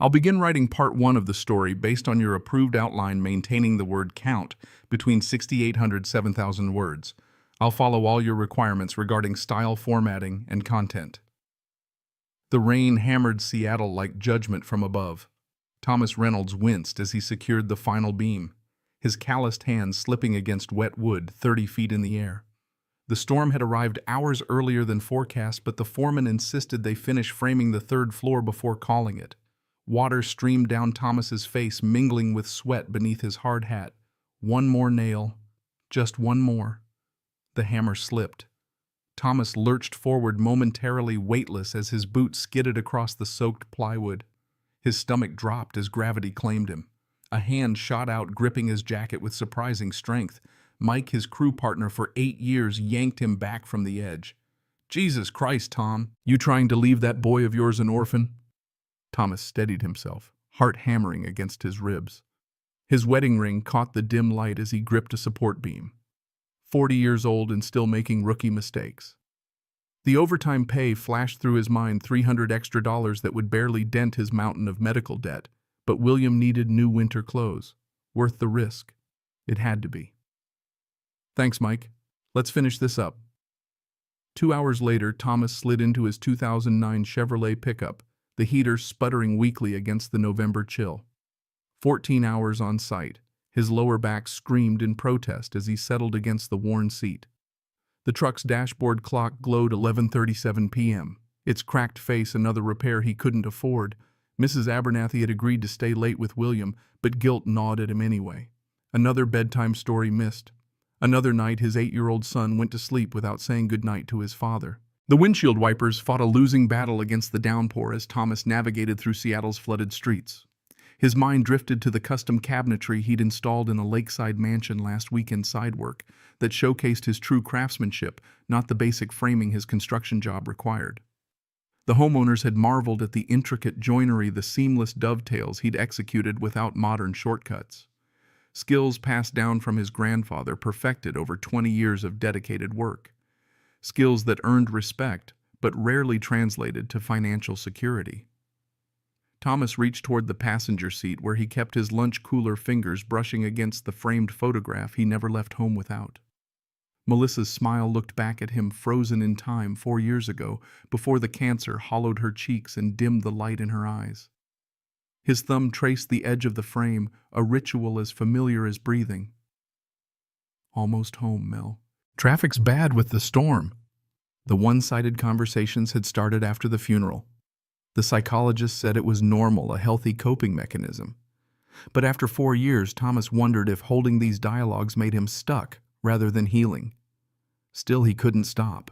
I'll begin writing part one of the story based on your approved outline maintaining the word count between 6,800 7,000 words. I'll follow all your requirements regarding style, formatting, and content. The rain hammered Seattle like judgment from above. Thomas Reynolds winced as he secured the final beam, his calloused hands slipping against wet wood 30 feet in the air. The storm had arrived hours earlier than forecast, but the foreman insisted they finish framing the third floor before calling it. Water streamed down Thomas's face, mingling with sweat beneath his hard hat. One more nail. Just one more. The hammer slipped. Thomas lurched forward, momentarily weightless as his boot skidded across the soaked plywood. His stomach dropped as gravity claimed him. A hand shot out, gripping his jacket with surprising strength. Mike, his crew partner for 8 years, yanked him back from the edge. "Jesus Christ, Tom, you trying to leave that boy of yours an orphan?" Thomas steadied himself, heart hammering against his ribs. His wedding ring caught the dim light as he gripped a support beam. 40 years old and still making rookie mistakes. The overtime pay flashed through his mind, $300 extra that would barely dent his mountain of medical debt. But William needed new winter clothes. Worth the risk. It had to be. "Thanks, Mike. Let's finish this up." 2 hours later, Thomas slid into his 2009 Chevrolet pickup, the heater sputtering weakly against the November chill. 14 hours on site. His lower back screamed in protest as he settled against the worn seat. The truck's dashboard clock glowed 11:37 p.m., its cracked face another repair he couldn't afford. Mrs. Abernathy had agreed to stay late with William, but guilt gnawed at him anyway. Another bedtime story missed. Another night his 8-year-old son went to sleep without saying goodnight to his father. The windshield wipers fought a losing battle against the downpour as Thomas navigated through Seattle's flooded streets. His mind drifted to the custom cabinetry he'd installed in a lakeside mansion last weekend side work that showcased his true craftsmanship, not the basic framing his construction job required. The homeowners had marveled at the intricate joinery, the seamless dovetails he'd executed without modern shortcuts. Skills passed down from his grandfather, perfected over 20 years of dedicated work. Skills that earned respect, but rarely translated to financial security. Thomas reached toward the passenger seat where he kept his lunch cooler fingers brushing against the framed photograph he never left home without. Melissa's smile looked back at him, frozen in time 4 years ago, before the cancer hollowed her cheeks and dimmed the light in her eyes. His thumb traced the edge of the frame, a ritual as familiar as breathing. "Almost home, Mel. Traffic's bad with the storm." The one-sided conversations had started after the funeral. The psychologist said it was normal, a healthy coping mechanism. But after 4 years, Thomas wondered if holding these dialogues made him stuck rather than healing. Still, he couldn't stop.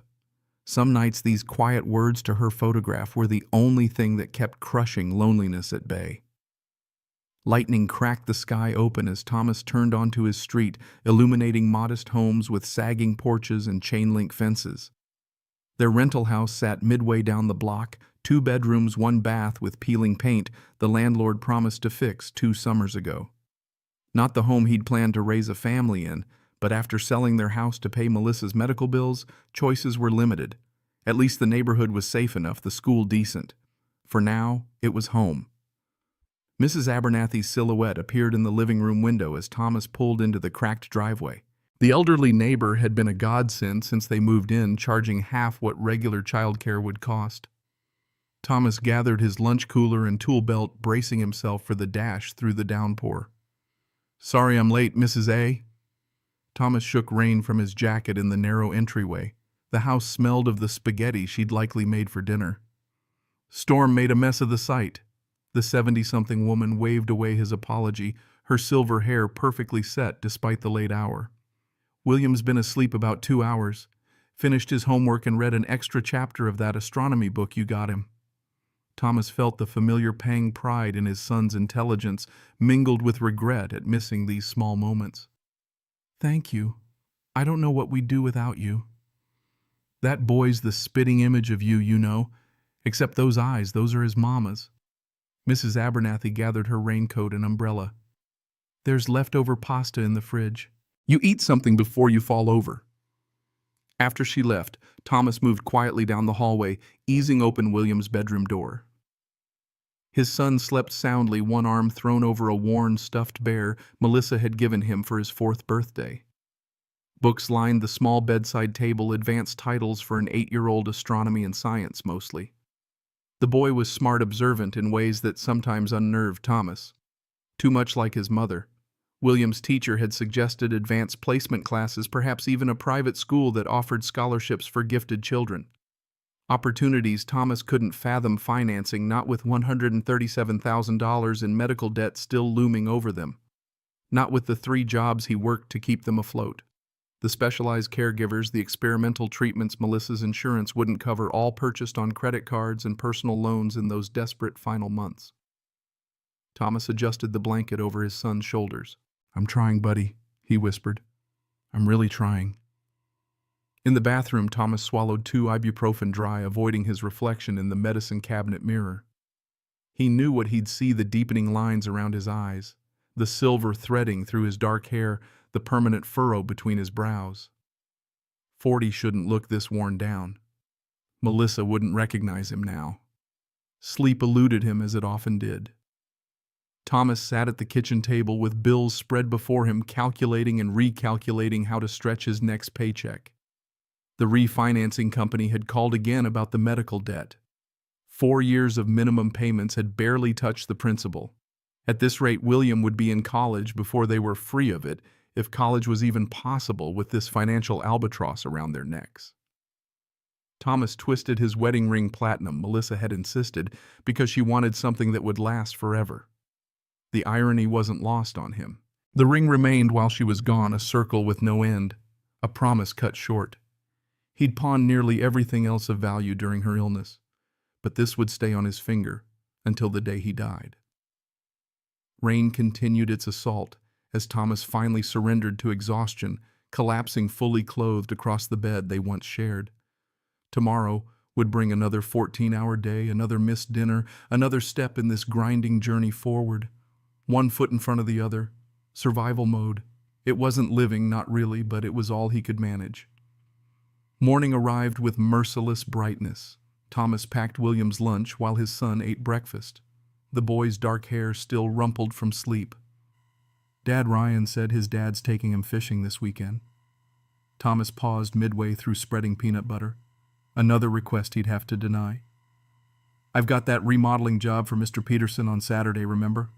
Some nights these quiet words to her photograph were the only thing that kept crushing loneliness at bay. Lightning cracked the sky open as Thomas turned onto his street, illuminating modest homes with sagging porches and chain-link fences. Their rental house sat midway down the block, 2 bedrooms, 1 bath with peeling paint the landlord promised to fix 2 summers ago. Not the home he'd planned to raise a family in, but after selling their house to pay Melissa's medical bills, choices were limited. At least the neighborhood was safe enough, the school decent. For now, it was home. Mrs. Abernathy's silhouette appeared in the living room window as Thomas pulled into the cracked driveway. The elderly neighbor had been a godsend since they moved in, charging half what regular childcare would cost. Thomas gathered his lunch cooler and tool belt, bracing himself for the dash through the downpour. "Sorry I'm late, Mrs. A." Thomas shook rain from his jacket in the narrow entryway. The house smelled of the spaghetti she'd likely made for dinner. "Storm made a mess of the site." The 70-something woman waved away his apology, her silver hair perfectly set despite the late hour. "William's been asleep about 2 hours. Finished his homework and read an extra chapter of that astronomy book you got him." Thomas felt the familiar pang pride in his son's intelligence, mingled with regret at missing these small moments. "Thank you. I don't know what we'd do without you. That boy's the spitting image of you, you know. Except those eyes, those are his mama's." Mrs. Abernathy gathered her raincoat and umbrella. "There's leftover pasta in the fridge. You eat something before you fall over." After she left, Thomas moved quietly down the hallway, easing open William's bedroom door. His son slept soundly, one arm thrown over a worn, stuffed bear Melissa had given him for his 4th birthday. Books lined the small bedside table, advanced titles for an 8-year-old, astronomy and science mostly. The boy was smart, observant in ways that sometimes unnerved Thomas. Too much like his mother, William's teacher had suggested advanced placement classes, perhaps even a private school that offered scholarships for gifted children. Opportunities Thomas couldn't fathom financing, not with $137,000 in medical debt still looming over them. Not with the 3 jobs he worked to keep them afloat. The specialized caregivers, the experimental treatments Melissa's insurance wouldn't cover, all purchased on credit cards and personal loans in those desperate final months. Thomas adjusted the blanket over his son's shoulders. "I'm trying, buddy," he whispered. "I'm really trying." In the bathroom, Thomas swallowed 2 ibuprofen dry, avoiding his reflection in the medicine cabinet mirror. He knew what he'd see: the deepening lines around his eyes, the silver threading through his dark hair, the permanent furrow between his brows. 40 shouldn't look this worn down. Melissa wouldn't recognize him now. Sleep eluded him as it often did. Thomas sat at the kitchen table with bills spread before him, calculating and recalculating how to stretch his next paycheck. The refinancing company had called again about the medical debt. 4 years of minimum payments had barely touched the principal. At this rate, William would be in college before they were free of it, if college was even possible with this financial albatross around their necks. Thomas twisted his wedding ring platinum, Melissa had insisted, because she wanted something that would last forever. The irony wasn't lost on him. The ring remained while she was gone, a circle with no end, a promise cut short. He'd pawned nearly everything else of value during her illness, but this would stay on his finger until the day he died. Rain continued its assault as Thomas finally surrendered to exhaustion, collapsing fully clothed across the bed they once shared. Tomorrow would bring another 14-hour day, another missed dinner, another step in this grinding journey forward. One foot in front of the other. Survival mode. It wasn't living, not really, but it was all he could manage. Morning arrived with merciless brightness. Thomas packed William's lunch while his son ate breakfast. The boy's dark hair still rumpled from sleep. "Dad, Ryan said his dad's taking him fishing this weekend." Thomas paused midway through spreading peanut butter. Another request he'd have to deny. "I've got that remodeling job for Mr. Peterson on Saturday, remember?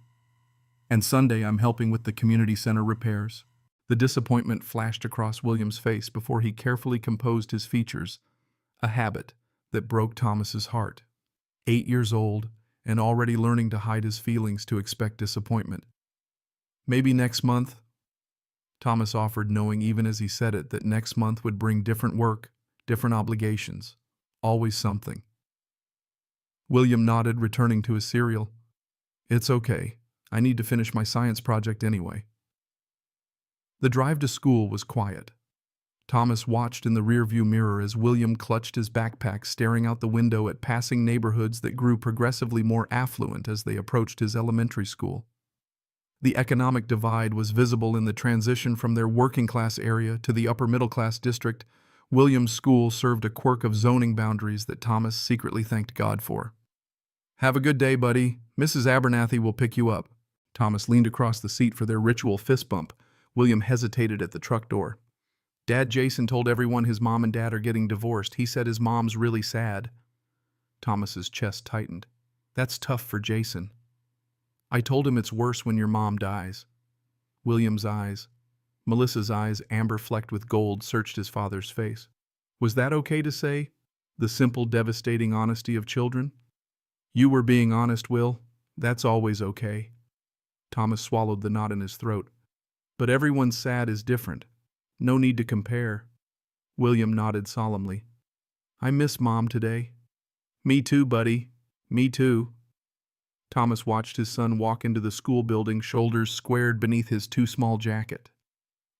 And Sunday I'm helping with the community center repairs." The disappointment flashed across William's face before he carefully composed his features, a habit that broke Thomas's heart. 8 years old and already learning to hide his feelings, to expect disappointment. "Maybe next month," Thomas offered, knowing even as he said it that next month would bring different work, different obligations, always something. William nodded, returning to his cereal. "It's okay. I need to finish my science project anyway." The drive to school was quiet. Thomas watched in the rearview mirror as William clutched his backpack, staring out the window at passing neighborhoods that grew progressively more affluent as they approached his elementary school. The economic divide was visible in the transition from their working-class area to the upper-middle-class district. William's school served a quirk of zoning boundaries that Thomas secretly thanked God for. "Have a good day, buddy. Mrs. Abernathy will pick you up." Thomas leaned across the seat for their ritual fist bump. William hesitated at the truck door. "Dad, Jason told everyone his mom and dad are getting divorced. He said his mom's really sad." Thomas's chest tightened. "That's tough for Jason." "I told him it's worse when your mom dies." William's eyes, Melissa's eyes, amber flecked with gold, searched his father's face. Was that okay to say? The simple, devastating honesty of children? "You were being honest, Will. That's always okay." Thomas swallowed the knot in his throat. "But everyone's sad is different. No need to compare." William nodded solemnly. "I miss Mom today." "Me too, buddy. Me too." Thomas watched his son walk into the school building, shoulders squared beneath his too small jacket.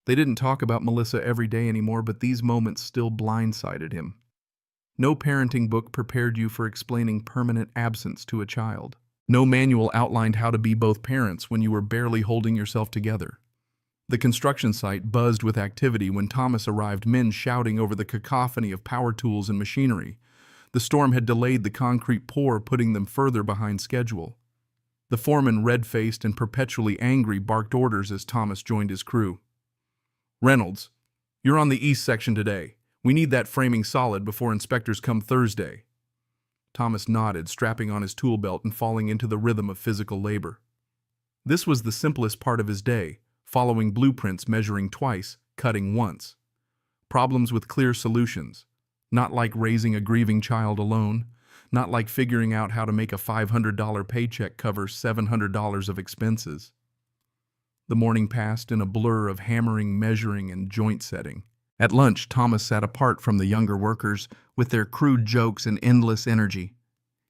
They didn't talk about Melissa every day anymore, but these moments still blindsided him. No parenting book prepared you for explaining permanent absence to a child. No manual outlined how to be both parents when you were barely holding yourself together. The construction site buzzed with activity when Thomas arrived, men shouting over the cacophony of power tools and machinery. The storm had delayed the concrete pour, putting them further behind schedule. The foreman, red-faced and perpetually angry, barked orders as Thomas joined his crew. "Reynolds, you're on the east section today. We need that framing solid before inspectors come Thursday." Thomas nodded, strapping on his tool belt and falling into the rhythm of physical labor. This was the simplest part of his day, following blueprints, measuring twice, cutting once. Problems with clear solutions. Not like raising a grieving child alone. Not like figuring out how to make a $500 paycheck cover $700 of expenses. The morning passed in a blur of hammering, measuring, and joint setting. At lunch, Thomas sat apart from the younger workers with their crude jokes and endless energy.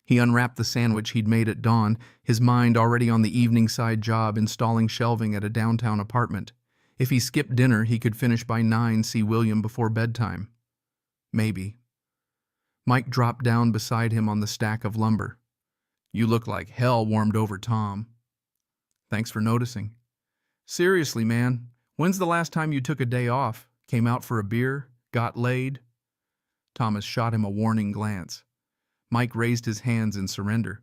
He unwrapped the sandwich he'd made at dawn, his mind already on the evening side job installing shelving at a downtown apartment. If he skipped dinner, he could finish by 9, see William before bedtime. Maybe. Mike dropped down beside him on the stack of lumber. "You look like hell warmed over, Tom." "Thanks for noticing." "Seriously, man, when's the last time you took a day off? Came out for a beer? Got laid?" Thomas shot him a warning glance. Mike raised his hands in surrender.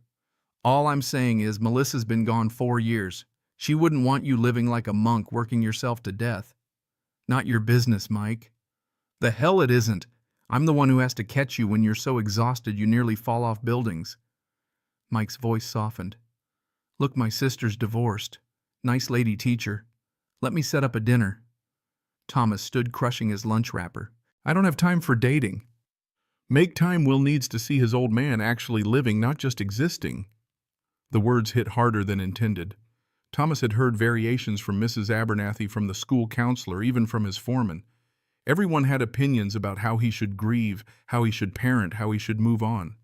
"All I'm saying is Melissa's been gone 4 years. She wouldn't want you living like a monk working yourself to death." "Not your business, Mike." "The hell it isn't. I'm the one who has to catch you when you're so exhausted you nearly fall off buildings." Mike's voice softened. "Look, my sister's divorced. Nice lady teacher. Let me set up a dinner." Thomas stood crushing his lunch wrapper. "I don't have time for dating." "Make time. Will needs to see his old man actually living, not just existing." The words hit harder than intended. Thomas had heard variations from Mrs. Abernathy, from the school counselor, even from his foreman. Everyone had opinions about how he should grieve, how he should parent, how he should move on.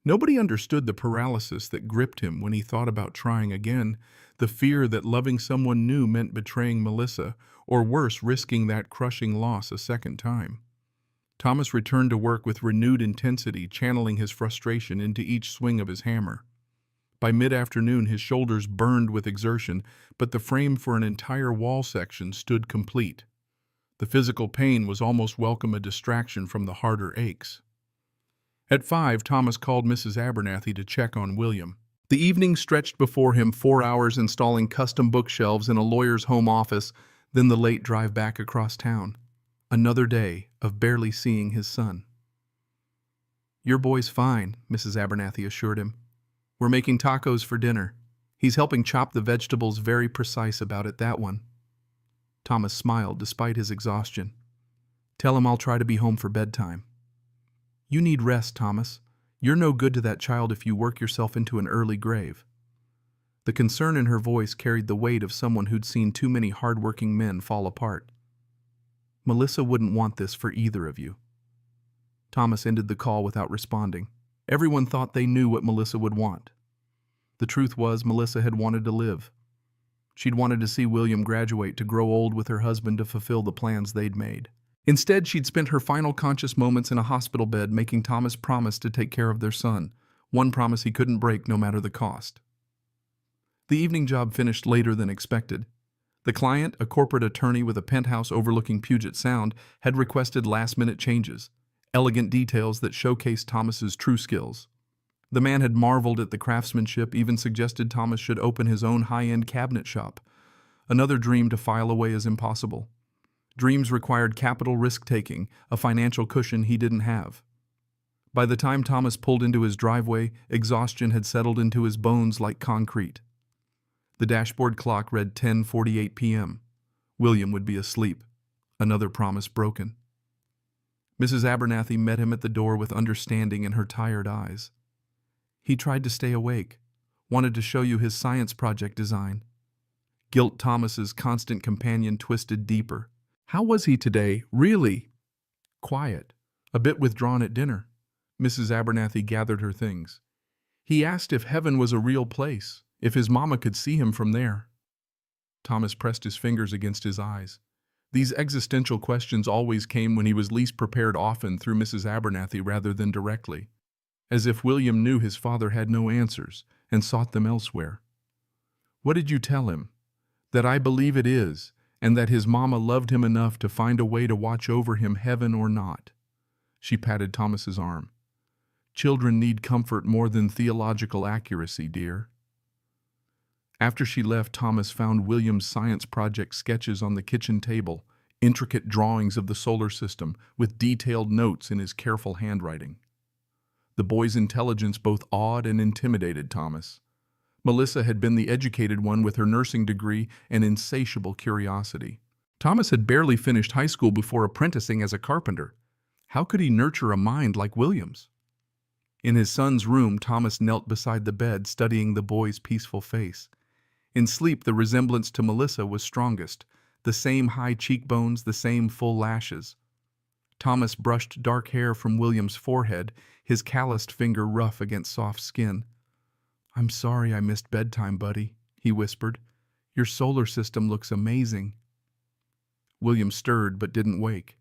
Nobody understood the paralysis that gripped him when he thought about trying again, the fear that loving someone new meant betraying Melissa, or worse, risking that crushing loss a second time. Thomas returned to work with renewed intensity, channeling his frustration into each swing of his hammer. By mid-afternoon, his shoulders burned with exertion, but the frame for an entire wall section stood complete. The physical pain was almost welcome a distraction from the harder aches. At 5, Thomas called Mrs. Abernathy to check on William. The evening stretched before him, 4 hours installing custom bookshelves in a lawyer's home office, then the late drive back across town. Another day of barely seeing his son. "Your boy's fine," Mrs. Abernathy assured him. "We're making tacos for dinner. He's helping chop the vegetables, very precise about it, that one." Thomas smiled despite his exhaustion. "Tell him I'll try to be home for bedtime." "You need rest, Thomas. You're no good to that child if you work yourself into an early grave." The concern in her voice carried the weight of someone who'd seen too many hard-working men fall apart. "Melissa wouldn't want this for either of you." Thomas ended the call without responding. Everyone thought they knew what Melissa would want. The truth was, Melissa had wanted to live. She'd wanted to see William graduate, to grow old with her husband, to fulfill the plans they'd made. Instead, she'd spent her final conscious moments in a hospital bed making Thomas promise to take care of their son, one promise he couldn't break no matter the cost. The evening job finished later than expected. The client, a corporate attorney with a penthouse overlooking Puget Sound, had requested last-minute changes, elegant details that showcased Thomas's true skills. The man had marveled at the craftsmanship, even suggested Thomas should open his own high-end cabinet shop. Another dream to file away as impossible. Dreams required capital risk-taking, a financial cushion he didn't have. By the time Thomas pulled into his driveway, exhaustion had settled into his bones like concrete. The dashboard clock read 10:48 p.m. William would be asleep. Another promise broken. Mrs. Abernathy met him at the door with understanding in her tired eyes. "He tried to stay awake. Wanted to show you his science project design." Guilt, Thomas's constant companion, twisted deeper. "How was he today, really?" "Quiet. A bit withdrawn at dinner." Mrs. Abernathy gathered her things. "He asked if heaven was a real place, if his mama could see him from there." Thomas pressed his fingers against his eyes. These existential questions always came when he was least prepared, often through Mrs. Abernathy rather than directly. As if William knew his father had no answers and sought them elsewhere. "What did you tell him?" "That I believe it is, and that his mama loved him enough to find a way to watch over him, heaven or not." She patted Thomas's arm. "Children need comfort more than theological accuracy, dear." After she left, Thomas found William's science project sketches on the kitchen table, intricate drawings of the solar system with detailed notes in his careful handwriting. The boy's intelligence both awed and intimidated Thomas. Melissa had been the educated one with her nursing degree and insatiable curiosity. Thomas had barely finished high school before apprenticing as a carpenter. How could he nurture a mind like William's? In his son's room, Thomas knelt beside the bed, studying the boy's peaceful face. In sleep, the resemblance to Melissa was strongest. The same high cheekbones, the same full lashes. Thomas brushed dark hair from William's forehead, his calloused finger rough against soft skin. "I'm sorry I missed bedtime, buddy," he whispered. "Your solar system looks amazing." William stirred but didn't wake.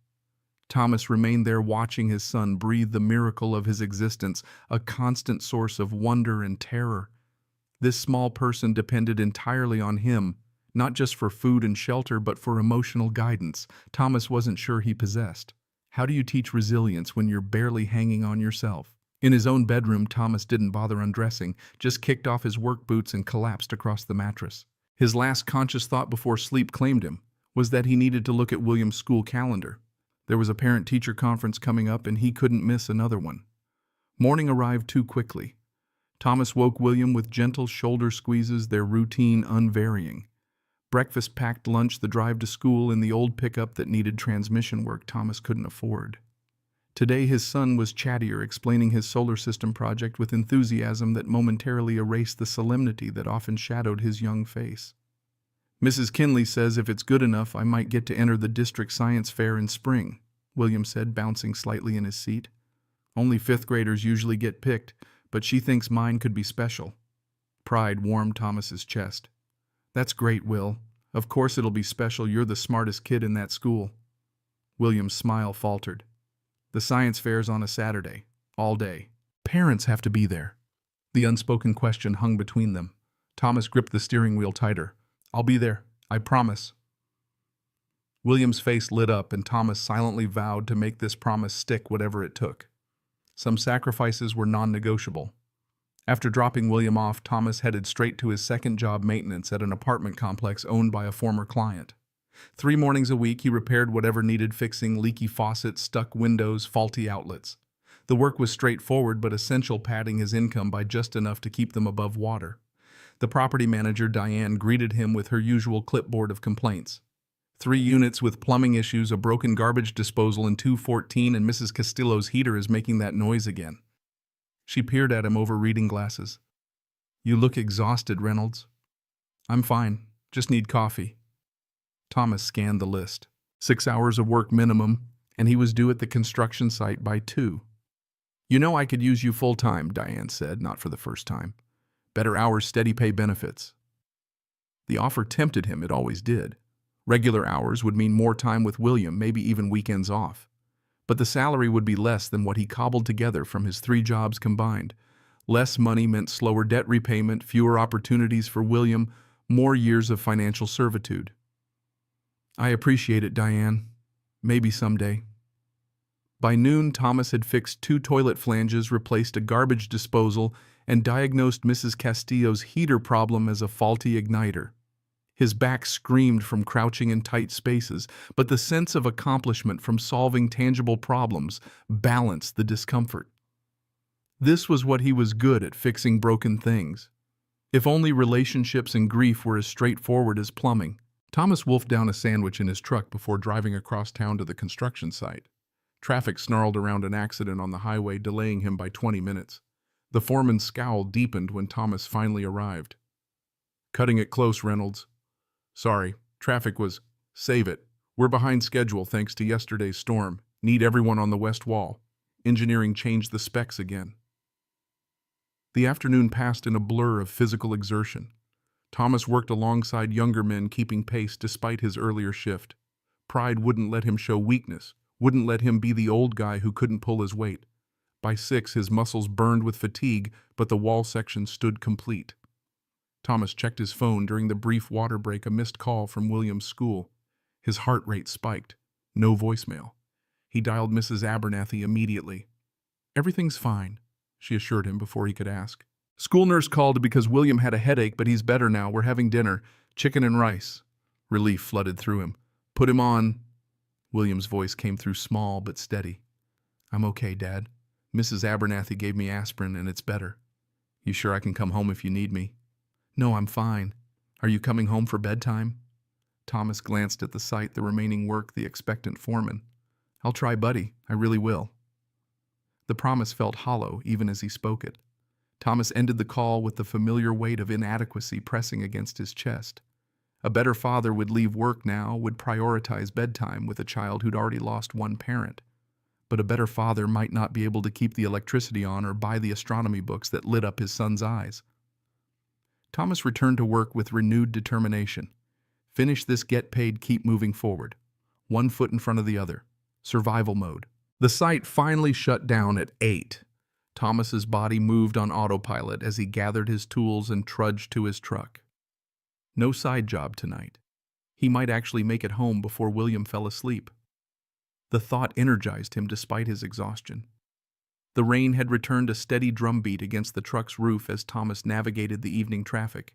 Thomas remained there watching his son breathe the miracle of his existence, a constant source of wonder and terror. This small person depended entirely on him, not just for food and shelter, but for emotional guidance Thomas wasn't sure he possessed. How do you teach resilience when you're barely hanging on yourself? In his own bedroom, Thomas didn't bother undressing, just kicked off his work boots and collapsed across the mattress. His last conscious thought before sleep claimed him was that he needed to look at William's school calendar. There was a parent-teacher conference coming up and he couldn't miss another one. Morning arrived too quickly. Thomas woke William with gentle shoulder squeezes, their routine unvarying. Breakfast, packed lunch, the drive to school, and the old pickup that needed transmission work Thomas couldn't afford. Today his son was chattier, explaining his solar system project with enthusiasm that momentarily erased the solemnity that often shadowed his young face. "Mrs. Kinley says if it's good enough, I might get to enter the district science fair in spring," William said, bouncing slightly in his seat. "Only fifth graders usually get picked, but she thinks mine could be special." Pride warmed Thomas's chest. "That's great, Will. Of course it'll be special. You're the smartest kid in that school." William's smile faltered. "The science fair's on a Saturday, all day. Parents have to be there." The unspoken question hung between them. Thomas gripped the steering wheel tighter. "I'll be there, I promise." William's face lit up, and Thomas silently vowed to make this promise stick, whatever it took. Some sacrifices were non-negotiable. After dropping William off, Thomas headed straight to his second job, maintenance at an apartment complex owned by a former client. 3 mornings a week, he repaired whatever needed fixing: leaky faucets, stuck windows, faulty outlets. The work was straightforward but essential, padding his income by just enough to keep them above water. The property manager, Diane, greeted him with her usual clipboard of complaints. 3 units with plumbing issues, a broken garbage disposal in 214, and Mrs. Castillo's heater is making that noise again. She peered at him over reading glasses. "You look exhausted, Reynolds." "I'm fine. Just need coffee." Thomas scanned the list. 6 hours of work minimum, and he was due at the construction site by 2. "You know I could use you full-time," Diane said, not for the first time. "Better hours, steady pay, benefits." The offer tempted him, it always did. Regular hours would mean more time with William, maybe even weekends off. But the salary would be less than what he cobbled together from his 3 jobs combined. Less money meant slower debt repayment, fewer opportunities for William, more years of financial servitude. "I appreciate it, Diane. Maybe someday." By noon, Thomas had fixed 2 toilet flanges, replaced a garbage disposal, and diagnosed Mrs. Castillo's heater problem as a faulty igniter. His back screamed from crouching in tight spaces, but the sense of accomplishment from solving tangible problems balanced the discomfort. This was what he was good at, fixing broken things. If only relationships and grief were as straightforward as plumbing. Thomas wolfed down a sandwich in his truck before driving across town to the construction site. Traffic snarled around an accident on the highway, delaying him by 20 minutes. The foreman's scowl deepened when Thomas finally arrived. "Cutting it close, Reynolds. Sorry, traffic was... Save it. We're behind schedule thanks to yesterday's storm. Need everyone on the west wall. Engineering changed the specs again." The afternoon passed in a blur of physical exertion. Thomas worked alongside younger men, keeping pace despite his earlier shift. Pride wouldn't let him show weakness, wouldn't let him be the old guy who couldn't pull his weight. By 6, his muscles burned with fatigue, but the wall section stood complete. Thomas checked his phone during the brief water break, a missed call from William's school. His heart rate spiked. No voicemail. He dialed Mrs. Abernathy immediately. "Everything's fine," she assured him before he could ask. School nurse called because William had a headache, but he's better now. We're having dinner. Chicken and rice. Relief flooded through him. Put him on. William's voice came through small but steady. I'm okay, Dad. Mrs. Abernathy gave me aspirin and it's better. You sure I can come home if you need me? No, I'm fine. Are you coming home for bedtime? Thomas glanced at the site, the remaining work, the expectant foreman. I'll try, buddy. I really will. The promise felt hollow even as he spoke it. Thomas ended the call with the familiar weight of inadequacy pressing against his chest. A better father would leave work now, would prioritize bedtime with a child who'd already lost one parent. But a better father might not be able to keep the electricity on or buy the astronomy books that lit up his son's eyes. Thomas returned to work with renewed determination. Finish this, get paid, keep moving forward. One foot in front of the other. Survival mode. The site finally shut down at 8. Thomas's body moved on autopilot as he gathered his tools and trudged to his truck. No side job tonight. He might actually make it home before William fell asleep. The thought energized him despite his exhaustion. The rain had returned a steady drumbeat against the truck's roof as Thomas navigated the evening traffic.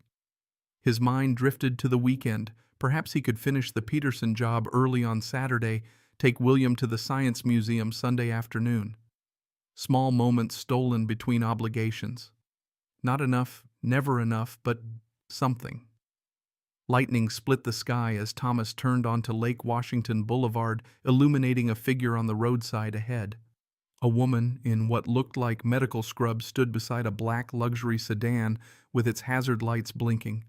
His mind drifted to the weekend. Perhaps he could finish the Peterson job early on Saturday, take William to the Science Museum Sunday afternoon. Small moments stolen between obligations. Not enough, never enough, but something. Lightning split the sky as Thomas turned onto Lake Washington Boulevard, illuminating a figure on the roadside ahead. A woman in what looked like medical scrubs stood beside a black luxury sedan with its hazard lights blinking.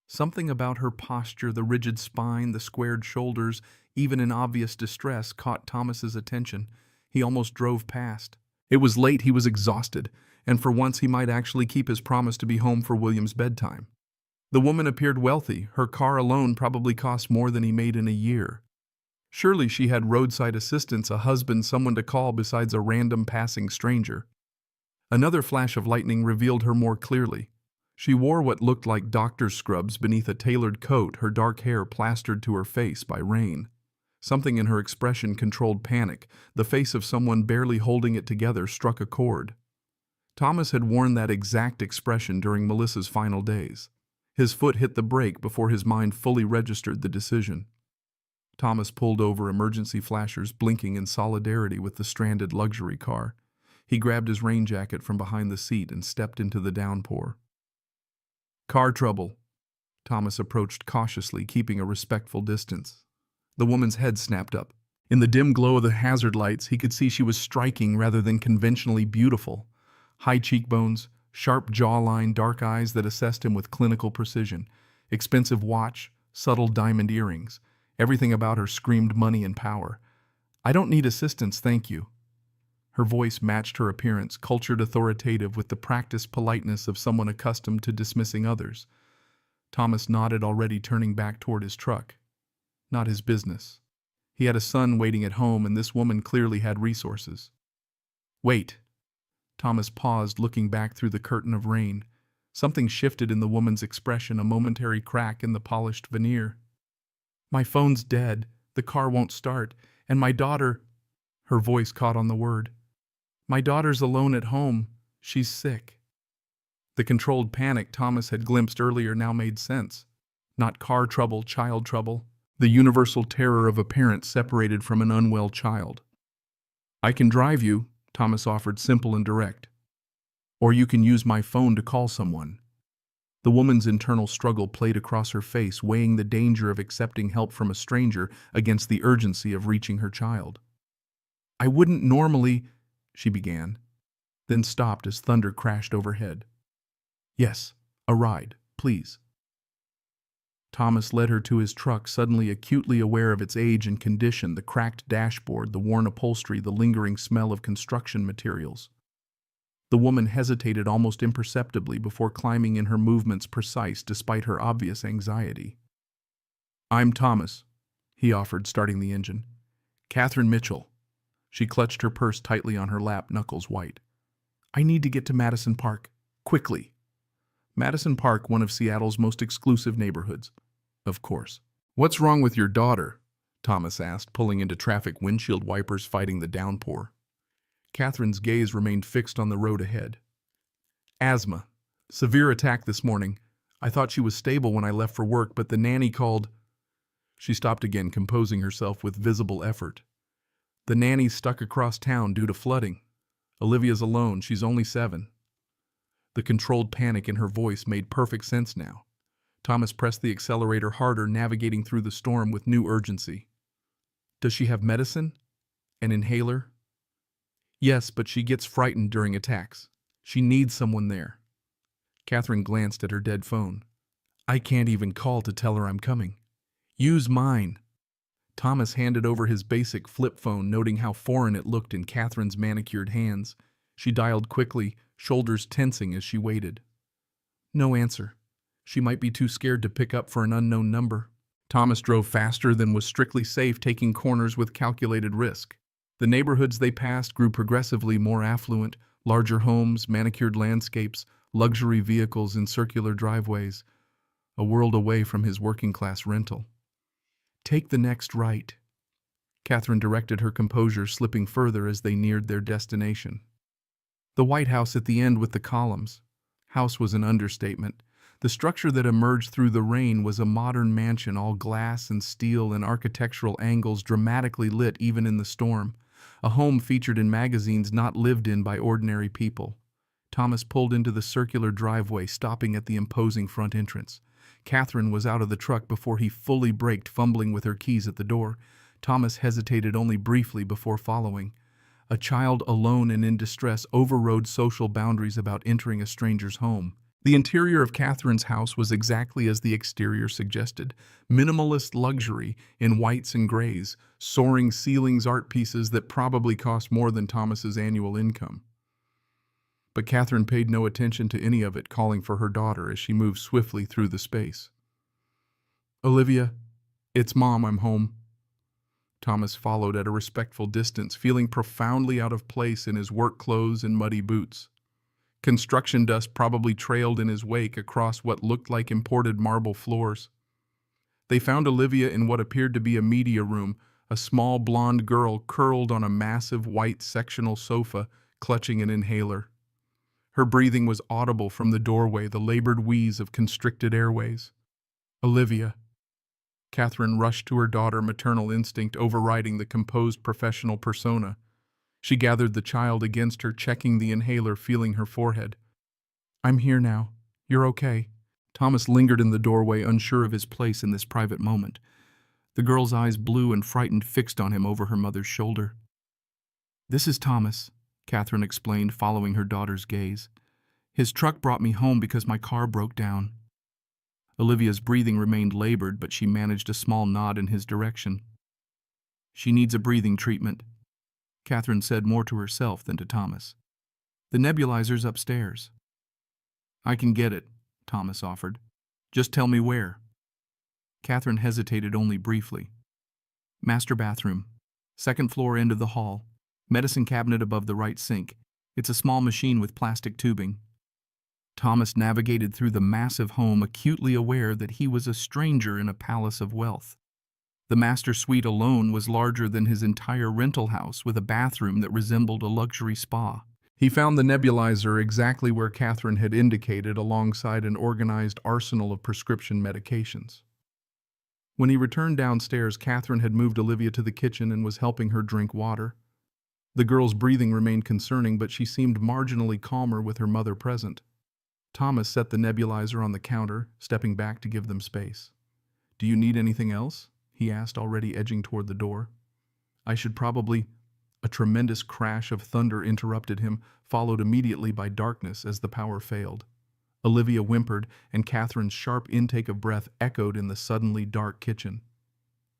Something about her posture, the rigid spine, the squared shoulders, even in obvious distress, caught Thomas's attention. He almost drove past. It was late, he was exhausted, and for once he might actually keep his promise to be home for William's bedtime. The woman appeared wealthy. Her car alone probably cost more than he made in a year. Surely she had roadside assistance, a husband, someone to call besides a random passing stranger. Another flash of lightning revealed her more clearly. She wore what looked like doctor's scrubs beneath a tailored coat, her dark hair plastered to her face by rain. Something in her expression controlled panic. The face of someone barely holding it together struck a chord. Thomas had worn that exact expression during Melissa's final days. His foot hit the brake before his mind fully registered the decision. Thomas pulled over, emergency flashers blinking in solidarity with the stranded luxury car. He grabbed his rain jacket from behind the seat and stepped into the downpour. Car trouble. Thomas approached cautiously, keeping a respectful distance. The woman's head snapped up. In the dim glow of the hazard lights, he could see she was striking rather than conventionally beautiful. High cheekbones, sharp jawline, dark eyes that assessed him with clinical precision. Expensive watch, subtle diamond earrings. Everything about her screamed money and power. I don't need assistance, thank you. Her voice matched her appearance, cultured, authoritative, with the practiced politeness of someone accustomed to dismissing others. Thomas nodded, already turning back toward his truck. Not his business. He had a son waiting at home, and this woman clearly had resources. Wait. Thomas paused, looking back through the curtain of rain. Something shifted in the woman's expression, a momentary crack in the polished veneer. My phone's dead, the car won't start, and my daughter... Her voice caught on the word. My daughter's alone at home. She's sick. The controlled panic Thomas had glimpsed earlier now made sense. Not car trouble, child trouble. The universal terror of a parent separated from an unwell child. I can drive you, Thomas offered, simple and direct. Or you can use my phone to call someone. The woman's internal struggle played across her face, weighing the danger of accepting help from a stranger against the urgency of reaching her child. I wouldn't normally, she began, then stopped as thunder crashed overhead. Yes, a ride, please. Thomas led her to his truck, suddenly acutely aware of its age and condition, the cracked dashboard, the worn upholstery, the lingering smell of construction materials. The woman hesitated almost imperceptibly before climbing in, her movements precise despite her obvious anxiety. I'm Thomas, he offered, starting the engine. Catherine Mitchell. She clutched her purse tightly on her lap, knuckles white. I need to get to Madison Park, quickly. Madison Park, one of Seattle's most exclusive neighborhoods. Of course. What's wrong with your daughter? Thomas asked, pulling into traffic, windshield wipers fighting the downpour. Catherine's gaze remained fixed on the road ahead. Asthma, Severe attack this morning. I thought she was stable when I left for work, but the nanny called. She stopped again, composing herself with visible effort. The nanny's stuck across town due to flooding. Olivia's alone. She's only 7. The controlled panic in her voice made perfect sense now. Thomas pressed the accelerator harder, navigating through the storm with new urgency. Does she have medicine? An inhaler? Yes, but she gets frightened during attacks. She needs someone there. Catherine glanced at her dead phone. I can't even call to tell her I'm coming. Use mine. Thomas handed over his basic flip phone, noting how foreign it looked in Catherine's manicured hands. She dialed quickly, shoulders tensing as she waited. No answer. She might be too scared to pick up for an unknown number. Thomas drove faster than was strictly safe, taking corners with calculated risk. The neighborhoods they passed grew progressively more affluent, larger homes, manicured landscapes, luxury vehicles in circular driveways, a world away from his working-class rental. Take the next right. Catherine directed, her composure slipping further as they neared their destination. The White House at the end with the columns. House was an understatement. The structure that emerged through the rain was a modern mansion, all glass and steel and architectural angles dramatically lit even in the storm. A home featured in magazines, not lived in by ordinary people. Thomas pulled into the circular driveway, stopping at the imposing front entrance. Catherine was out of the truck before he fully braked, fumbling with her keys at the door. Thomas hesitated only briefly before following. A child alone and in distress overrode social boundaries about entering a stranger's home. The interior of Catherine's house was exactly as the exterior suggested. Minimalist luxury in whites and grays, soaring ceilings, art pieces that probably cost more than Thomas's annual income. But Catherine paid no attention to any of it, calling for her daughter as she moved swiftly through the space. Olivia, it's Mom, I'm home. Thomas followed at a respectful distance, feeling profoundly out of place in his work clothes and muddy boots. Construction dust probably trailed in his wake across what looked like imported marble floors. They found Olivia in what appeared to be a media room, a small blonde girl curled on a massive white sectional sofa, clutching an inhaler. Her breathing was audible from the doorway, the labored wheeze of constricted airways. Olivia. Catherine rushed to her daughter, maternal instinct overriding the composed professional persona. She gathered the child against her, checking the inhaler, feeling her forehead. I'm here now. You're okay. Thomas lingered in the doorway, unsure of his place in this private moment. The girl's eyes, blue and frightened, fixed on him over her mother's shoulder. This is Thomas, Catherine explained, following her daughter's gaze. His truck brought me home because my car broke down. Olivia's breathing remained labored, but she managed a small nod in his direction. She needs a breathing treatment, Catherine said, more to herself than to Thomas. The nebulizer's upstairs. I can get it, Thomas offered. Just tell me where. Catherine hesitated only briefly. Master bathroom. Second floor, end of the hall. Medicine cabinet above the right sink. It's a small machine with plastic tubing. Thomas navigated through the massive home, acutely aware that he was a stranger in a palace of wealth. The master suite alone was larger than his entire rental house, with a bathroom that resembled a luxury spa. He found the nebulizer exactly where Catherine had indicated, alongside an organized arsenal of prescription medications. When he returned downstairs, Catherine had moved Olivia to the kitchen and was helping her drink water. The girl's breathing remained concerning, but she seemed marginally calmer with her mother present. Thomas set the nebulizer on the counter, stepping back to give them space. Do you need anything else? He asked, already edging toward the door. I should probably... A tremendous crash of thunder interrupted him, followed immediately by darkness as the power failed. Olivia whimpered, and Catherine's sharp intake of breath echoed in the suddenly dark kitchen.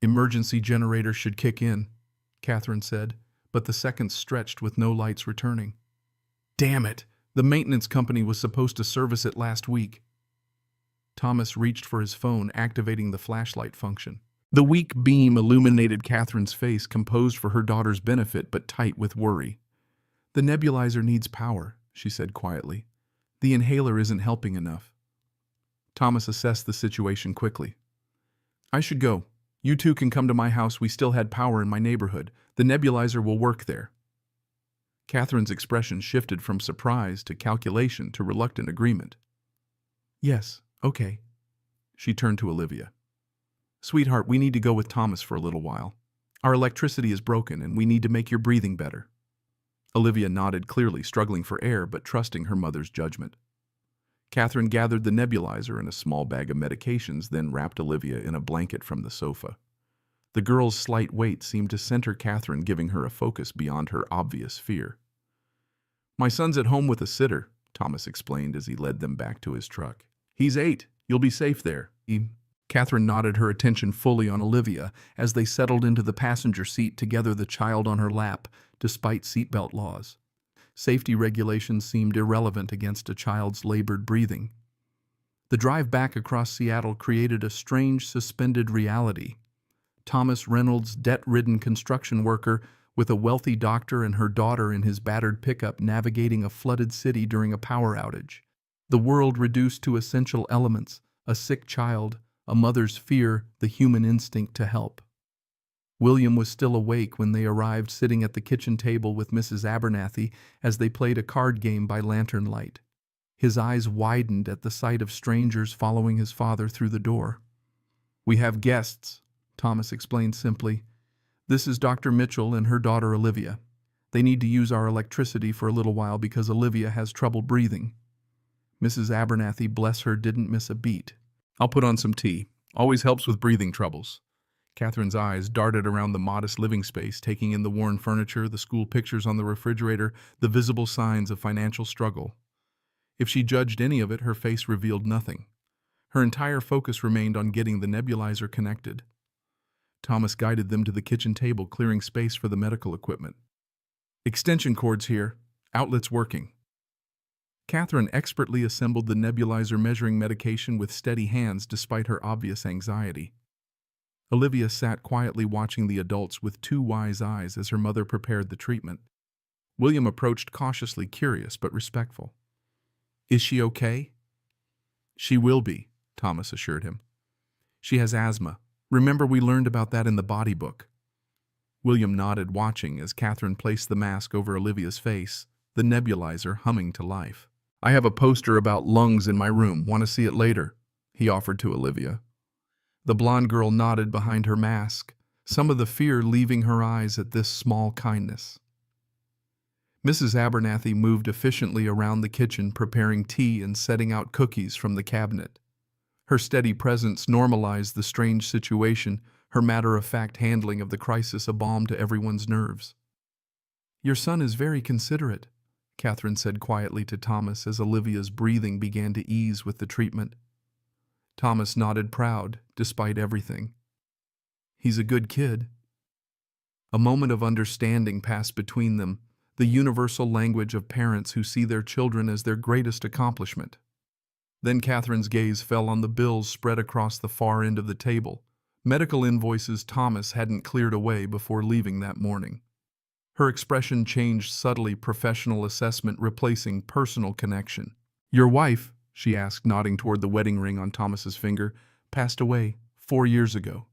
Emergency generator should kick in, Catherine said, but the seconds stretched with no lights returning. Damn it! The maintenance company was supposed to service it last week. Thomas reached for his phone, activating the flashlight function. The weak beam illuminated Catherine's face, composed for her daughter's benefit but tight with worry. The nebulizer needs power, she said quietly. The inhaler isn't helping enough. Thomas assessed the situation quickly. I should go. You two can come to my house. We still had power in my neighborhood. The nebulizer will work there. Catherine's expression shifted from surprise to calculation to reluctant agreement. Yes, okay. She turned to Olivia. Sweetheart, we need to go with Thomas for a little while. Our electricity is broken and we need to make your breathing better. Olivia nodded, clearly struggling for air but trusting her mother's judgment. Catherine gathered the nebulizer and a small bag of medications, then wrapped Olivia in a blanket from the sofa. The girl's slight weight seemed to center Catherine, giving her a focus beyond her obvious fear. My son's at home with a sitter, Thomas explained as he led them back to his truck. He's 8. You'll be safe there. Catherine nodded, her attention fully on Olivia as they settled into the passenger seat together, the child on her lap, despite seatbelt laws. Safety regulations seemed irrelevant against a child's labored breathing. The drive back across Seattle created a strange, suspended reality. Thomas Reynolds, debt-ridden construction worker, with a wealthy doctor and her daughter in his battered pickup, navigating a flooded city during a power outage. The world reduced to essential elements: a sick child, a mother's fear, the human instinct to help. William was still awake when they arrived, sitting at the kitchen table with Mrs. Abernathy as they played a card game by lantern light. His eyes widened at the sight of strangers following his father through the door. We have guests, Thomas explained simply. This is Dr. Mitchell and her daughter Olivia. They need to use our electricity for a little while because Olivia has trouble breathing. Mrs. Abernathy, bless her, didn't miss a beat. I'll put on some tea. Always helps with breathing troubles. Catherine's eyes darted around the modest living space, taking in the worn furniture, the school pictures on the refrigerator, the visible signs of financial struggle. If she judged any of it, her face revealed nothing. Her entire focus remained on getting the nebulizer connected. Thomas guided them to the kitchen table, clearing space for the medical equipment. Extension cords here. Outlets working. Catherine expertly assembled the nebulizer, measuring medication with steady hands despite her obvious anxiety. Olivia sat quietly watching the adults with 2 wise eyes as her mother prepared the treatment. William approached cautiously, curious but respectful. Is she okay? She will be, Thomas assured him. She has asthma. Remember, we learned about that in the body book. William nodded, watching as Catherine placed the mask over Olivia's face, the nebulizer humming to life. I have a poster about lungs in my room. Want to see it later? He offered to Olivia. The blonde girl nodded behind her mask, some of the fear leaving her eyes at this small kindness. Mrs. Abernathy moved efficiently around the kitchen, preparing tea and setting out cookies from the cabinet. Her steady presence normalized the strange situation, her matter-of-fact handling of the crisis a balm to everyone's nerves. Your son is very considerate, Catherine said quietly to Thomas as Olivia's breathing began to ease with the treatment. Thomas nodded, proud, despite everything. He's a good kid. A moment of understanding passed between them, the universal language of parents who see their children as their greatest accomplishment. Then Catherine's gaze fell on the bills spread across the far end of the table, medical invoices Thomas hadn't cleared away before leaving that morning. Her expression changed subtly, professional assessment replacing personal connection. Your wife, she asked, nodding toward the wedding ring on Thomas's finger, passed away 4 years ago.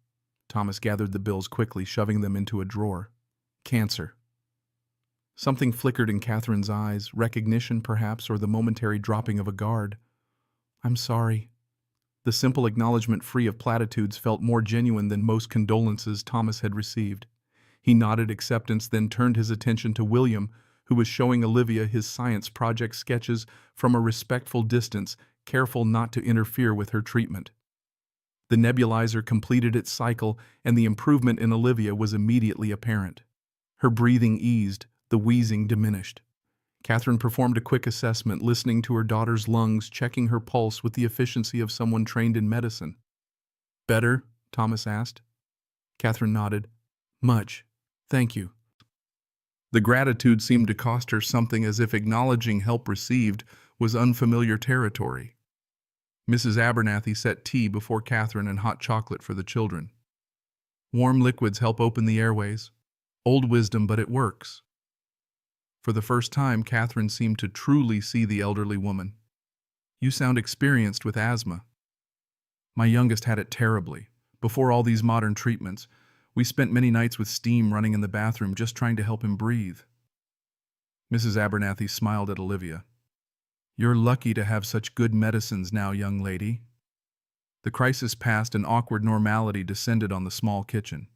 Thomas gathered the bills quickly, shoving them into a drawer. Cancer. Something flickered in Catherine's eyes, recognition perhaps, or the momentary dropping of a guard. I'm sorry. The simple acknowledgement, free of platitudes, felt more genuine than most condolences Thomas had received. He nodded acceptance, then turned his attention to William, who was showing Olivia his science project sketches from a respectful distance, careful not to interfere with her treatment. The nebulizer completed its cycle, and the improvement in Olivia was immediately apparent. Her breathing eased, the wheezing diminished. Catherine performed a quick assessment, listening to her daughter's lungs, checking her pulse with the efficiency of someone trained in medicine. Better? Thomas asked. Catherine nodded. Much. Thank you. The gratitude seemed to cost her something, as if acknowledging help received was unfamiliar territory. Mrs. Abernathy set tea before Catherine and hot chocolate for the children. Warm liquids help open the airways. Old wisdom, but it works. For the first time, Catherine seemed to truly see the elderly woman. You sound experienced with asthma. My youngest had it terribly. Before all these modern treatments, we spent many nights with steam running in the bathroom just trying to help him breathe. Mrs. Abernathy smiled at Olivia. You're lucky to have such good medicines now, young lady. The crisis passed and awkward normality descended on the small kitchen.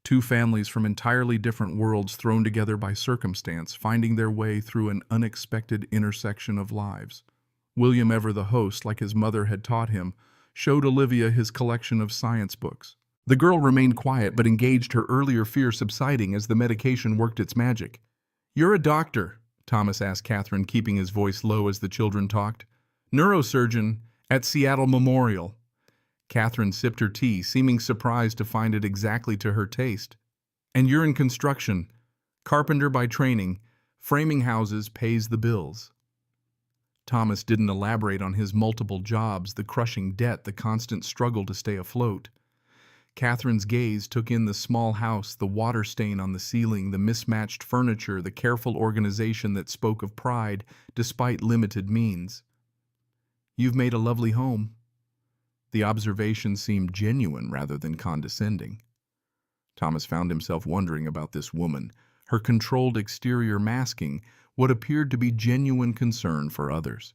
Two families from entirely different worlds thrown together by circumstance, finding their way through an unexpected intersection of lives. William, ever the host, like his mother had taught him, showed Olivia his collection of science books. The girl remained quiet but engaged, her earlier fear subsiding as the medication worked its magic. "You're a doctor?" Thomas asked Catherine, keeping his voice low as the children talked. "Neurosurgeon at Seattle Memorial." Catherine sipped her tea, seeming surprised to find it exactly to her taste. "And you're in construction. Carpenter by training. Framing houses pays the bills." Thomas didn't elaborate on his multiple jobs, the crushing debt, the constant struggle to stay afloat. Catherine's gaze took in the small house, the water stain on the ceiling, the mismatched furniture, the careful organization that spoke of pride despite limited means. "You've made a lovely home." The observation seemed genuine rather than condescending. Thomas found himself wondering about this woman, her controlled exterior masking what appeared to be genuine concern for others.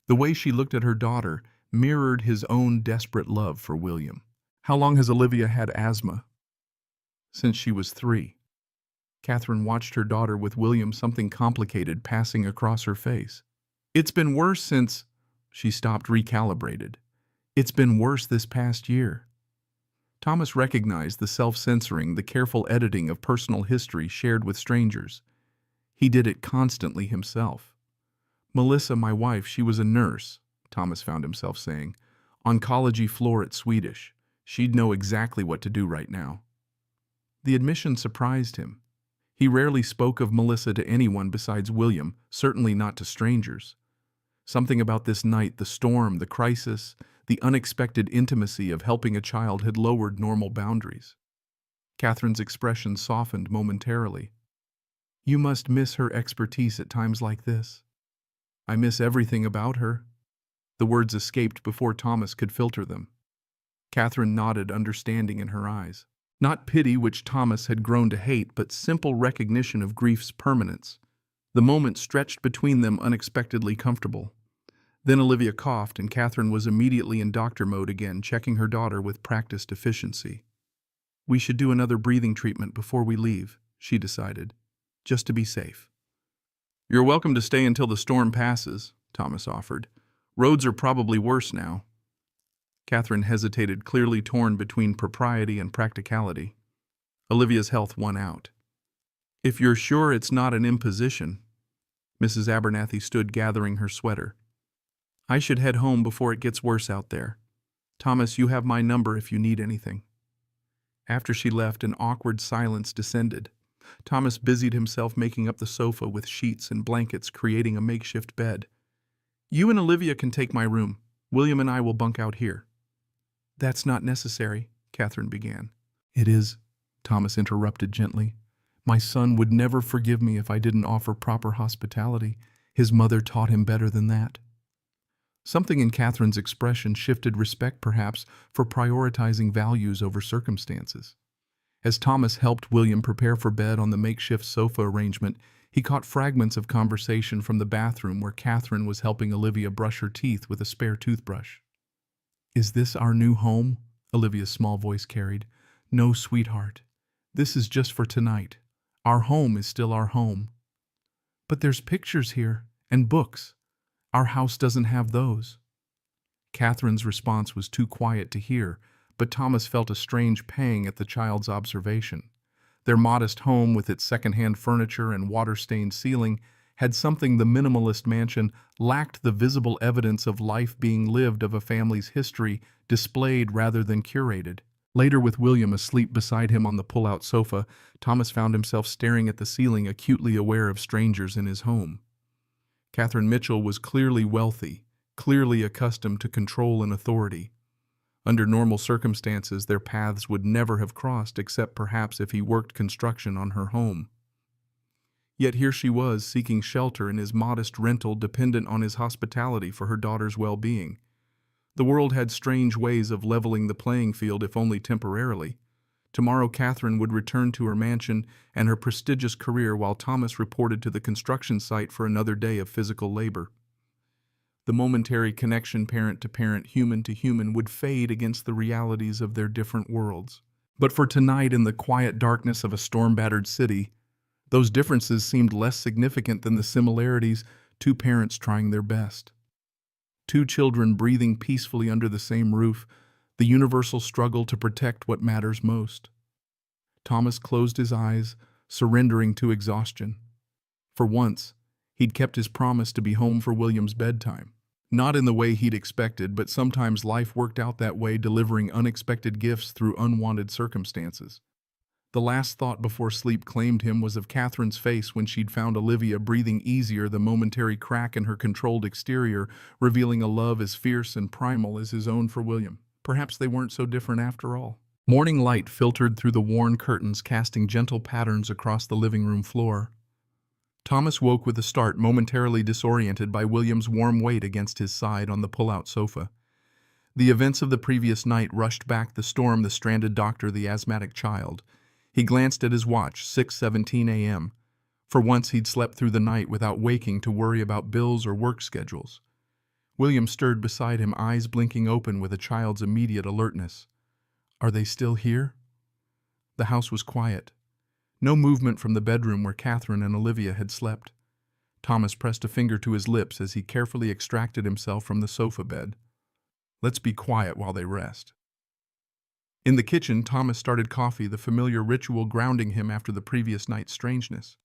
The way she looked at her daughter mirrored his own desperate love for William. "How long has Olivia had asthma?" "Since she was 3. Catherine watched her daughter with William, something complicated passing across her face. "It's been worse since—" She stopped, recalibrated. "It's been worse this past year." Thomas recognized the self-censoring, the careful editing of personal history shared with strangers. He did it constantly himself. "Melissa, my wife, she was a nurse," Thomas found himself saying. "Oncology floor at Swedish. She'd know exactly what to do right now." The admission surprised him. He rarely spoke of Melissa to anyone besides William, certainly not to strangers. Something about this night, the storm, the crisis, the unexpected intimacy of helping a child had lowered normal boundaries. Catherine's expression softened momentarily. "You must miss her expertise at times like this." "I miss everything about her." The words escaped before Thomas could filter them. Catherine nodded, understanding in her eyes. Not pity, which Thomas had grown to hate, but simple recognition of grief's permanence. The moment stretched between them unexpectedly comfortable. Then Olivia coughed, and Catherine was immediately in doctor mode again, checking her daughter with practiced efficiency. "We should do another breathing treatment before we leave," she decided, "just to be safe." "You're welcome to stay until the storm passes," Thomas offered. "Roads are probably worse now." Catherine hesitated, clearly torn between propriety and practicality. Olivia's health won out. "If you're sure it's not an imposition." Mrs. Abernathy stood gathering her sweater. "I should head home before it gets worse out there. Thomas, you have my number if you need anything." After she left, an awkward silence descended. Thomas busied himself making up the sofa with sheets and blankets, creating a makeshift bed. "You and Olivia can take my room. William and I will bunk out here." "That's not necessary," Catherine began. "It is," Thomas interrupted gently. "My son would never forgive me if I didn't offer proper hospitality. His mother taught him better than that." Something in Catherine's expression shifted, respect perhaps for prioritizing values over circumstances. As Thomas helped William prepare for bed on the makeshift sofa arrangement, he caught fragments of conversation from the bathroom where Catherine was helping Olivia brush her teeth with a spare toothbrush. "Is this our new home?" Olivia's small voice carried. "No, sweetheart. This is just for tonight. Our home is still our home." "But there's pictures here, and books. Our house doesn't have those." Catherine's response was too quiet to hear, but Thomas felt a strange pang at the child's observation. Their modest home, with its second-hand furniture and water-stained ceiling, had something the minimalist mansion lacked: the visible evidence of life being lived, of a family's history displayed rather than curated. Later, with William asleep beside him on the pull-out sofa, Thomas found himself staring at the ceiling, acutely aware of strangers in his home. Catherine Mitchell was clearly wealthy, clearly accustomed to control and authority. Under normal circumstances, their paths would never have crossed, except perhaps if he worked construction on her home. Yet here she was, seeking shelter in his modest rental, dependent on his hospitality for her daughter's well-being. The world had strange ways of leveling the playing field, if only temporarily. Tomorrow Catherine would return to her mansion and her prestigious career, while Thomas reported to the construction site for another day of physical labor. The momentary connection parent to parent, human to human, would fade against the realities of their different worlds. But for tonight, in the quiet darkness of a storm-battered city, those differences seemed less significant than the similarities, two parents trying their best. Two children breathing peacefully under the same roof, the universal struggle to protect what matters most. Thomas closed his eyes, surrendering to exhaustion. For once, he'd kept his promise to be home for William's bedtime. Not in the way he'd expected, but sometimes life worked out that way, delivering unexpected gifts through unwanted circumstances. The last thought before sleep claimed him was of Catherine's face when she'd found Olivia breathing easier, the momentary crack in her controlled exterior revealing a love as fierce and primal as his own for William. Perhaps they weren't so different after all. Morning light filtered through the worn curtains, casting gentle patterns across the living room floor. Thomas woke with a start, momentarily disoriented by William's warm weight against his side on the pull-out sofa. The events of the previous night rushed back: the storm, the stranded doctor, the asthmatic child. He glanced at his watch, 6:17 a.m. For once he'd slept through the night without waking to worry about bills or work schedules. William stirred beside him, eyes blinking open with a child's immediate alertness. Are they still here? The house was quiet. No movement from the bedroom where Catherine and Olivia had slept. Thomas pressed a finger to his lips as he carefully extracted himself from the sofa bed. Let's be quiet while they rest. In the kitchen, Thomas started coffee, the familiar ritual grounding him after the previous night's strangeness.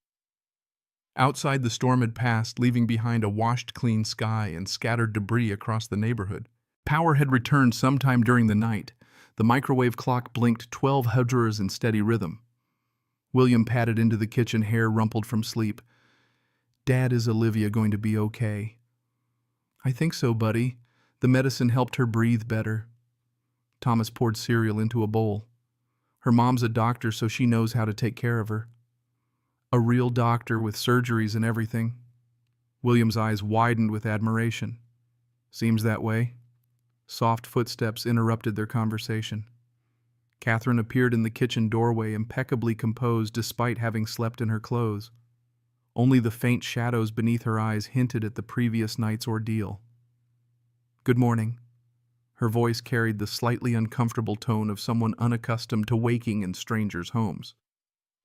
Outside, the storm had passed, leaving behind a washed-clean sky and scattered debris across the neighborhood. Power had returned sometime during the night. The microwave clock blinked 12 hudgers in steady rhythm. William padded into the kitchen, hair rumpled from sleep. Dad, is Olivia going to be okay? I think so, buddy. The medicine helped her breathe better. Thomas poured cereal into a bowl. Her mom's a doctor, so she knows how to take care of her. A real doctor with surgeries and everything. William's eyes widened with admiration. Seems that way. Soft footsteps interrupted their conversation. Catherine appeared in the kitchen doorway, impeccably composed despite having slept in her clothes. Only the faint shadows beneath her eyes hinted at the previous night's ordeal. Good morning. Her voice carried the slightly uncomfortable tone of someone unaccustomed to waking in strangers' homes.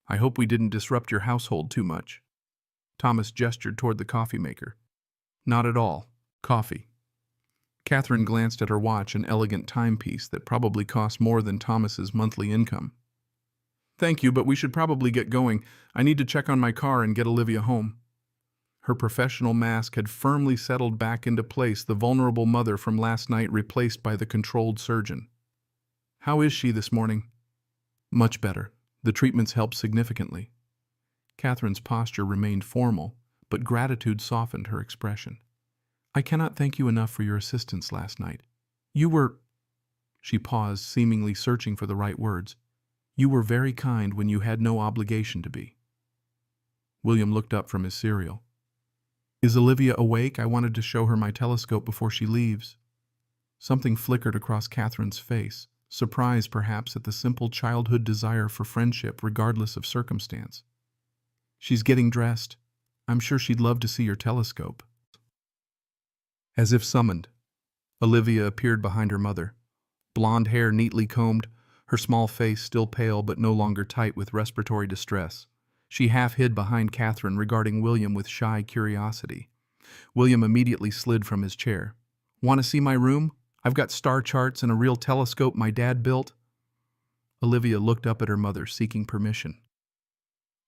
I hope we didn't disrupt your household too much. Thomas gestured toward the coffee maker. Not at all. Coffee. Catherine glanced at her watch, an elegant timepiece that probably cost more than Thomas's monthly income. Thank you, but we should probably get going. I need to check on my car and get Olivia home. Her professional mask had firmly settled back into place, the vulnerable mother from last night replaced by the controlled surgeon. How is she this morning? Much better. The treatments helped significantly. Catherine's posture remained formal, but gratitude softened her expression. I cannot thank you enough for your assistance last night. You were... She paused, seemingly searching for the right words. You were very kind when you had no obligation to be. William looked up from his cereal. Is Olivia awake? I wanted to show her my telescope before she leaves. Something flickered across Catherine's face, surprise perhaps at the simple childhood desire for friendship regardless of circumstance. She's getting dressed. I'm sure she'd love to see your telescope. As if summoned, Olivia appeared behind her mother. Blonde hair neatly combed, her small face still pale but no longer tight with respiratory distress. She half hid behind Catherine, regarding William with shy curiosity. William immediately slid from his chair. Want to see my room? I've got star charts and a real telescope my dad built. Olivia looked up at her mother, seeking permission.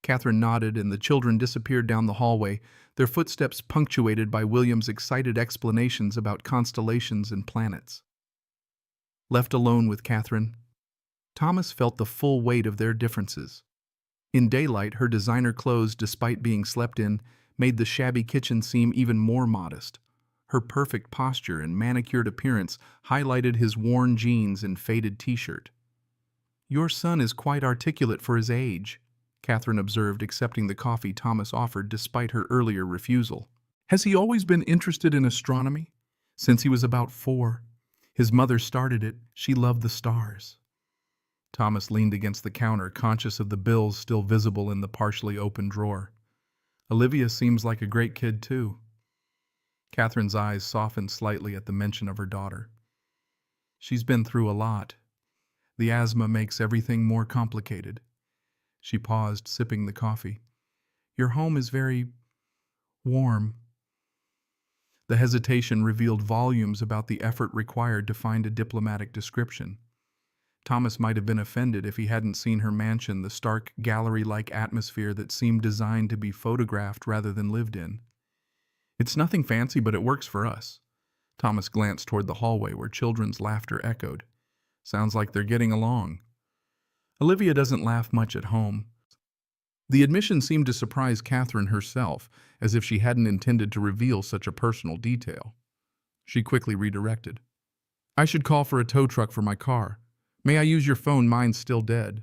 Catherine nodded, and the children disappeared down the hallway, their footsteps punctuated by William's excited explanations about constellations and planets. Left alone with Catherine, Thomas felt the full weight of their differences. In daylight, her designer clothes, despite being slept in, made the shabby kitchen seem even more modest. Her perfect posture and manicured appearance highlighted his worn jeans and faded t-shirt. Your son is quite articulate for his age, Catherine observed, accepting the coffee Thomas offered despite her earlier refusal. Has he always been interested in astronomy? Since he was about 4. His mother started it. She loved the stars. Thomas leaned against the counter, conscious of the bills still visible in the partially open drawer. Olivia seems like a great kid, too. Catherine's eyes softened slightly at the mention of her daughter. She's been through a lot. The asthma makes everything more complicated. She paused, sipping the coffee. Your home is very warm. The hesitation revealed volumes about the effort required to find a diplomatic description. Thomas might have been offended if he hadn't seen her mansion, the stark, gallery-like atmosphere that seemed designed to be photographed rather than lived in. It's nothing fancy, but it works for us. Thomas glanced toward the hallway where children's laughter echoed. Sounds like they're getting along. Olivia doesn't laugh much at home. The admission seemed to surprise Catherine herself, as if she hadn't intended to reveal such a personal detail. She quickly redirected. I should call for a tow truck for my car. May I use your phone? Mine's still dead.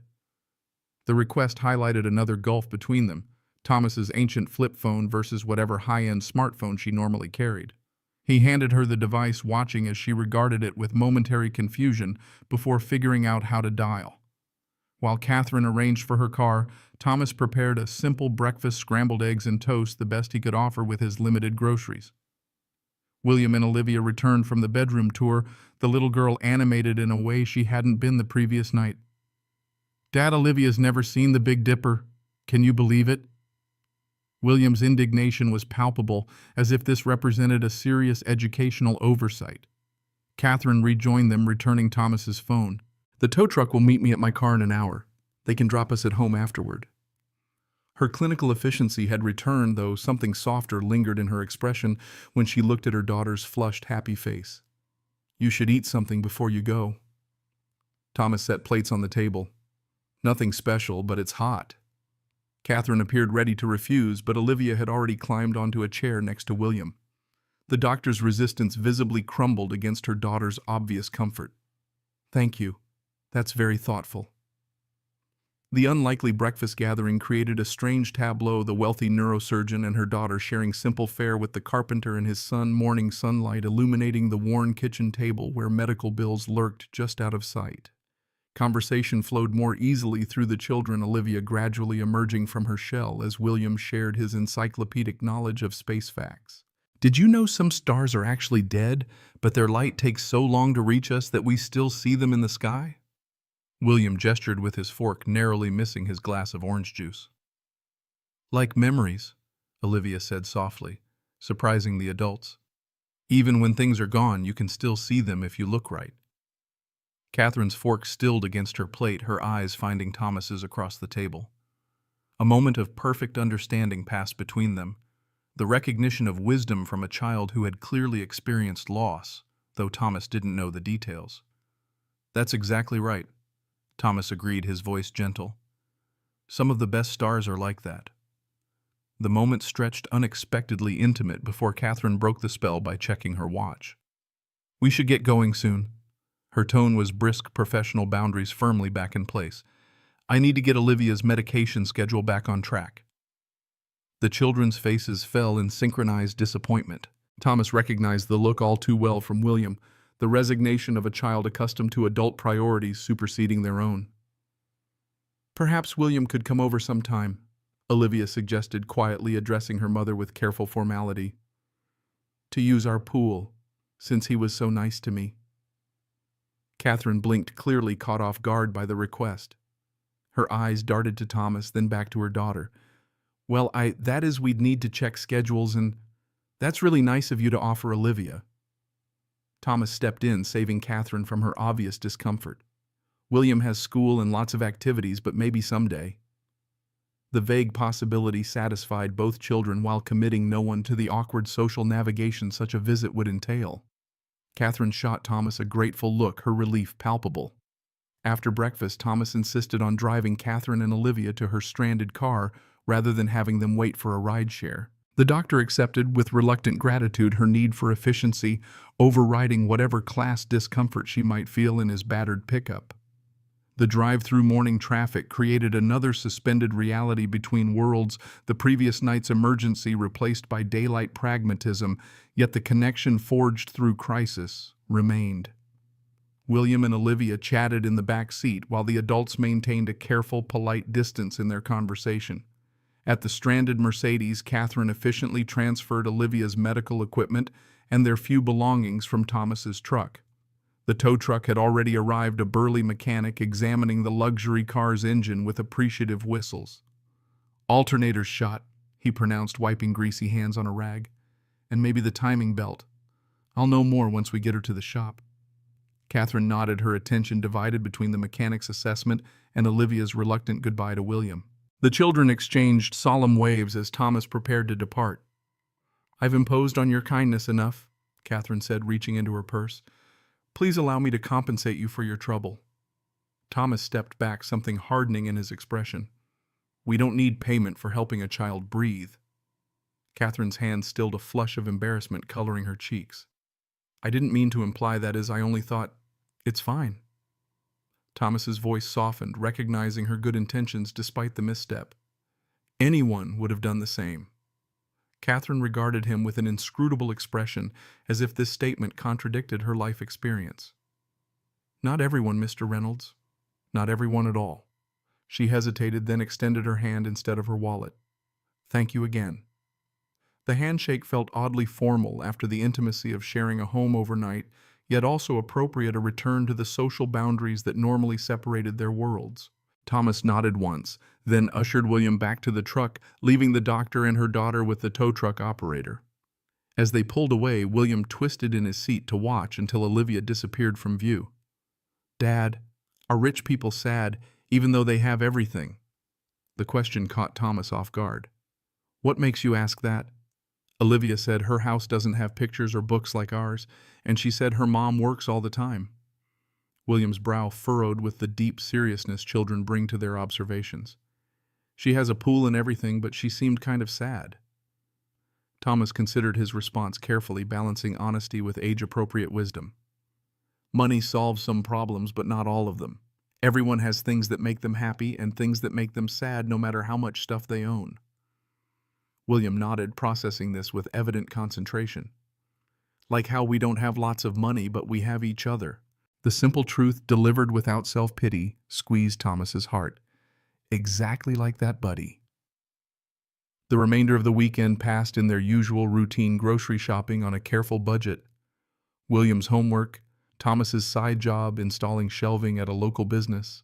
The request highlighted another gulf between them, Thomas's ancient flip phone versus whatever high-end smartphone she normally carried. He handed her the device, watching as she regarded it with momentary confusion before figuring out how to dial. While Catherine arranged for her car, Thomas prepared a simple breakfast, scrambled eggs and toast, the best he could offer with his limited groceries. William and Olivia returned from the bedroom tour, the little girl animated in a way she hadn't been the previous night. Dad, Olivia's never seen the Big Dipper. Can you believe it? William's indignation was palpable, as if this represented a serious educational oversight. Catherine rejoined them, returning Thomas's phone. The tow truck will meet me at my car in an hour. They can drop us at home afterward. Her clinical efficiency had returned, though something softer lingered in her expression when she looked at her daughter's flushed, happy face. You should eat something before you go. Thomas set plates on the table. Nothing special, but it's hot. Catherine appeared ready to refuse, but Olivia had already climbed onto a chair next to William. The doctor's resistance visibly crumbled against her daughter's obvious comfort. Thank you. That's very thoughtful. The unlikely breakfast gathering created a strange tableau, the wealthy neurosurgeon and her daughter sharing simple fare with the carpenter and his son, morning sunlight illuminating the worn kitchen table where medical bills lurked just out of sight. Conversation flowed more easily through the children, Olivia gradually emerging from her shell as William shared his encyclopedic knowledge of space facts. Did you know some stars are actually dead, but their light takes so long to reach us that we still see them in the sky? William gestured with his fork, narrowly missing his glass of orange juice. Like memories, Olivia said softly, surprising the adults. Even when things are gone, you can still see them if you look right. Catherine's fork stilled against her plate, her eyes finding Thomas's across the table. A moment of perfect understanding passed between them, the recognition of wisdom from a child who had clearly experienced loss, though Thomas didn't know the details. That's exactly right, Thomas agreed, his voice gentle. Some of the best stars are like that. The moment stretched unexpectedly intimate before Catherine broke the spell by checking her watch. We should get going soon. Her tone was brisk, professional boundaries firmly back in place. I need to get Olivia's medication schedule back on track. The children's faces fell in synchronized disappointment. Thomas recognized the look all too well from William, the resignation of a child accustomed to adult priorities superseding their own. Perhaps William could come over sometime, Olivia suggested, quietly addressing her mother with careful formality. To use our pool, since he was so nice to me. Catherine blinked, clearly caught off guard by the request. Her eyes darted to Thomas, then back to her daughter. Well, that is, we'd need to check schedules, and that's really nice of you to offer, Olivia. Thomas stepped in, saving Catherine from her obvious discomfort. William has school and lots of activities, but maybe someday. The vague possibility satisfied both children while committing no one to the awkward social navigation such a visit would entail. Catherine shot Thomas a grateful look, her relief palpable. After breakfast, Thomas insisted on driving Catherine and Olivia to her stranded car rather than having them wait for a rideshare. The doctor accepted with reluctant gratitude, her need for efficiency overriding whatever class discomfort she might feel in his battered pickup. The drive-through morning traffic created another suspended reality between worlds, the previous night's emergency replaced by daylight pragmatism, yet the connection forged through crisis remained. William and Olivia chatted in the back seat while the adults maintained a careful, polite distance in their conversation. At the stranded Mercedes, Catherine efficiently transferred Olivia's medical equipment and their few belongings from Thomas's truck. The tow truck had already arrived, a burly mechanic examining the luxury car's engine with appreciative whistles. "Alternator's shot," he pronounced, wiping greasy hands on a rag. "And maybe the timing belt. I'll know more once we get her to the shop." Catherine nodded, her attention divided between the mechanic's assessment and Olivia's reluctant goodbye to William. The children exchanged solemn waves as Thomas prepared to depart. "I've imposed on your kindness enough," Catherine said, reaching into her purse. "Please allow me to compensate you for your trouble." Thomas stepped back, something hardening in his expression. "We don't need payment for helping a child breathe." Catherine's hand stilled, a flush of embarrassment coloring her cheeks. "I didn't mean to imply that, as I only thought, it's fine." Thomas's voice softened, recognizing her good intentions despite the misstep. Anyone would have done the same. Catherine regarded him with an inscrutable expression, as if this statement contradicted her life experience. "Not everyone, Mr. Reynolds. Not everyone at all." She hesitated, then extended her hand instead of her wallet. "Thank you again." The handshake felt oddly formal after the intimacy of sharing a home overnight, yet also appropriate, a return to the social boundaries that normally separated their worlds. Thomas nodded once, then ushered William back to the truck, leaving the doctor and her daughter with the tow truck operator. As they pulled away, William twisted in his seat to watch until Olivia disappeared from view. "Dad, are rich people sad, even though they have everything?" The question caught Thomas off guard. "What makes you ask that?" Olivia said her house doesn't have pictures or books like ours, and she said her mom works all the time. William's brow furrowed with the deep seriousness children bring to their observations. "She has a pool and everything, but she seemed kind of sad." Thomas considered his response carefully, balancing honesty with age-appropriate wisdom. "Money solves some problems, but not all of them. Everyone has things that make them happy and things that make them sad, no matter how much stuff they own." William nodded, processing this with evident concentration. "Like how we don't have lots of money, but we have each other." The simple truth, delivered without self-pity, squeezed Thomas's heart. Exactly like that, buddy. The remainder of the weekend passed in their usual routine grocery shopping on a careful budget. William's homework, Thomas's side job installing shelving at a local business.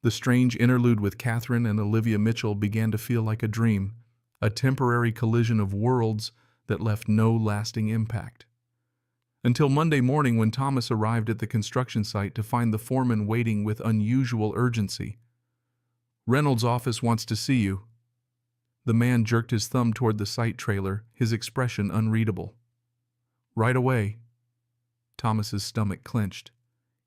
The strange interlude with Catherine and Olivia Mitchell began to feel like a dream, a temporary collision of worlds that left no lasting impact. Until Monday morning, when Thomas arrived at the construction site to find the foreman waiting with unusual urgency. "Reynolds' office wants to see you." The man jerked his thumb toward the site trailer, his expression unreadable. "Right away." Thomas's stomach clenched.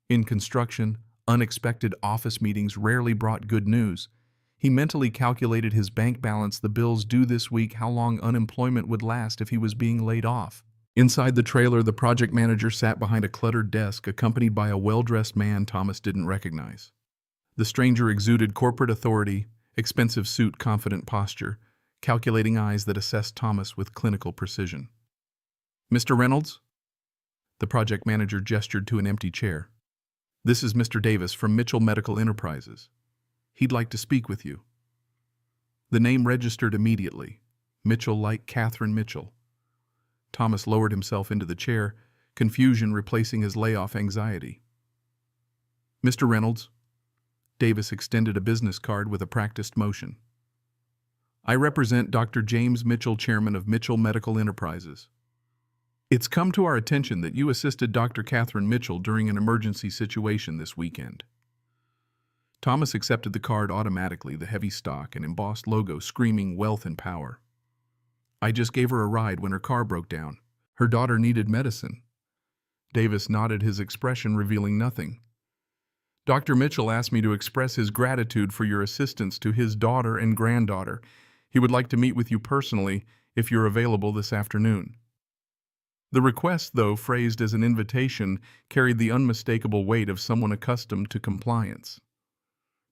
In construction, unexpected office meetings rarely brought good news. He mentally calculated his bank balance, the bills due this week, how long unemployment would last if he was being laid off. Inside the trailer, the project manager sat behind a cluttered desk, accompanied by a well-dressed man Thomas didn't recognize. The stranger exuded corporate authority, expensive suit, confident posture, calculating eyes that assessed Thomas with clinical precision. "Mr. Reynolds?" The project manager gestured to an empty chair. "This is Mr. Davis from Mitchell Medical Enterprises. He'd like to speak with you." The name registered immediately. Mitchell, like Catherine Mitchell. Thomas lowered himself into the chair, confusion replacing his layoff anxiety. "Mr. Reynolds." Davis extended a business card with a practiced motion. "I represent Dr. James Mitchell, chairman of Mitchell Medical Enterprises. It's come to our attention that you assisted Dr. Catherine Mitchell during an emergency situation this weekend." Thomas accepted the card automatically, the heavy stock and embossed logo screaming wealth and power. "I just gave her a ride when her car broke down. Her daughter needed medicine." Davis nodded, his expression revealing nothing. "Dr. Mitchell asked me to express his gratitude for your assistance to his daughter and granddaughter. He would like to meet with you personally if you're available this afternoon." The request, though phrased as an invitation, carried the unmistakable weight of someone accustomed to compliance.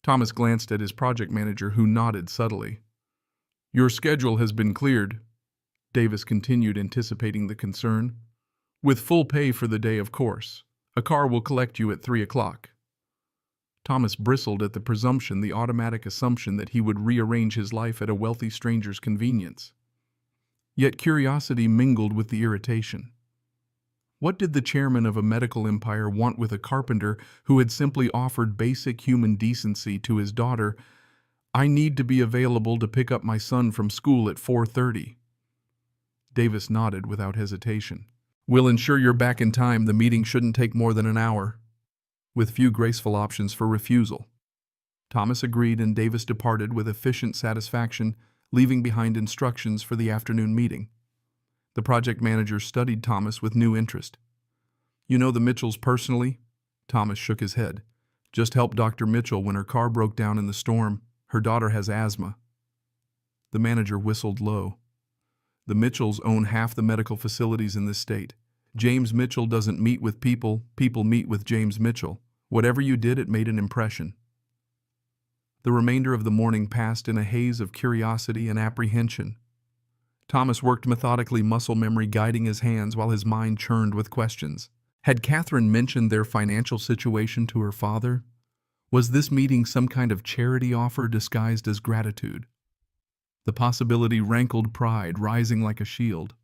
Thomas glanced at his project manager, who nodded subtly. "Your schedule has been cleared," Davis continued, anticipating the concern. "With full pay for the day, of course. A car will collect you at 3 o'clock. Thomas bristled at the presumption, the automatic assumption that he would rearrange his life at a wealthy stranger's convenience. Yet curiosity mingled with the irritation. What did the chairman of a medical empire want with a carpenter who had simply offered basic human decency to his daughter? "I need to be available to pick up my son from school at 4:30. Davis nodded without hesitation. "We'll ensure you're back in time. The meeting shouldn't take more than an hour," with few graceful options for refusal. Thomas agreed, and Davis departed with efficient satisfaction, leaving behind instructions for the afternoon meeting. The project manager studied Thomas with new interest. "You know the Mitchells personally?" Thomas shook his head. "Just helped Dr. Mitchell when her car broke down in the storm. Her daughter has asthma." The manager whistled low. "The Mitchells own half the medical facilities in this state. James Mitchell doesn't meet with people, people meet with James Mitchell. Whatever you did, it made an impression." The remainder of the morning passed in a haze of curiosity and apprehension. Thomas worked methodically, muscle memory guiding his hands while his mind churned with questions. Had Catherine mentioned their financial situation to her father? Was this meeting some kind of charity offer disguised as gratitude? The possibility rankled pride, rising like a shield.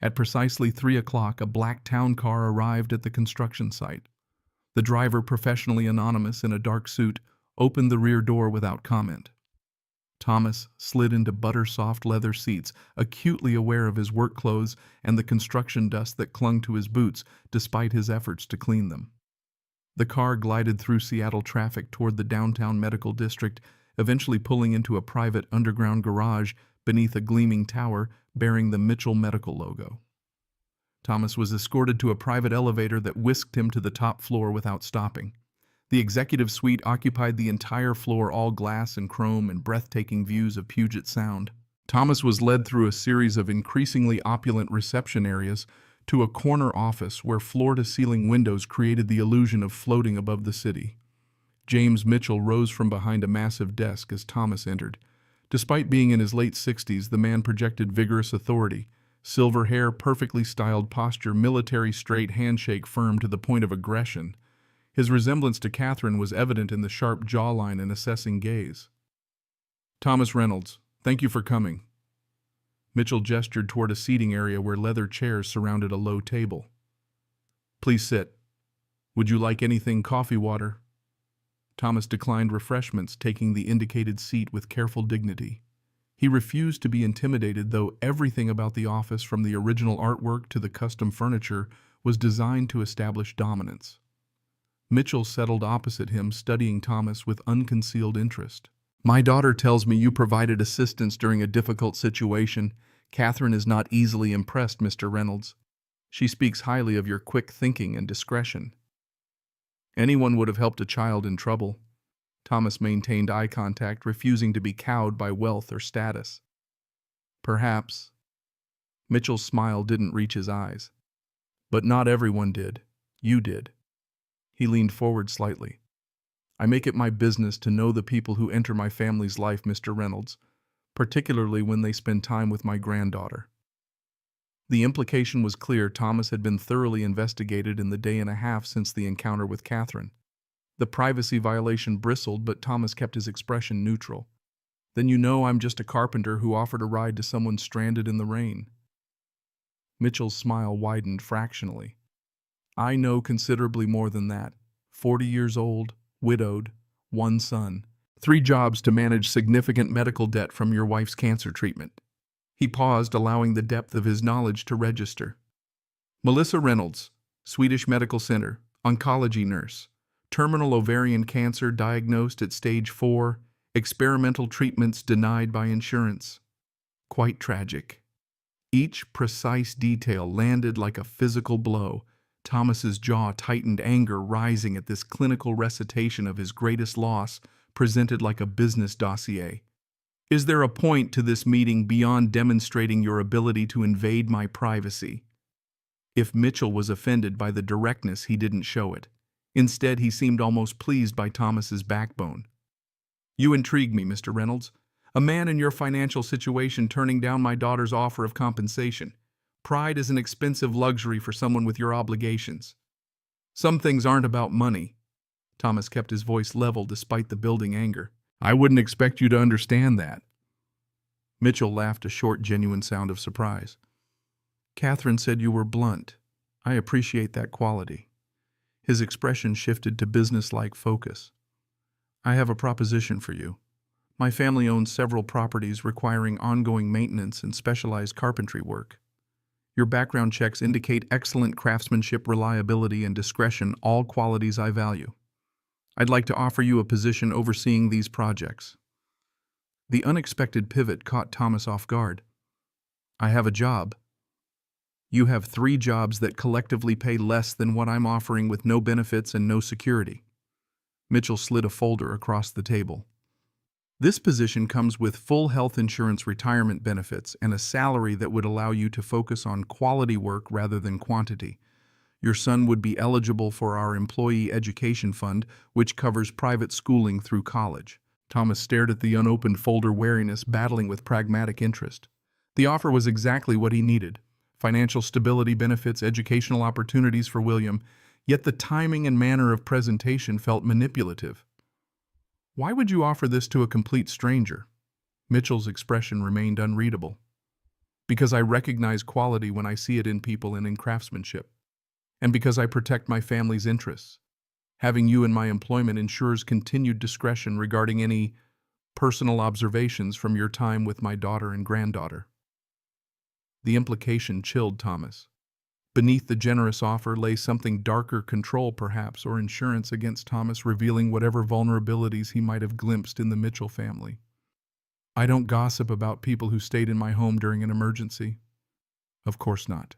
At precisely 3 o'clock, a black town car arrived at the construction site. The driver, professionally anonymous in a dark suit, opened the rear door without comment. Thomas slid into butter-soft leather seats, acutely aware of his work clothes and the construction dust that clung to his boots despite his efforts to clean them. The car glided through Seattle traffic toward the downtown medical district, eventually pulling into a private underground garage beneath a gleaming tower bearing the Mitchell Medical logo. Thomas was escorted to a private elevator that whisked him to the top floor without stopping. The executive suite occupied the entire floor, all glass and chrome and breathtaking views of Puget Sound. Thomas was led through a series of increasingly opulent reception areas to a corner office where floor-to-ceiling windows created the illusion of floating above the city. James Mitchell rose from behind a massive desk as Thomas entered. Despite being in his late 60s, the man projected vigorous authority. Silver hair, perfectly styled posture, military straight handshake firm to the point of aggression. His resemblance to Catherine was evident in the sharp jawline and assessing gaze. "Thomas Reynolds, thank you for coming." Mitchell gestured toward a seating area where leather chairs surrounded a low table. "Please sit. Would you like anything, coffee, water?" Thomas declined refreshments, taking the indicated seat with careful dignity. He refused to be intimidated, though everything about the office, from the original artwork to the custom furniture, was designed to establish dominance. Mitchell settled opposite him, studying Thomas with unconcealed interest. "My daughter tells me you provided assistance during a difficult situation. Catherine is not easily impressed, Mr. Reynolds. She speaks highly of your quick thinking and discretion." "Anyone would have helped a child in trouble." Thomas maintained eye contact, refusing to be cowed by wealth or status. "Perhaps." Mitchell's smile didn't reach his eyes. "But not everyone did. You did." He leaned forward slightly. "I make it my business to know the people who enter my family's life, Mr. Reynolds, particularly when they spend time with my granddaughter." The implication was clear. Thomas had been thoroughly investigated in the day and a half since the encounter with Catherine. The privacy violation bristled, but Thomas kept his expression neutral. "Then you know I'm just a carpenter who offered a ride to someone stranded in the rain." Mitchell's smile widened fractionally. "I know considerably more than that. 40 years old, widowed, 1 son, 3 jobs to manage significant medical debt from your wife's cancer treatment." He paused, allowing the depth of his knowledge to register. "Melissa Reynolds, Swedish Medical Center, oncology nurse. Terminal ovarian cancer diagnosed at stage 4, experimental treatments denied by insurance." Quite tragic. Each precise detail landed like a physical blow. Thomas's jaw tightened, anger rising at this clinical recitation of his greatest loss, presented like a business dossier. "Is there a point to this meeting beyond demonstrating your ability to invade my privacy?" If Mitchell was offended by the directness, he didn't show it. Instead, he seemed almost pleased by Thomas's backbone. "You intrigue me, Mr. Reynolds. A man in your financial situation turning down my daughter's offer of compensation. Pride is an expensive luxury for someone with your obligations. Some things aren't about money." Thomas kept his voice level despite the building anger. I wouldn't expect you to understand that. Mitchell laughed a short, genuine sound of surprise. Catherine said you were blunt. I appreciate that quality. His expression shifted to business-like focus. I have a proposition for you. My family owns several properties requiring ongoing maintenance and specialized carpentry work. Your background checks indicate excellent craftsmanship, reliability, and discretion, all qualities I value. I'd like to offer you a position overseeing these projects. The unexpected pivot caught Thomas off guard. I have a job. You have 3 jobs that collectively pay less than what I'm offering with no benefits and no security. Mitchell slid a folder across the table. This position comes with full health insurance, retirement benefits, and a salary that would allow you to focus on quality work rather than quantity. Your son would be eligible for our employee education fund, which covers private schooling through college. Thomas stared at the unopened folder, wariness battling with pragmatic interest. The offer was exactly what he needed. Financial stability, benefits, educational opportunities for William, yet the timing and manner of presentation felt manipulative. Why would you offer this to a complete stranger? Mitchell's expression remained unreadable. Because I recognize quality when I see it in people and in craftsmanship. And because I protect my family's interests. Having you in my employment ensures continued discretion regarding any personal observations from your time with my daughter and granddaughter. The implication chilled Thomas. Beneath the generous offer lay something darker, control perhaps, or insurance against Thomas, revealing whatever vulnerabilities he might have glimpsed in the Mitchell family. I don't gossip about people who stayed in my home during an emergency. Of course not.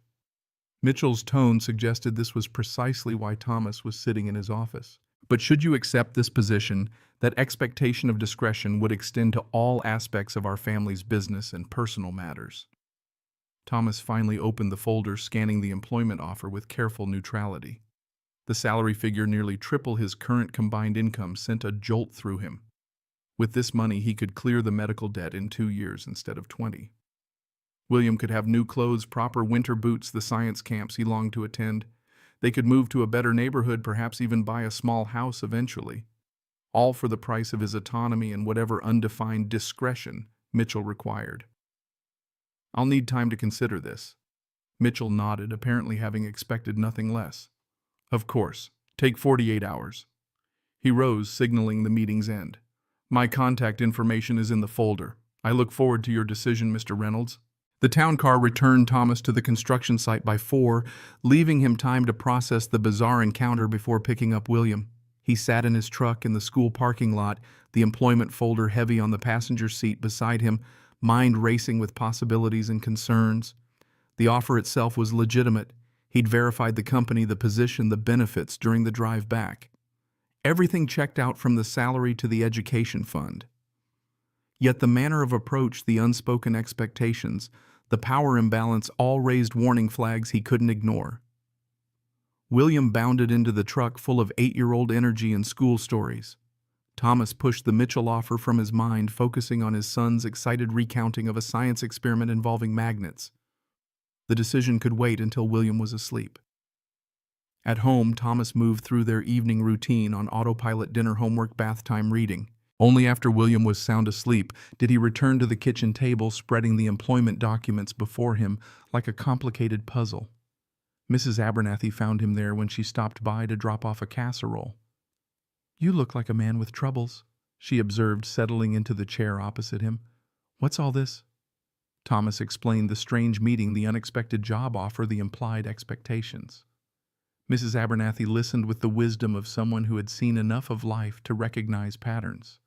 Mitchell's tone suggested this was precisely why Thomas was sitting in his office. But should you accept this position, that expectation of discretion would extend to all aspects of our family's business and personal matters. Thomas finally opened the folder, scanning the employment offer with careful neutrality. The salary figure, nearly triple his current combined income, sent a jolt through him. With this money, he could clear the medical debt in 2 years instead of 20. William could have new clothes, proper winter boots, the science camps he longed to attend. They could move to a better neighborhood, perhaps even buy a small house eventually. All for the price of his autonomy and whatever undefined discretion Mitchell required. I'll need time to consider this. Mitchell nodded, apparently having expected nothing less. Of course. Take 48 hours. He rose, signaling the meeting's end. My contact information is in the folder. I look forward to your decision, Mr. Reynolds. The town car returned Thomas to the construction site by 4, leaving him time to process the bizarre encounter before picking up William. He sat in his truck in the school parking lot, the employment folder heavy on the passenger seat beside him, mind racing with possibilities and concerns. The offer itself was legitimate. He'd verified the company, the position, the benefits during the drive back. Everything checked out from the salary to the education fund. Yet the manner of approach, the unspoken expectations, the power imbalance all raised warning flags he couldn't ignore. William bounded into the truck full of 8-year-old energy and school stories. Thomas pushed the Mitchell offer from his mind, focusing on his son's excited recounting of a science experiment involving magnets. The decision could wait until William was asleep. At home, Thomas moved through their evening routine on autopilot: dinner, homework, bath time, reading. Only after William was sound asleep did he return to the kitchen table, spreading the employment documents before him like a complicated puzzle. Mrs. Abernathy found him there when she stopped by to drop off a casserole. You look like a man with troubles, she observed, settling into the chair opposite him. What's all this? Thomas explained the strange meeting, the unexpected job offer, the implied expectations. Mrs. Abernathy listened with the wisdom of someone who had seen enough of life to recognize patterns.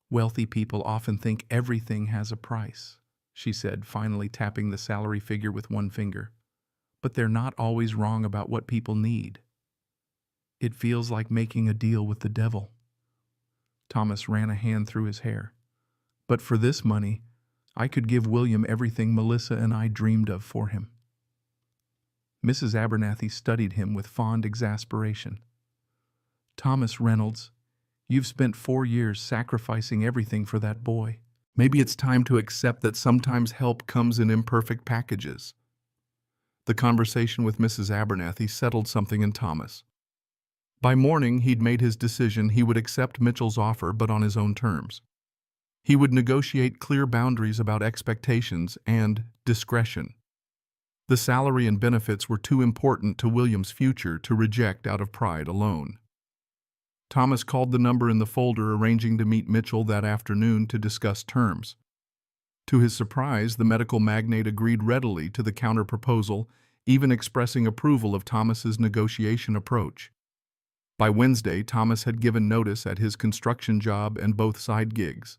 Wealthy people often think everything has a price, she said, finally tapping the salary figure with one finger. But they're not always wrong about what people need. It feels like making a deal with the devil. Thomas ran a hand through his hair. But for this money, I could give William everything Melissa and I dreamed of for him. Mrs. Abernathy studied him with fond exasperation. Thomas Reynolds, you've spent 4 years sacrificing everything for that boy. Maybe it's time to accept that sometimes help comes in imperfect packages. The conversation with Mrs. Abernathy settled something in Thomas. By morning, he'd made his decision. He would accept Mitchell's offer, but on his own terms. He would negotiate clear boundaries about expectations and discretion. The salary and benefits were too important to William's future to reject out of pride alone. Thomas called the number in the folder, arranging to meet Mitchell that afternoon to discuss terms. To his surprise, the medical magnate agreed readily to the counter-proposal, even expressing approval of Thomas's negotiation approach. By Wednesday, Thomas had given notice at his construction job and both side gigs.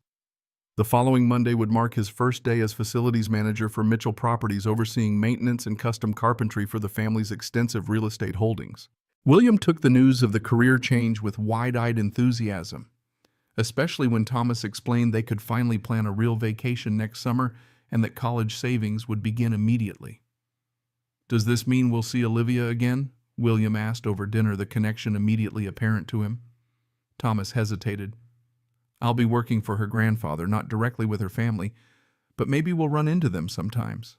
The following Monday would mark his first day as facilities manager for Mitchell Properties, overseeing maintenance and custom carpentry for the family's extensive real estate holdings. William took the news of the career change with wide-eyed enthusiasm, especially when Thomas explained they could finally plan a real vacation next summer and that college savings would begin immediately. "Does this mean we'll see Olivia again?" William asked over dinner, the connection immediately apparent to him. Thomas hesitated. "I'll be working for her grandfather, not directly with her family, but maybe we'll run into them sometimes."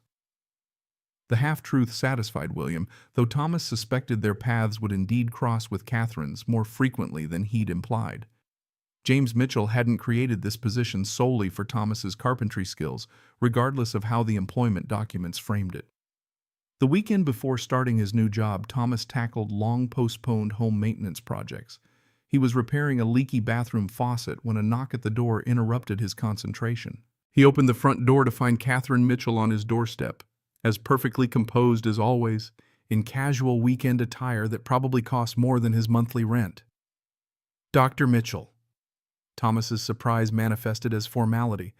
The half-truth satisfied William, though Thomas suspected their paths would indeed cross with Catherine's more frequently than he'd implied. James Mitchell hadn't created this position solely for Thomas's carpentry skills, regardless of how the employment documents framed it. The weekend before starting his new job, Thomas tackled long-postponed home maintenance projects. He was repairing a leaky bathroom faucet when a knock at the door interrupted his concentration. He opened the front door to find Catherine Mitchell on his doorstep, as perfectly composed as always, in casual weekend attire that probably cost more than his monthly rent. "Dr. Mitchell." Thomas's surprise manifested as formality.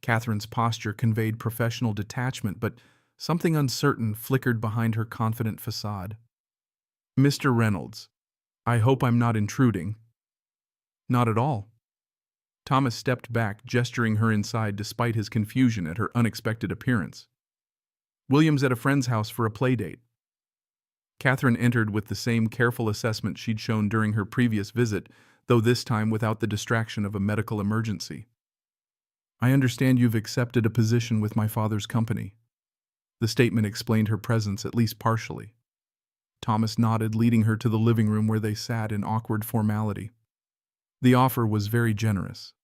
Catherine's posture conveyed professional detachment, but something uncertain flickered behind her confident facade. "Mr. Reynolds, I hope I'm not intruding." "Not at all." Thomas stepped back, gesturing her inside despite his confusion at her unexpected appearance. "William's at a friend's house for a play date." Catherine entered with the same careful assessment she'd shown during her previous visit, though this time without the distraction of a medical emergency. "I understand you've accepted a position with my father's company." The statement explained her presence at least partially. Thomas nodded, leading her to the living room where they sat in awkward formality. "The offer was very generous."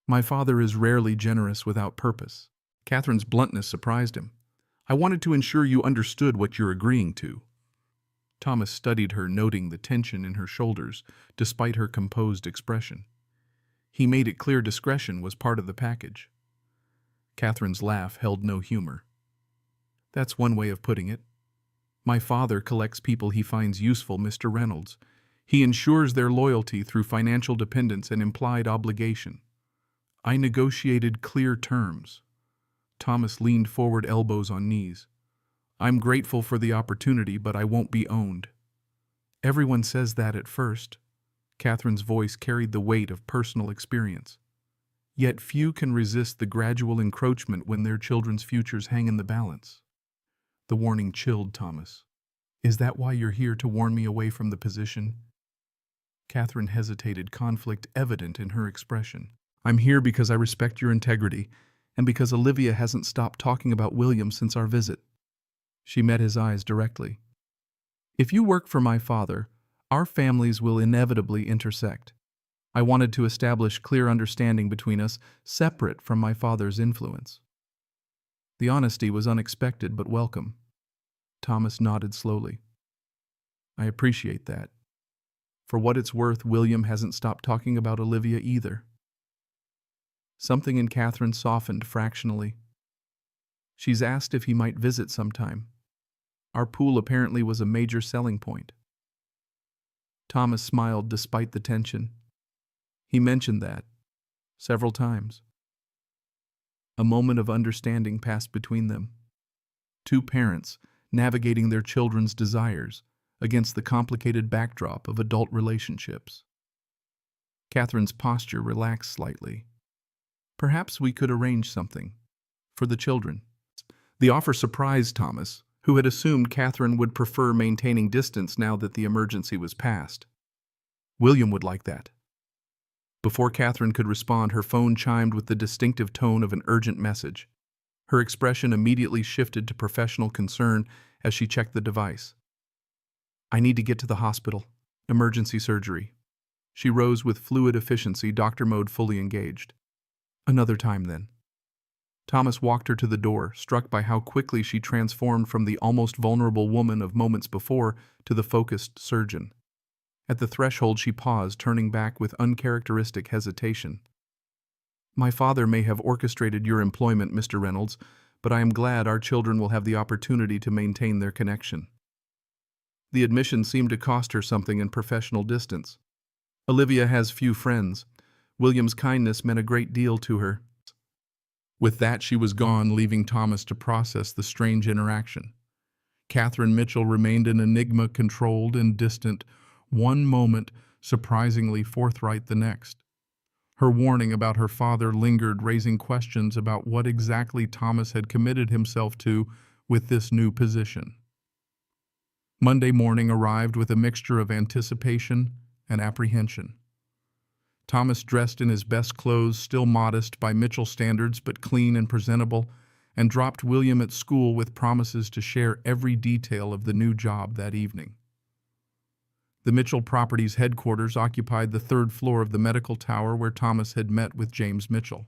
"My father is rarely generous without purpose." Catherine's bluntness surprised him. "I wanted to ensure you understood what you're agreeing to." Thomas studied her, noting the tension in her shoulders, despite her composed expression. He made it clear discretion was part of the package. Catherine's laugh held no humor. "That's one way of putting it. My father collects people he finds useful, Mr. Reynolds. He ensures their loyalty through financial dependence and implied obligation. I negotiated clear terms." Thomas leaned forward, elbows on knees. "I'm grateful for the opportunity, but I won't be owned." "Everyone says that at first." Catherine's voice carried the weight of personal experience. "Yet few can resist the gradual encroachment when their children's futures hang in the balance." The warning chilled Thomas. "Is that why you're here, to warn me away from the position?" Catherine hesitated, conflict evident in her expression. "I'm here because I respect your integrity, and because Olivia hasn't stopped talking about William since our visit." She met his eyes directly. "If you work for my father, our families will inevitably intersect. I wanted to establish clear understanding between us, separate from my father's influence." The honesty was unexpected but welcome. Thomas nodded slowly. "I appreciate that. For what it's worth, William hasn't stopped talking about Olivia either." Something in Catherine softened fractionally. "She's asked if he might visit sometime. Our pool apparently was a major selling point." Thomas smiled despite the tension. "He mentioned that several times." A moment of understanding passed between them. Two parents navigating their children's desires against the complicated backdrop of adult relationships. Catherine's posture relaxed slightly. "Perhaps we could arrange something for the children." The offer surprised Thomas, who had assumed Catherine would prefer maintaining distance now that the emergency was past. William would like that. Before Catherine could respond, her phone chimed with the distinctive tone of an urgent message. Her expression immediately shifted to professional concern as she checked the device. "I need to get to the hospital." Emergency surgery. She rose with fluid efficiency, doctor mode fully engaged. Another time then. Thomas walked her to the door, struck by how quickly she transformed from the almost vulnerable woman of moments before to the focused surgeon. At the threshold she paused, turning back with uncharacteristic hesitation. "My father may have orchestrated your employment, Mr. Reynolds, but I am glad our children will have the opportunity to maintain their connection." The admission seemed to cost her something in professional distance. Olivia has few friends. William's kindness meant a great deal to her. With that, she was gone, leaving Thomas to process the strange interaction. Catherine Mitchell remained an enigma, controlled and distant, one moment surprisingly forthright the next. Her warning about her father lingered, raising questions about what exactly Thomas had committed himself to with this new position. Monday morning arrived with a mixture of anticipation and apprehension. Thomas, dressed in his best clothes, still modest by Mitchell standards but clean and presentable, and dropped William at school with promises to share every detail of the new job that evening. The Mitchell Properties headquarters occupied the third floor of the medical tower where Thomas had met with James Mitchell.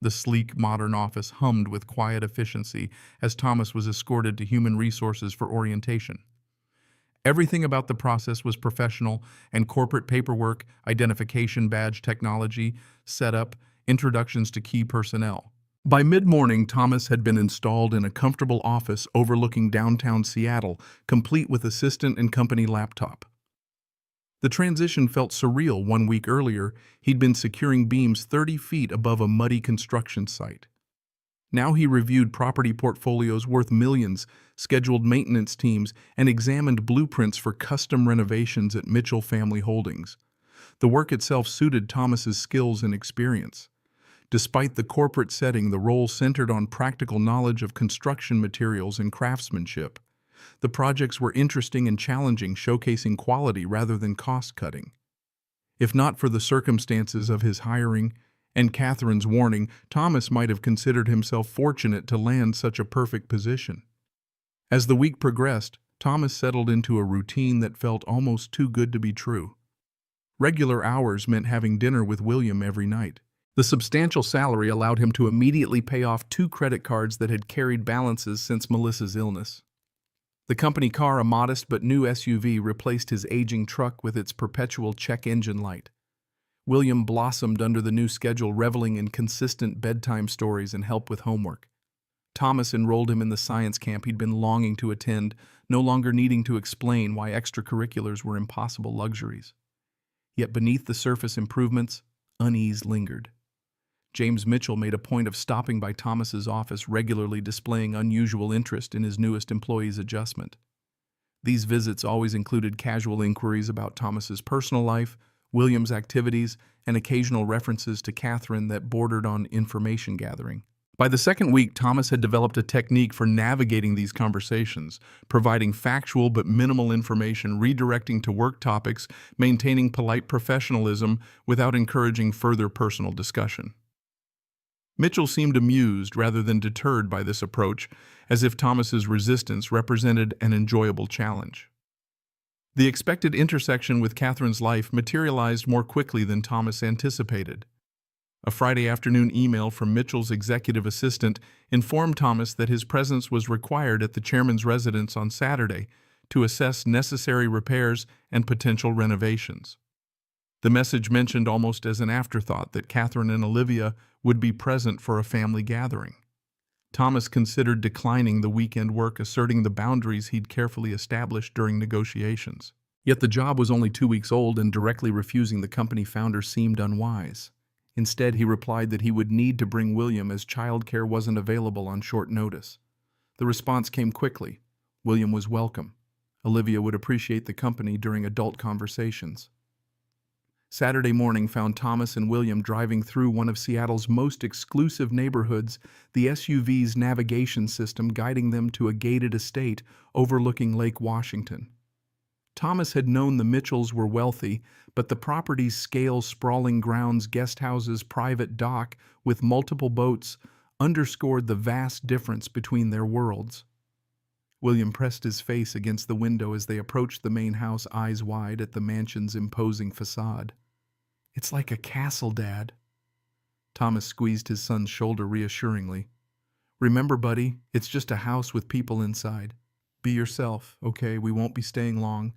The sleek, modern office hummed with quiet efficiency as Thomas was escorted to Human Resources for orientation. Everything about the process was professional, and corporate paperwork, identification badge technology, setup, introductions to key personnel. By mid-morning, Thomas had been installed in a comfortable office overlooking downtown Seattle, complete with assistant and company laptop. The transition felt surreal. 1 week earlier, he'd been securing beams 30 feet above a muddy construction site. Now he reviewed property portfolios worth millions, scheduled maintenance teams, and examined blueprints for custom renovations at Mitchell Family Holdings. The work itself suited Thomas's skills and experience. Despite the corporate setting, the role centered on practical knowledge of construction materials and craftsmanship. The projects were interesting and challenging, showcasing quality rather than cost-cutting. If not for the circumstances of his hiring and Catherine's warning, Thomas might have considered himself fortunate to land such a perfect position. As the week progressed, Thomas settled into a routine that felt almost too good to be true. Regular hours meant having dinner with William every night. The substantial salary allowed him to immediately pay off 2 credit cards that had carried balances since Melissa's illness. The company car, a modest but new SUV, replaced his aging truck with its perpetual check engine light. William blossomed under the new schedule, reveling in consistent bedtime stories and help with homework. Thomas enrolled him in the science camp he'd been longing to attend, no longer needing to explain why extracurriculars were impossible luxuries. Yet beneath the surface improvements, unease lingered. James Mitchell made a point of stopping by Thomas's office, regularly displaying unusual interest in his newest employee's adjustment. These visits always included casual inquiries about Thomas's personal life, William's activities, and occasional references to Catherine that bordered on information gathering. By the second week, Thomas had developed a technique for navigating these conversations, providing factual but minimal information, redirecting to work topics, maintaining polite professionalism without encouraging further personal discussion. Mitchell seemed amused rather than deterred by this approach, as if Thomas's resistance represented an enjoyable challenge. The expected intersection with Catherine's life materialized more quickly than Thomas anticipated. A Friday afternoon email from Mitchell's executive assistant informed Thomas that his presence was required at the chairman's residence on Saturday to assess necessary repairs and potential renovations. The message mentioned almost as an afterthought that Catherine and Olivia would be present for a family gathering. Thomas considered declining the weekend work, asserting the boundaries he'd carefully established during negotiations. Yet the job was only 2 weeks old, and directly refusing the company founder seemed unwise. Instead, he replied that he would need to bring William as childcare wasn't available on short notice. The response came quickly. William was welcome. Olivia would appreciate the company during adult conversations. Saturday morning found Thomas and William driving through one of Seattle's most exclusive neighborhoods, the SUV's navigation system guiding them to a gated estate overlooking Lake Washington. Thomas had known the Mitchells were wealthy, but the property's scale, sprawling grounds, guest houses, private dock with multiple boats underscored the vast difference between their worlds. William pressed his face against the window as they approached the main house, eyes wide at the mansion's imposing facade. "It's like a castle, Dad." Thomas squeezed his son's shoulder reassuringly. "Remember, buddy, it's just a house with people inside. Be yourself, okay? We won't be staying long."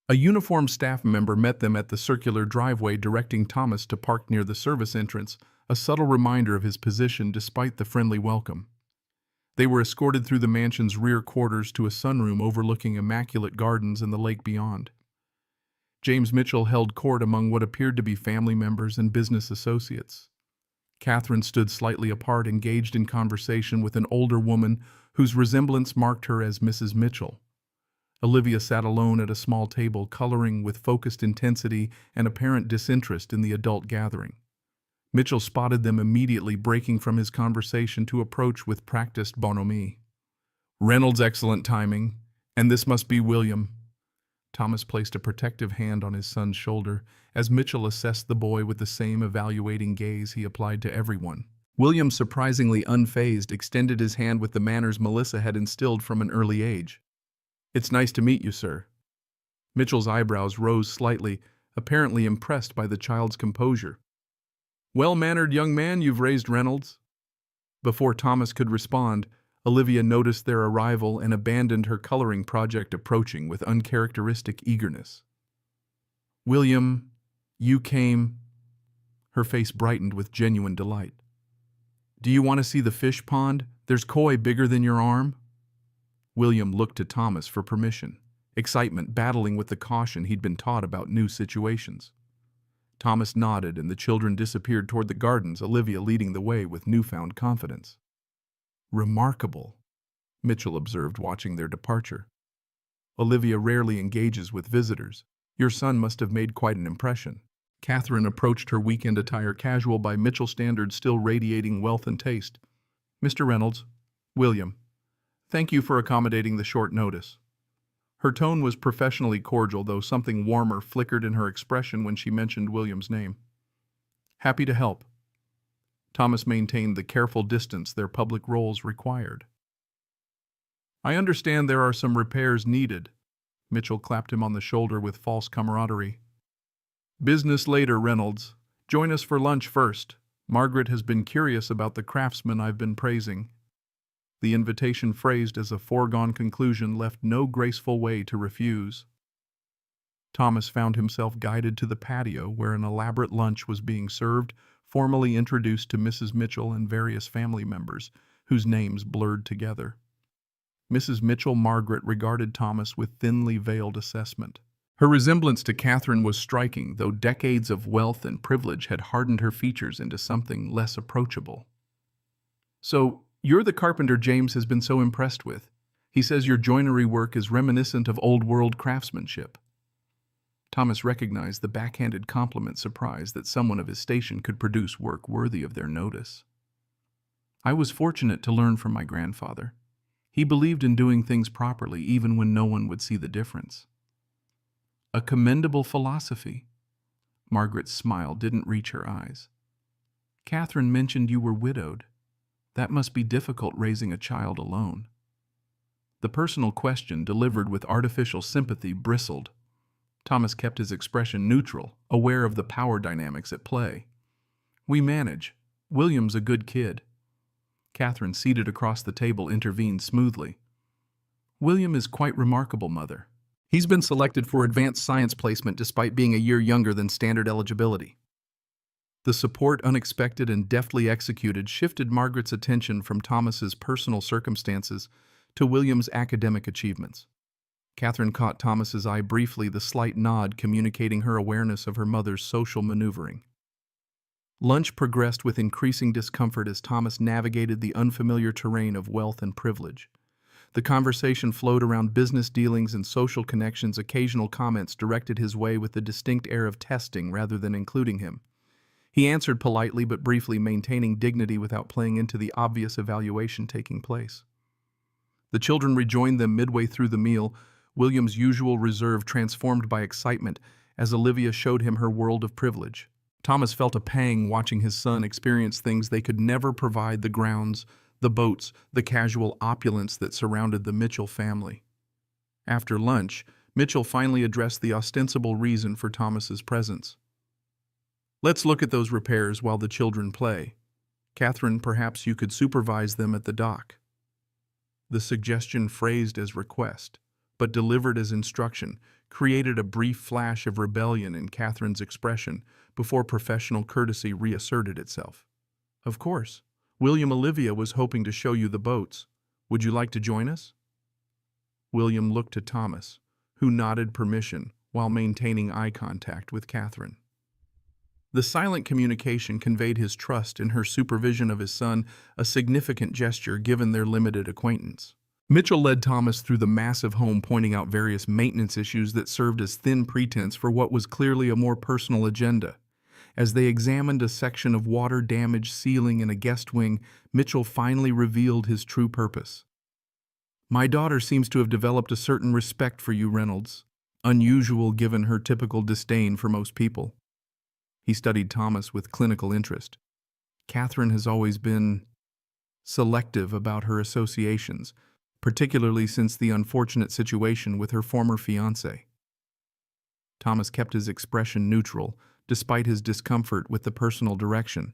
A uniformed staff member met them at the circular driveway, directing Thomas to park near the service entrance, a subtle reminder of his position despite the friendly welcome. They were escorted through the mansion's rear quarters to a sunroom overlooking immaculate gardens and the lake beyond. James Mitchell held court among what appeared to be family members and business associates. Catherine stood slightly apart, engaged in conversation with an older woman whose resemblance marked her as Mrs. Mitchell. Olivia sat alone at a small table, coloring with focused intensity and apparent disinterest in the adult gathering. Mitchell spotted them immediately, breaking from his conversation to approach with practiced bonhomie. "Reynolds, excellent timing. And this must be William." Thomas placed a protective hand on his son's shoulder as Mitchell assessed the boy with the same evaluating gaze he applied to everyone. William, surprisingly unfazed, extended his hand with the manners Melissa had instilled from an early age. "It's nice to meet you, sir." Mitchell's eyebrows rose slightly, apparently impressed by the child's composure. "Well-mannered young man you've raised, Reynolds." Before Thomas could respond, Olivia noticed their arrival and abandoned her coloring project, approaching with uncharacteristic eagerness. "William, you came..." Her face brightened with genuine delight. "Do you want to see the fish pond? There's koi bigger than your arm." William looked to Thomas for permission, excitement battling with the caution he'd been taught about new situations. Thomas nodded and the children disappeared toward the gardens, Olivia leading the way with newfound confidence. "Remarkable," Mitchell observed, watching their departure. "Olivia rarely engages with visitors. Your son must have made quite an impression." Catherine approached, her weekend attire casual by Mitchell standards, still radiating wealth and taste. "Mr. Reynolds, William, thank you for accommodating the short notice." Her tone was professionally cordial, though something warmer flickered in her expression when she mentioned William's name. "Happy to help." Thomas maintained the careful distance their public roles required. "I understand there are some repairs needed." Mitchell clapped him on the shoulder with false camaraderie. "Business later, Reynolds. Join us for lunch first. Margaret has been curious about the craftsman I've been praising." The invitation, phrased as a foregone conclusion, left no graceful way to refuse. Thomas found himself guided to the patio where an elaborate lunch was being served, formally introduced to Mrs. Mitchell and various family members, whose names blurred together. Mrs. Mitchell Margaret regarded Thomas with thinly veiled assessment. Her resemblance to Catherine was striking, though decades of wealth and privilege had hardened her features into something less approachable. "So, you're the carpenter James has been so impressed with. He says your joinery work is reminiscent of old-world craftsmanship." Thomas recognized the backhanded compliment, surprised that someone of his station could produce work worthy of their notice. "I was fortunate to learn from my grandfather. He believed in doing things properly even when no one would see the difference." "A commendable philosophy." Margaret's smile didn't reach her eyes. "Catherine mentioned you were widowed. That must be difficult, raising a child alone." The personal question, delivered with artificial sympathy, bristled. Thomas kept his expression neutral, aware of the power dynamics at play. "We manage. William's a good kid." Catherine, seated across the table, intervened smoothly. "William is quite remarkable, Mother. He's been selected for advanced science placement despite being a year younger than standard eligibility." The support, unexpected and deftly executed, shifted Margaret's attention from Thomas's personal circumstances to William's academic achievements. Catherine caught Thomas's eye briefly, the slight nod communicating her awareness of her mother's social maneuvering. Lunch progressed with increasing discomfort as Thomas navigated the unfamiliar terrain of wealth and privilege. The conversation flowed around business dealings and social connections, occasional comments directed his way with the distinct air of testing rather than including him. He answered politely but briefly, maintaining dignity without playing into the obvious evaluation taking place. The children rejoined them midway through the meal, William's usual reserve transformed by excitement as Olivia showed him her world of privilege. Thomas felt a pang watching his son experience things they could never provide: the grounds, the boats, the casual opulence that surrounded the Mitchell family. After lunch, Mitchell finally addressed the ostensible reason for Thomas's presence. "Let's look at those repairs while the children play. Catherine, perhaps you could supervise them at the dock." The suggestion, phrased as request, but delivered as instruction, created a brief flash of rebellion in Catherine's expression before professional courtesy reasserted itself. "Of course. William, Olivia was hoping to show you the boats. Would you like to join us?" William looked to Thomas, who nodded permission while maintaining eye contact with Catherine. The silent communication conveyed his trust in her supervision of his son, a significant gesture given their limited acquaintance. Mitchell led Thomas through the massive home, pointing out various maintenance issues that served as thin pretense for what was clearly a more personal agenda. As they examined a section of water-damaged ceiling in a guest wing, Mitchell finally revealed his true purpose. "My daughter seems to have developed a certain respect for you, Reynolds, unusual given her typical disdain for most people." He studied Thomas with clinical interest. "Catherine has always been selective about her associations, particularly since the unfortunate situation with her former fiancé." Thomas kept his expression neutral, despite his discomfort with the personal direction.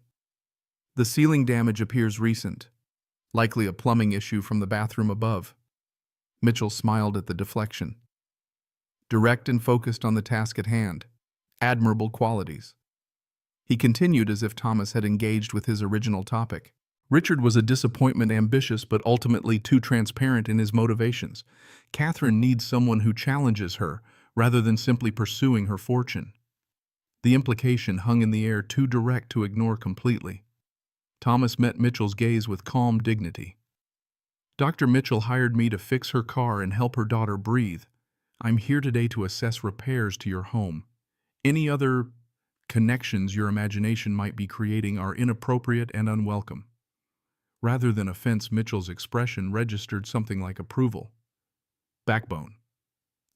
"The ceiling damage appears recent, likely a plumbing issue from the bathroom above." Mitchell smiled at the deflection. Direct and focused on the task at hand. Admirable qualities. He continued as if Thomas had engaged with his original topic. "Richard was a disappointment, ambitious but ultimately too transparent in his motivations. Catherine needs someone who challenges her, rather than simply pursuing her fortune." The implication hung in the air, too direct to ignore completely. Thomas met Mitchell's gaze with calm dignity. "Dr. Mitchell hired me to fix her car and help her daughter breathe. I'm here today to assess repairs to your home. Any other connections your imagination might be creating are inappropriate and unwelcome." Rather than offense, Mitchell's expression registered something like approval. "Backbone.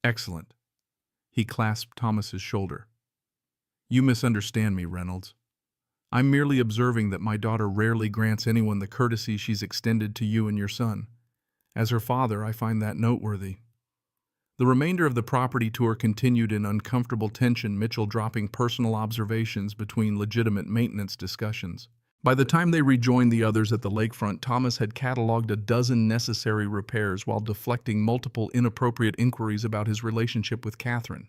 Excellent." He clasped Thomas's shoulder. "You misunderstand me, Reynolds. I'm merely observing that my daughter rarely grants anyone the courtesy she's extended to you and your son. As her father, I find that noteworthy." The remainder of the property tour continued in uncomfortable tension, Mitchell dropping personal observations between legitimate maintenance discussions. By the time they rejoined the others at the lakefront, Thomas had cataloged a dozen necessary repairs while deflecting multiple inappropriate inquiries about his relationship with Catherine.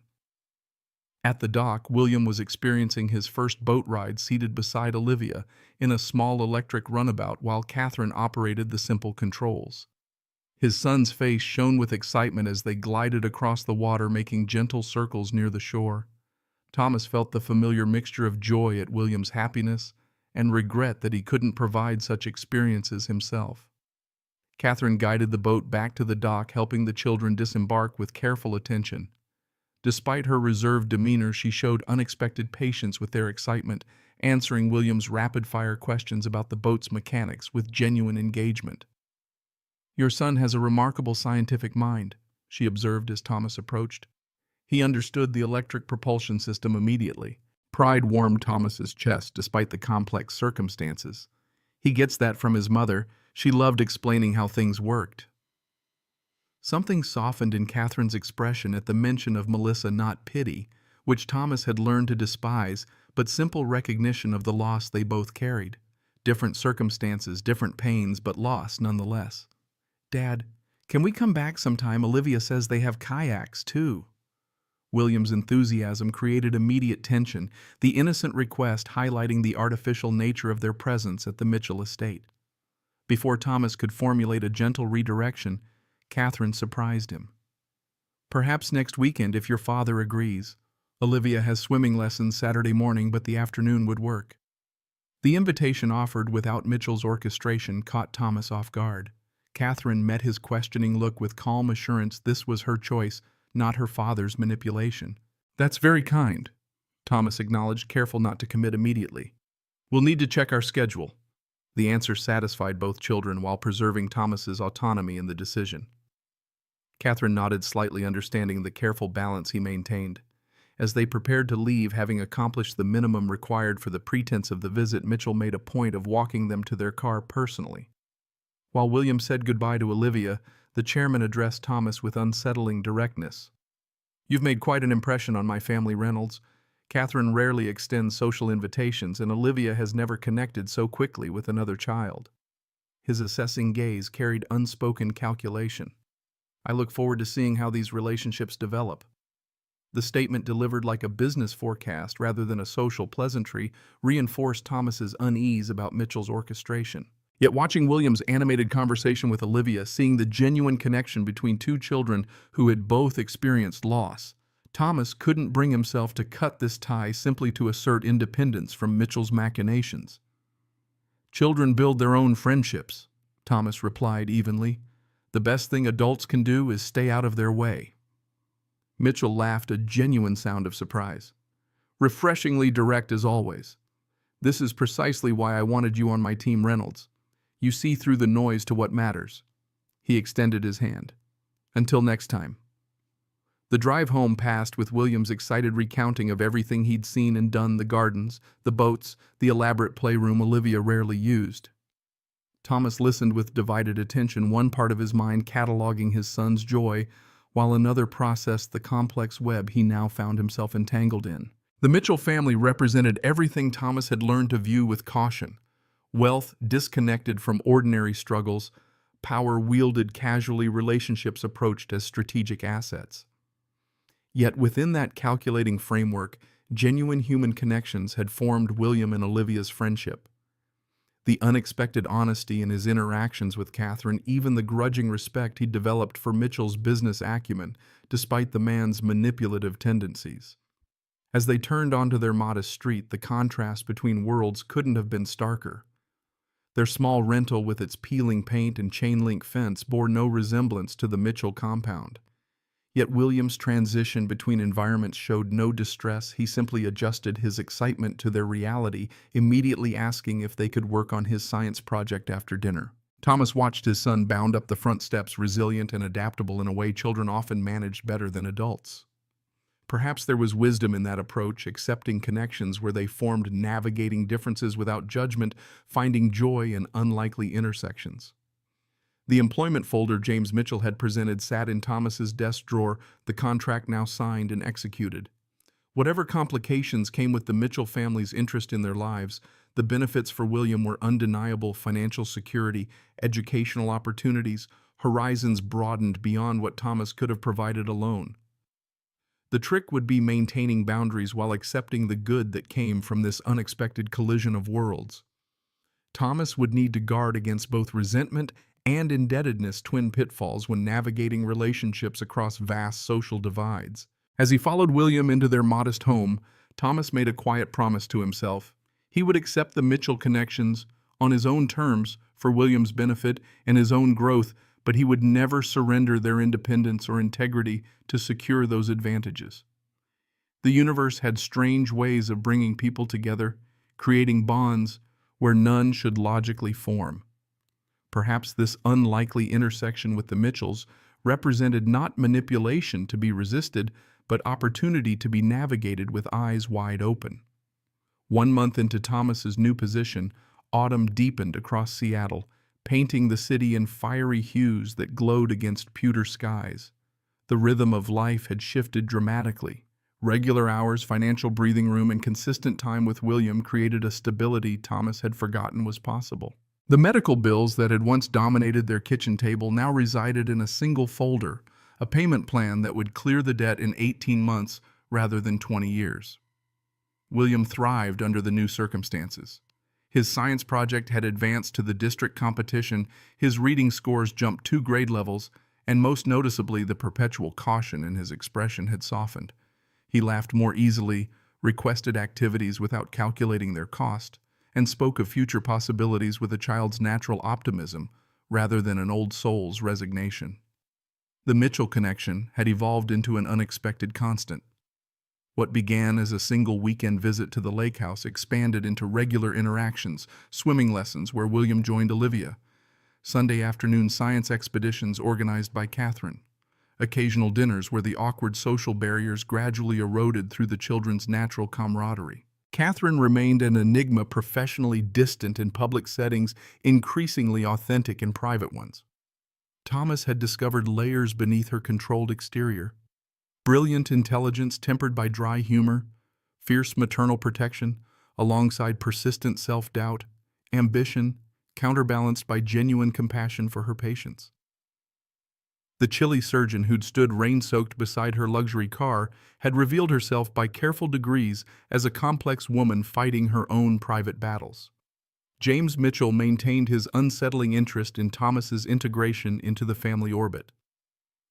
At the dock, William was experiencing his first boat ride seated beside Olivia in a small electric runabout while Catherine operated the simple controls. His son's face shone with excitement as they glided across the water, making gentle circles near the shore. Thomas felt the familiar mixture of joy at William's happiness and regret that he couldn't provide such experiences himself. Catherine guided the boat back to the dock, helping the children disembark with careful attention. Despite her reserved demeanor, she showed unexpected patience with their excitement, answering William's rapid-fire questions about the boat's mechanics with genuine engagement. "Your son has a remarkable scientific mind," she observed as Thomas approached. He understood the electric propulsion system immediately. Pride warmed Thomas's chest despite the complex circumstances. "He gets that from his mother. She loved explaining how things worked." Something softened in Catherine's expression at the mention of Melissa, not pity, which Thomas had learned to despise, but simple recognition of the loss they both carried. Different circumstances, different pains, but loss nonetheless. "Dad, can we come back sometime? Olivia says they have kayaks, too." William's enthusiasm created immediate tension, the innocent request highlighting the artificial nature of their presence at the Mitchell estate. Before Thomas could formulate a gentle redirection, Catherine surprised him. "Perhaps next weekend if your father agrees. Olivia has swimming lessons Saturday morning, but the afternoon would work." The invitation, offered without Mitchell's orchestration, caught Thomas off guard. Catherine met his questioning look with calm assurance. This was her choice, not her father's manipulation. "That's very kind," Thomas acknowledged, careful not to commit immediately. "We'll need to check our schedule." The answer satisfied both children while preserving Thomas's autonomy in the decision. Catherine nodded slightly, understanding the careful balance he maintained. As they prepared to leave, having accomplished the minimum required for the pretense of the visit, Mitchell made a point of walking them to their car personally. While William said goodbye to Olivia, the chairman addressed Thomas with unsettling directness. "You've made quite an impression on my family, Reynolds. Catherine rarely extends social invitations, and Olivia has never connected so quickly with another child." His assessing gaze carried unspoken calculation. "I look forward to seeing how these relationships develop." The statement, delivered like a business forecast rather than a social pleasantry, reinforced Thomas's unease about Mitchell's orchestration. Yet watching William's animated conversation with Olivia, seeing the genuine connection between two children who had both experienced loss, Thomas couldn't bring himself to cut this tie simply to assert independence from Mitchell's machinations. "Children build their own friendships," Thomas replied evenly. "The best thing adults can do is stay out of their way." Mitchell laughed, a genuine sound of surprise. "Refreshingly direct as always. This is precisely why I wanted you on my team, Reynolds. You see through the noise to what matters." He extended his hand. "Until next time." The drive home passed with William's excited recounting of everything he'd seen and done: the gardens, the boats, the elaborate playroom Olivia rarely used. Thomas listened with divided attention, one part of his mind cataloging his son's joy, while another processed the complex web he now found himself entangled in. The Mitchell family represented everything Thomas had learned to view with caution: wealth disconnected from ordinary struggles, power wielded casually, relationships approached as strategic assets. Yet within that calculating framework, genuine human connections had formed William and Olivia's friendship. The unexpected honesty in his interactions with Catherine, even the grudging respect he'd developed for Mitchell's business acumen, despite the man's manipulative tendencies. As they turned onto their modest street, the contrast between worlds couldn't have been starker. Their small rental, with its peeling paint and chain-link fence, bore no resemblance to the Mitchell compound. Yet William's transition between environments showed no distress. He simply adjusted his excitement to their reality, immediately asking if they could work on his science project after dinner. Thomas watched his son bound up the front steps, resilient and adaptable in a way children often managed better than adults. Perhaps there was wisdom in that approach, accepting connections where they formed, navigating differences without judgment, finding joy in unlikely intersections. The employment folder James Mitchell had presented sat in Thomas's desk drawer, the contract now signed and executed. Whatever complications came with the Mitchell family's interest in their lives, the benefits for William were undeniable: financial security, educational opportunities, horizons broadened beyond what Thomas could have provided alone. The trick would be maintaining boundaries while accepting the good that came from this unexpected collision of worlds. Thomas would need to guard against both resentment and indebtedness, twin pitfalls when navigating relationships across vast social divides. As he followed William into their modest home, Thomas made a quiet promise to himself. He would accept the Mitchell connections on his own terms for William's benefit and his own growth, but he would never surrender their independence or integrity to secure those advantages. The universe had strange ways of bringing people together, creating bonds where none should logically form. Perhaps this unlikely intersection with the Mitchells represented not manipulation to be resisted, but opportunity to be navigated with eyes wide open. 1 month into Thomas's new position, autumn deepened across Seattle, painting the city in fiery hues that glowed against pewter skies. The rhythm of life had shifted dramatically. Regular hours, financial breathing room, and consistent time with William created a stability Thomas had forgotten was possible. The medical bills that had once dominated their kitchen table now resided in a single folder, a payment plan that would clear the debt in 18 months rather than 20 years. William thrived under the new circumstances. His science project had advanced to the district competition, his reading scores jumped 2 grade levels, and most noticeably, the perpetual caution in his expression had softened. He laughed more easily, requested activities without calculating their cost, and spoke of future possibilities with a child's natural optimism rather than an old soul's resignation. The Mitchell connection had evolved into an unexpected constant. What began as a single weekend visit to the lake house expanded into regular interactions: swimming lessons where William joined Olivia, Sunday afternoon science expeditions organized by Catherine, occasional dinners where the awkward social barriers gradually eroded through the children's natural camaraderie. Catherine remained an enigma, professionally distant in public settings, increasingly authentic in private ones. Thomas had discovered layers beneath her controlled exterior. Brilliant intelligence tempered by dry humor, fierce maternal protection, alongside persistent self-doubt, ambition, counterbalanced by genuine compassion for her patients. The chilly surgeon who'd stood rain-soaked beside her luxury car had revealed herself by careful degrees as a complex woman fighting her own private battles. James Mitchell maintained his unsettling interest in Thomas's integration into the family orbit.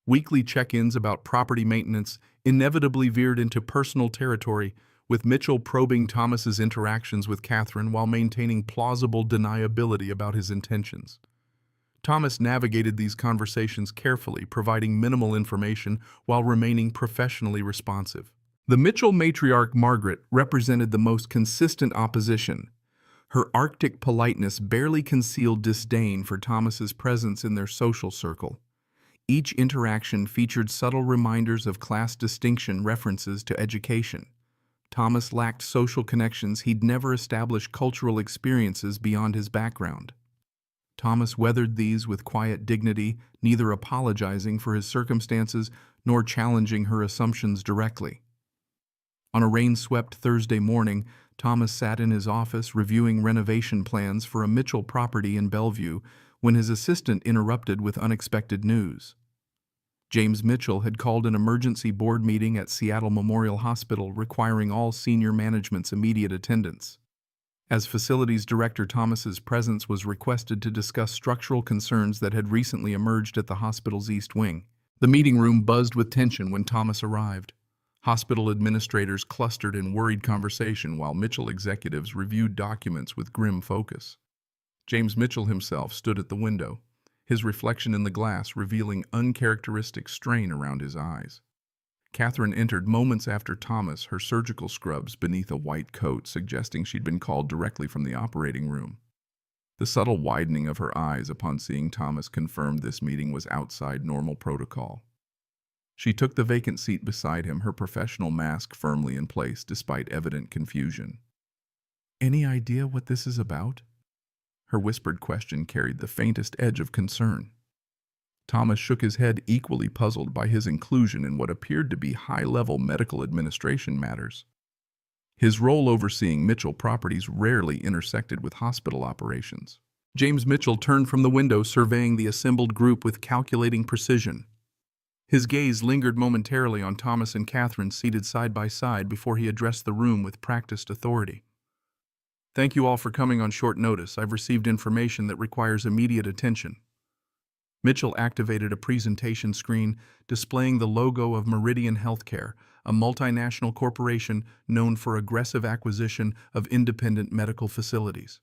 Weekly check-ins about property maintenance inevitably veered into personal territory, with Mitchell probing Thomas's interactions with Catherine while maintaining plausible deniability about his intentions. Thomas navigated these conversations carefully, providing minimal information while remaining professionally responsive. The Mitchell matriarch Margaret represented the most consistent opposition. Her Arctic politeness barely concealed disdain for Thomas's presence in their social circle. Each interaction featured subtle reminders of class distinction, references to education. Thomas lacked social connections. He'd never established cultural experiences beyond his background. Thomas weathered these with quiet dignity, neither apologizing for his circumstances nor challenging her assumptions directly. On a rain-swept Thursday morning, Thomas sat in his office reviewing renovation plans for a Mitchell property in Bellevue when his assistant interrupted with unexpected news. James Mitchell had called an emergency board meeting at Seattle Memorial Hospital requiring all senior management's immediate attendance. As facilities director, Thomas's presence was requested to discuss structural concerns that had recently emerged at the hospital's East Wing. The meeting room buzzed with tension when Thomas arrived. Hospital administrators clustered in worried conversation while Mitchell executives reviewed documents with grim focus. James Mitchell himself stood at the window, his reflection in the glass revealing uncharacteristic strain around his eyes. Catherine entered moments after Thomas, her surgical scrubs beneath a white coat, suggesting she'd been called directly from the operating room. The subtle widening of her eyes upon seeing Thomas confirmed this meeting was outside normal protocol. She took the vacant seat beside him, her professional mask firmly in place despite evident confusion. "Any idea what this is about?" Her whispered question carried the faintest edge of concern. Thomas shook his head, equally puzzled by his inclusion in what appeared to be high-level medical administration matters. His role overseeing Mitchell properties rarely intersected with hospital operations. James Mitchell turned from the window, surveying the assembled group with calculating precision. His gaze lingered momentarily on Thomas and Catherine seated side by side before he addressed the room with practiced authority. "Thank you all for coming on short notice. I've received information that requires immediate attention." Mitchell activated a presentation screen displaying the logo of Meridian Healthcare, a multinational corporation known for aggressive acquisition of independent medical facilities.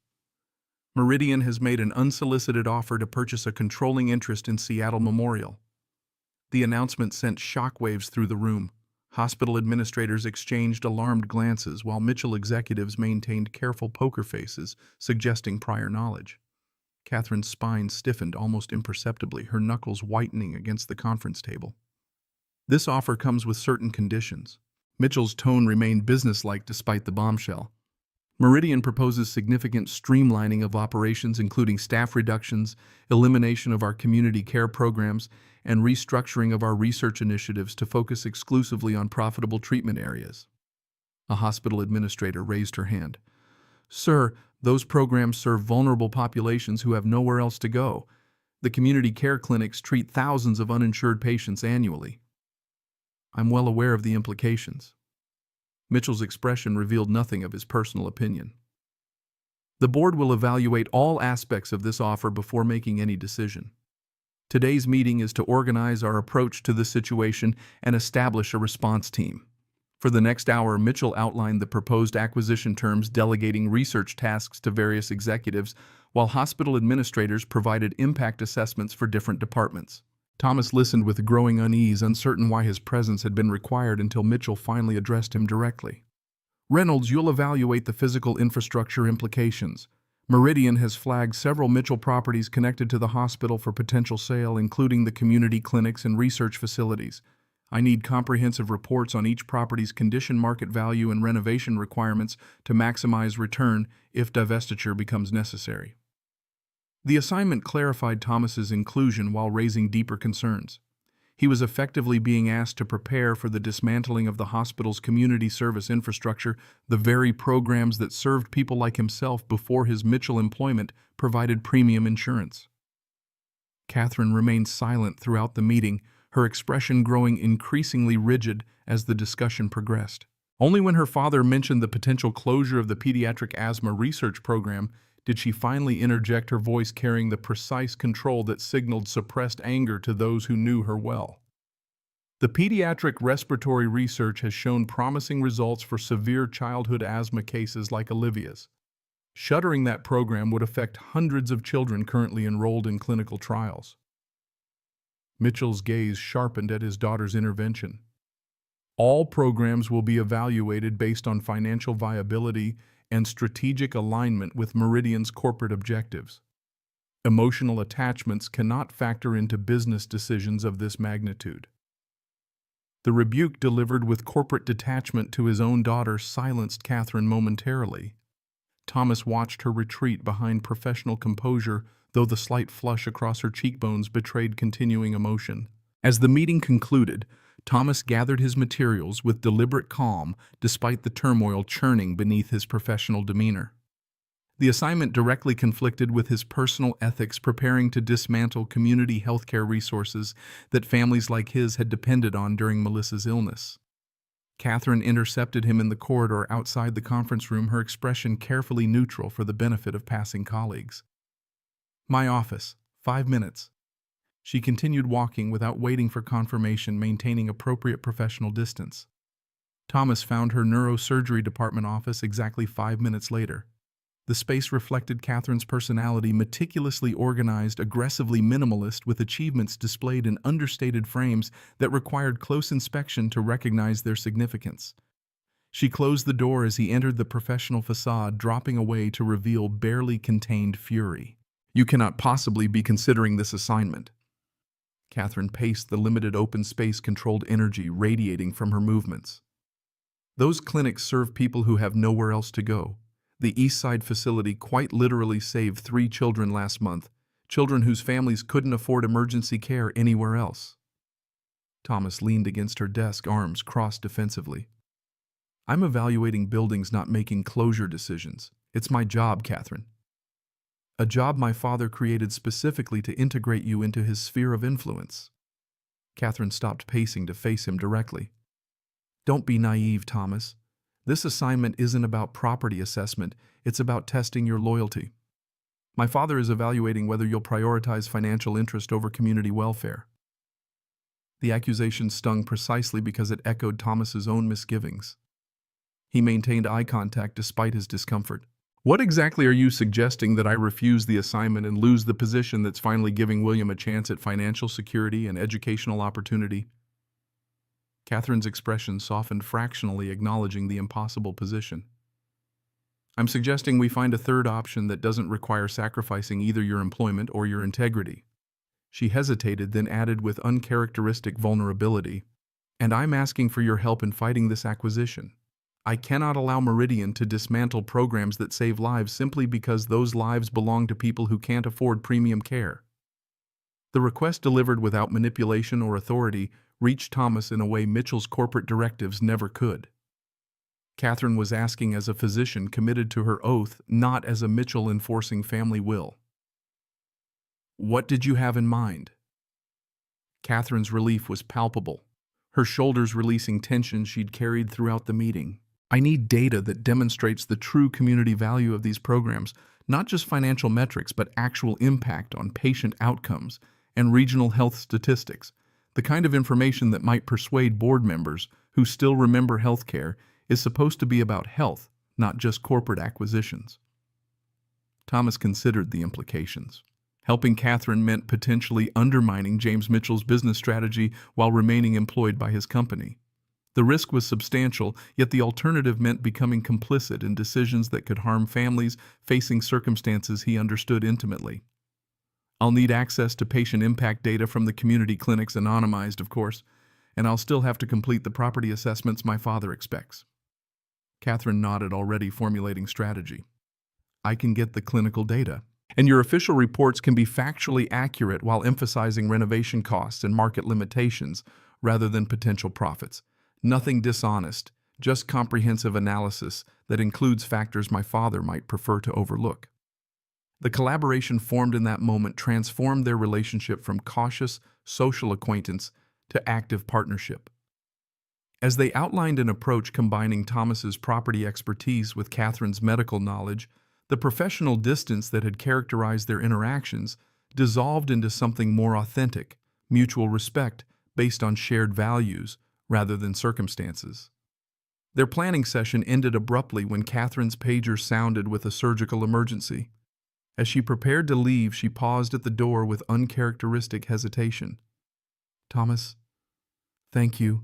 Meridian has made an unsolicited offer to purchase a controlling interest in Seattle Memorial. The announcement sent shockwaves through the room. Hospital administrators exchanged alarmed glances while Mitchell executives maintained careful poker faces, suggesting prior knowledge. Catherine's spine stiffened almost imperceptibly, her knuckles whitening against the conference table. "This offer comes with certain conditions." Mitchell's tone remained businesslike despite the bombshell. "Meridian proposes significant streamlining of operations, including staff reductions, elimination of our community care programs, and restructuring of our research initiatives to focus exclusively on profitable treatment areas." A hospital administrator raised her hand. "Sir, those programs serve vulnerable populations who have nowhere else to go. The community care clinics treat thousands of uninsured patients annually." "I'm well aware of the implications." Mitchell's expression revealed nothing of his personal opinion. "The board will evaluate all aspects of this offer before making any decision. Today's meeting is to organize our approach to the situation and establish a response team." For the next hour, Mitchell outlined the proposed acquisition terms, delegating research tasks to various executives, while hospital administrators provided impact assessments for different departments. Thomas listened with growing unease, uncertain why his presence had been required until Mitchell finally addressed him directly. "Reynolds, you'll evaluate the physical infrastructure implications. Meridian has flagged several Mitchell properties connected to the hospital for potential sale, including the community clinics and research facilities. I need comprehensive reports on each property's condition, market value, and renovation requirements to maximize return if divestiture becomes necessary. The assignment clarified Thomas's inclusion while raising deeper concerns. He was effectively being asked to prepare for the dismantling of the hospital's community service infrastructure, the very programs that served people like himself before his Mitchell employment provided premium insurance. Catherine remained silent throughout the meeting, her expression growing increasingly rigid as the discussion progressed. Only when her father mentioned the potential closure of the pediatric asthma research program did she finally interject, her voice carrying the precise control that signaled suppressed anger to those who knew her well. The pediatric respiratory research has shown promising results for severe childhood asthma cases like Olivia's. Shuttering that program would affect hundreds of children currently enrolled in clinical trials. Mitchell's gaze sharpened at his daughter's intervention. All programs will be evaluated based on financial viability and strategic alignment with Meridian's corporate objectives. Emotional attachments cannot factor into business decisions of this magnitude. The rebuke delivered with corporate detachment to his own daughter silenced Catherine momentarily. Thomas watched her retreat behind professional composure, though the slight flush across her cheekbones betrayed continuing emotion. As the meeting concluded, Thomas gathered his materials with deliberate calm despite the turmoil churning beneath his professional demeanor. The assignment directly conflicted with his personal ethics, preparing to dismantle community healthcare resources that families like his had depended on during Melissa's illness. Catherine intercepted him in the corridor outside the conference room, her expression carefully neutral for the benefit of passing colleagues. "My office, 5 minutes." She continued walking without waiting for confirmation, maintaining appropriate professional distance. Thomas found her neurosurgery department office exactly 5 minutes later. The space reflected Catherine's personality, meticulously organized, aggressively minimalist, with achievements displayed in understated frames that required close inspection to recognize their significance. She closed the door as he entered the professional facade, dropping away to reveal barely contained fury. "You cannot possibly be considering this assignment." Catherine paced the limited open space, controlled energy radiating from her movements. "Those clinics serve people who have nowhere else to go. The East Side facility quite literally saved 3 children last month, children whose families couldn't afford emergency care anywhere else." Thomas leaned against her desk, arms crossed defensively. "I'm evaluating buildings, not making closure decisions. It's my job, Catherine. A job my father created specifically to integrate you into his sphere of influence." Catherine stopped pacing to face him directly. "Don't be naive, Thomas. This assignment isn't about property assessment, it's about testing your loyalty. My father is evaluating whether you'll prioritize financial interest over community welfare." The accusation stung precisely because it echoed Thomas's own misgivings. He maintained eye contact despite his discomfort. "What exactly are you suggesting? That I refuse the assignment and lose the position that's finally giving William a chance at financial security and educational opportunity?" Catherine's expression softened fractionally, acknowledging the impossible position. "I'm suggesting we find a third option that doesn't require sacrificing either your employment or your integrity." She hesitated, then added with uncharacteristic vulnerability, "And I'm asking for your help in fighting this acquisition. I cannot allow Meridian to dismantle programs that save lives simply because those lives belong to people who can't afford premium care." The request, delivered without manipulation or authority, reached Thomas in a way Mitchell's corporate directives never could. Catherine was asking as a physician committed to her oath, not as a Mitchell enforcing family will. "What did you have in mind?" Catherine's relief was palpable, her shoulders releasing tension she'd carried throughout the meeting. "I need data that demonstrates the true community value of these programs, not just financial metrics, but actual impact on patient outcomes and regional health statistics. The kind of information that might persuade board members who still remember healthcare is supposed to be about health, not just corporate acquisitions." Thomas considered the implications. Helping Catherine meant potentially undermining James Mitchell's business strategy while remaining employed by his company. The risk was substantial, yet the alternative meant becoming complicit in decisions that could harm families facing circumstances he understood intimately. "I'll need access to patient impact data from the community clinics, anonymized, of course, and I'll still have to complete the property assessments my father expects. Catherine nodded, already formulating strategy. I can get the clinical data, and your official reports can be factually accurate while emphasizing renovation costs and market limitations rather than potential profits. Nothing dishonest, just comprehensive analysis that includes factors my father might prefer to overlook. The collaboration formed in that moment transformed their relationship from cautious social acquaintance to active partnership. As they outlined an approach combining Thomas's property expertise with Catherine's medical knowledge, the professional distance that had characterized their interactions dissolved into something more authentic, mutual respect based on shared values rather than circumstances. Their planning session ended abruptly when Catherine's pager sounded with a surgical emergency. As she prepared to leave, she paused at the door with uncharacteristic hesitation. Thomas, thank you.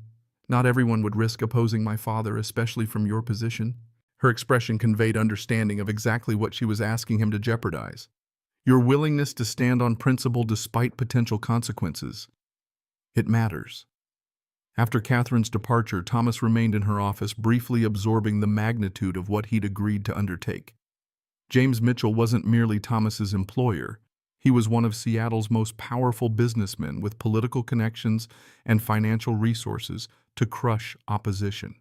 Not everyone would risk opposing my father, especially from your position. Her expression conveyed understanding of exactly what she was asking him to jeopardize. Your willingness to stand on principle despite potential consequences. It matters. After Catherine's departure, Thomas remained in her office, briefly absorbing the magnitude of what he'd agreed to undertake. James Mitchell wasn't merely Thomas's employer. He was one of Seattle's most powerful businessmen with political connections and financial resources to crush opposition.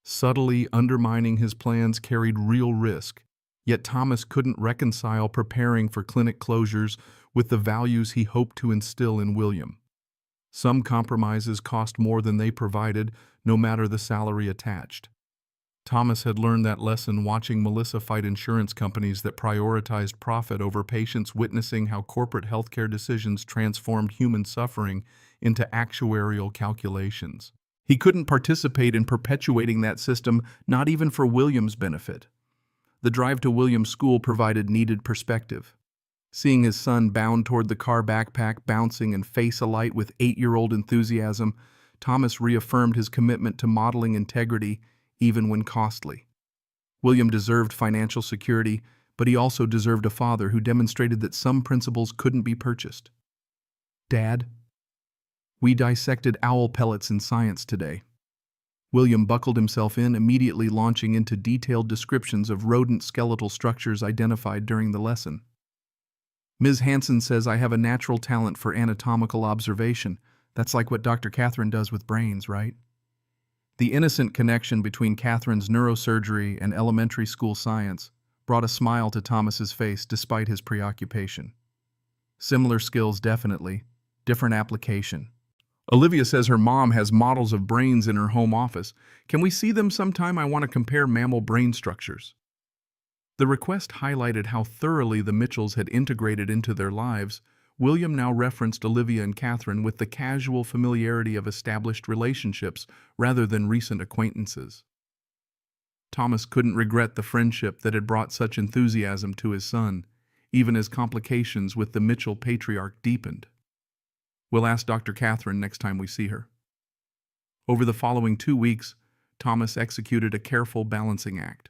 Subtly undermining his plans carried real risk, yet Thomas couldn't reconcile preparing for clinic closures with the values he hoped to instill in William. Some compromises cost more than they provided, no matter the salary attached. Thomas had learned that lesson watching Melissa fight insurance companies that prioritized profit over patients, witnessing how corporate healthcare decisions transformed human suffering into actuarial calculations. He couldn't participate in perpetuating that system, not even for William's benefit. The drive to William's school provided needed perspective. Seeing his son bound toward the car, backpack bouncing and face alight with 8-year-old enthusiasm, Thomas reaffirmed his commitment to modeling integrity, even when costly. William deserved financial security, but he also deserved a father who demonstrated that some principles couldn't be purchased. Dad, we dissected owl pellets in science today. William buckled himself in, immediately launching into detailed descriptions of rodent skeletal structures identified during the lesson. Ms. Hansen says I have a natural talent for anatomical observation. That's like what Dr. Catherine does with brains, right? The innocent connection between Catherine's neurosurgery and elementary school science brought a smile to Thomas's face despite his preoccupation. Similar skills, definitely. Different application. Olivia says her mom has models of brains in her home office. Can we see them sometime? I want to compare mammal brain structures. The request highlighted how thoroughly the Mitchells had integrated into their lives. William now referenced Olivia and Catherine with the casual familiarity of established relationships rather than recent acquaintances. Thomas couldn't regret the friendship that had brought such enthusiasm to his son, even as complications with the Mitchell patriarch deepened. We'll ask Dr. Catherine next time we see her. Over the following 2 weeks, Thomas executed a careful balancing act.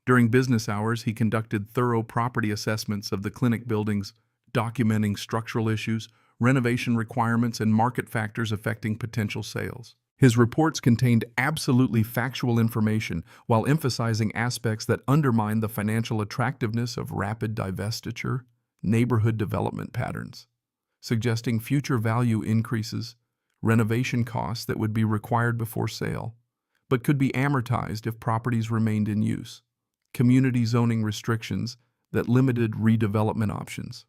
During business hours, he conducted thorough property assessments of the clinic buildings, documenting structural issues, renovation requirements, and market factors affecting potential sales. His reports contained absolutely factual information while emphasizing aspects that undermined the financial attractiveness of rapid divestiture, neighborhood development patterns, suggesting future value increases, renovation costs that would be required before sale, but could be amortized if properties remained in use, community zoning restrictions that limited redevelopment options.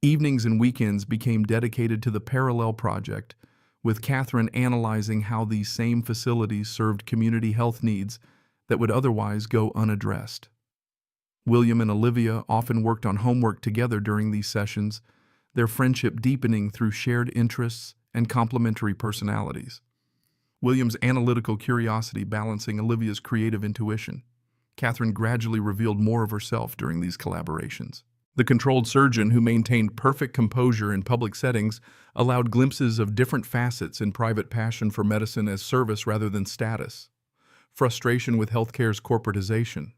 Evenings and weekends became dedicated to the parallel project, with Catherine analyzing how these same facilities served community health needs that would otherwise go unaddressed. William and Olivia often worked on homework together during these sessions, their friendship deepening through shared interests and complementary personalities. William's analytical curiosity balancing Olivia's creative intuition. Catherine gradually revealed more of herself during these collaborations. The controlled surgeon, who maintained perfect composure in public settings, allowed glimpses of different facets in private passion for medicine as service rather than status, frustration with healthcare's corporatization,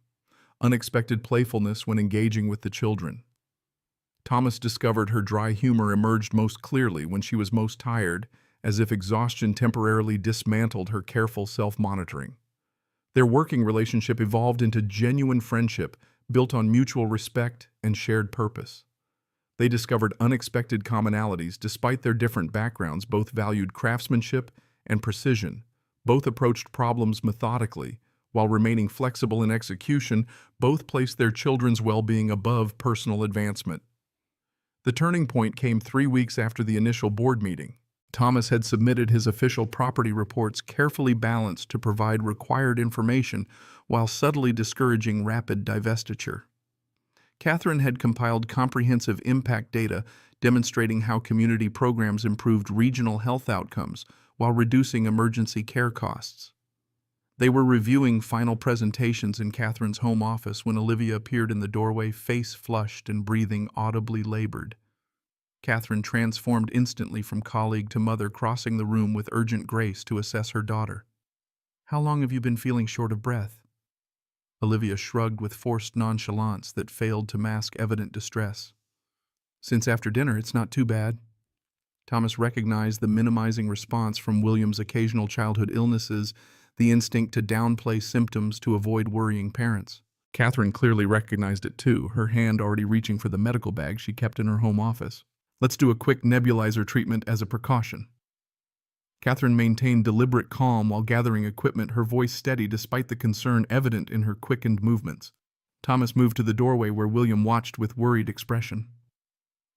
unexpected playfulness when engaging with the children. Thomas discovered her dry humor emerged most clearly when she was most tired as if exhaustion temporarily dismantled her careful self-monitoring. Their working relationship evolved into genuine friendship built on mutual respect and shared purpose. They discovered unexpected commonalities despite their different backgrounds. Both valued craftsmanship and precision. Both approached problems methodically. While remaining flexible in execution, both placed their children's well-being above personal advancement. The turning point came 3 weeks after the initial board meeting. Thomas had submitted his official property reports carefully balanced to provide required information while subtly discouraging rapid divestiture. Catherine had compiled comprehensive impact data demonstrating how community programs improved regional health outcomes while reducing emergency care costs. They were reviewing final presentations in Catherine's home office when Olivia appeared in the doorway, face flushed and breathing audibly labored. Catherine transformed instantly from colleague to mother, crossing the room with urgent grace to assess her daughter. "How long have you been feeling short of breath?" Olivia shrugged with forced nonchalance that failed to mask evident distress. "Since after dinner, it's not too bad." Thomas recognized the minimizing response from William's occasional childhood illnesses, the instinct to downplay symptoms to avoid worrying parents. Catherine clearly recognized it too, her hand already reaching for the medical bag she kept in her home office. "Let's do a quick nebulizer treatment as a precaution." Catherine maintained deliberate calm while gathering equipment, her voice steady despite the concern evident in her quickened movements. Thomas moved to the doorway where William watched with worried expression.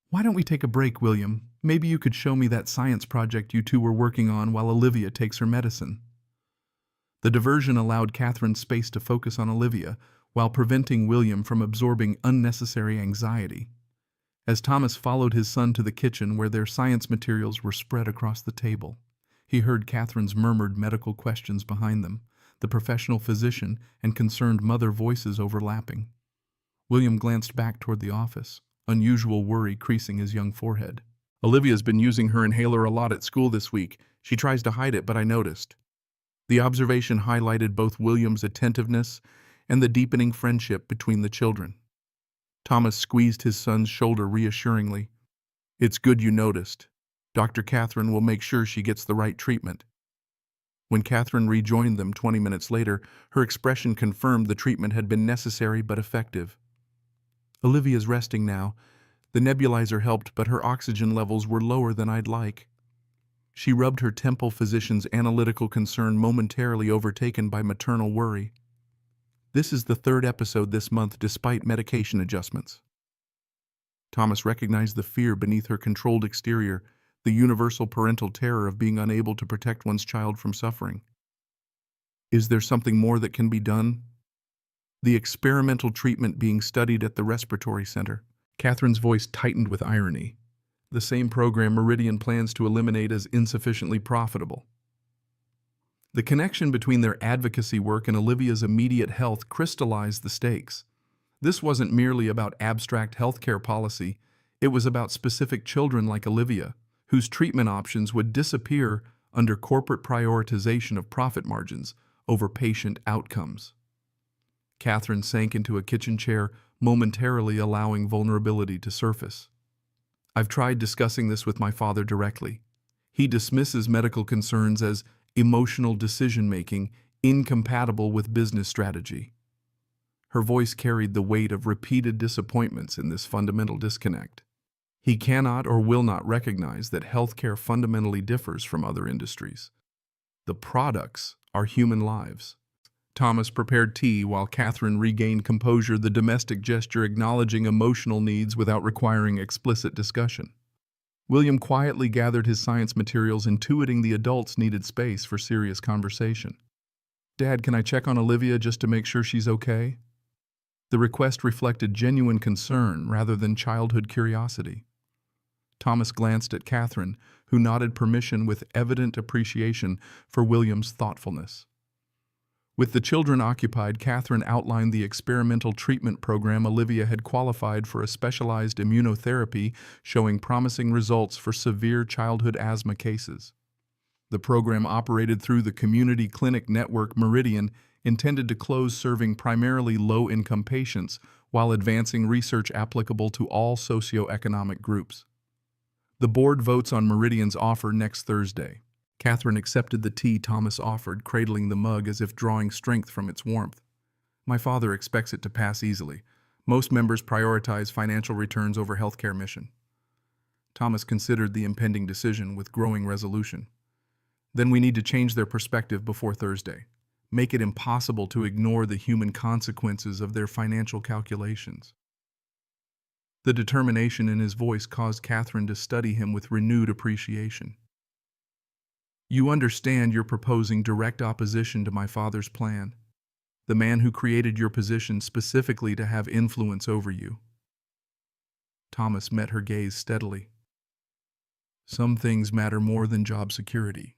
"Why don't we take a break, William? Maybe you could show me that science project you two were working on while Olivia takes her medicine." The diversion allowed Catherine space to focus on Olivia, while preventing William from absorbing unnecessary anxiety. As Thomas followed his son to the kitchen where their science materials were spread across the table, he heard Catherine's murmured medical questions behind them, the professional physician and concerned mother voices overlapping. William glanced back toward the office, unusual worry creasing his young forehead. "Olivia's been using her inhaler a lot at school this week. She tries to hide it, but I noticed." The observation highlighted both William's attentiveness and the deepening friendship between the children. Thomas squeezed his son's shoulder reassuringly. "It's good you noticed. Dr. Catherine will make sure she gets the right treatment." When Catherine rejoined them 20 minutes later, her expression confirmed the treatment had been necessary but effective. "Olivia's resting now. The nebulizer helped, but her oxygen levels were lower than I'd like." She rubbed her temple, physician's analytical concern momentarily overtaken by maternal worry. "This is the 3rd episode this month despite medication adjustments." Thomas recognized the fear beneath her controlled exterior, the universal parental terror of being unable to protect one's child from suffering. "Is there something more that can be done?" "The experimental treatment being studied at the respiratory center." Catherine's voice tightened with irony. "The same program Meridian plans to eliminate as insufficiently profitable." The connection between their advocacy work and Olivia's immediate health crystallized the stakes. This wasn't merely about abstract healthcare policy, it was about specific children like Olivia, whose treatment options would disappear under corporate prioritization of profit margins over patient outcomes. Catherine sank into a kitchen chair, momentarily allowing vulnerability to surface. "I've tried discussing this with my father directly. He dismisses medical concerns as emotional decision-making incompatible with business strategy." Her voice carried the weight of repeated disappointments in this fundamental disconnect. "He cannot or will not recognize that healthcare fundamentally differs from other industries. The products are human lives." Thomas prepared tea while Catherine regained composure, the domestic gesture acknowledging emotional needs without requiring explicit discussion. William quietly gathered his science materials, intuiting the adults needed space for serious conversation. "Dad, can I check on Olivia just to make sure she's okay?" The request reflected genuine concern rather than childhood curiosity. Thomas glanced at Catherine, who nodded permission with evident appreciation for William's thoughtfulness. With the children occupied, Catherine outlined the experimental treatment program. Olivia had qualified for a specialized immunotherapy showing promising results for severe childhood asthma cases. The program operated through the community clinic network Meridian, intended to close, serving primarily low-income patients while advancing research applicable to all socioeconomic groups. The board votes on Meridian's offer next Thursday. Catherine accepted the tea Thomas offered, cradling the mug as if drawing strength from its warmth. My father expects it to pass easily. Most members prioritize financial returns over healthcare mission. Thomas considered the impending decision with growing resolution. Then we need to change their perspective before Thursday. Make it impossible to ignore the human consequences of their financial calculations. The determination in his voice caused Catherine to study him with renewed appreciation. You understand you're proposing direct opposition to my father's plan, the man who created your position specifically to have influence over you. Thomas met her gaze steadily. Some things matter more than job security.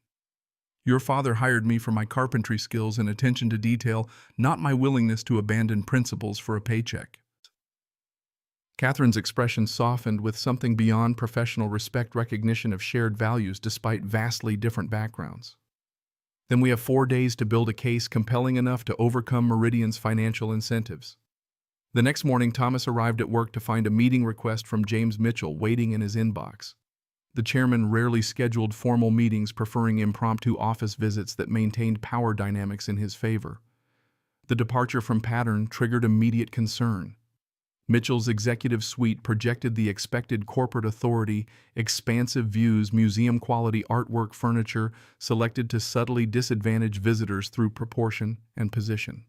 Your father hired me for my carpentry skills and attention to detail, not my willingness to abandon principles for a paycheck. Catherine's expression softened with something beyond professional respect, recognition of shared values despite vastly different backgrounds. Then we have 4 days to build a case compelling enough to overcome Meridian's financial incentives. The next morning, Thomas arrived at work to find a meeting request from James Mitchell waiting in his inbox. The chairman rarely scheduled formal meetings, preferring impromptu office visits that maintained power dynamics in his favor. The departure from pattern triggered immediate concern. Mitchell's executive suite projected the expected corporate authority, expansive views, museum-quality artwork, furniture, selected to subtly disadvantage visitors through proportion and position.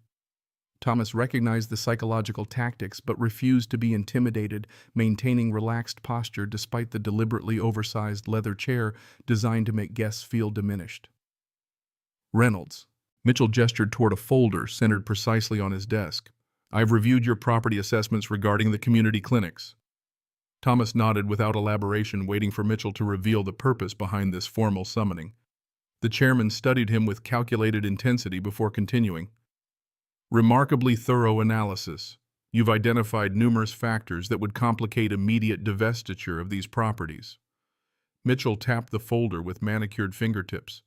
Thomas recognized the psychological tactics but refused to be intimidated, maintaining relaxed posture despite the deliberately oversized leather chair designed to make guests feel diminished. Reynolds. Mitchell gestured toward a folder centered precisely on his desk. I've reviewed your property assessments regarding the community clinics. Thomas nodded without elaboration, waiting for Mitchell to reveal the purpose behind this formal summoning. The chairman studied him with calculated intensity before continuing. Remarkably thorough analysis. You've identified numerous factors that would complicate immediate divestiture of these properties. Mitchell tapped the folder with manicured fingertips.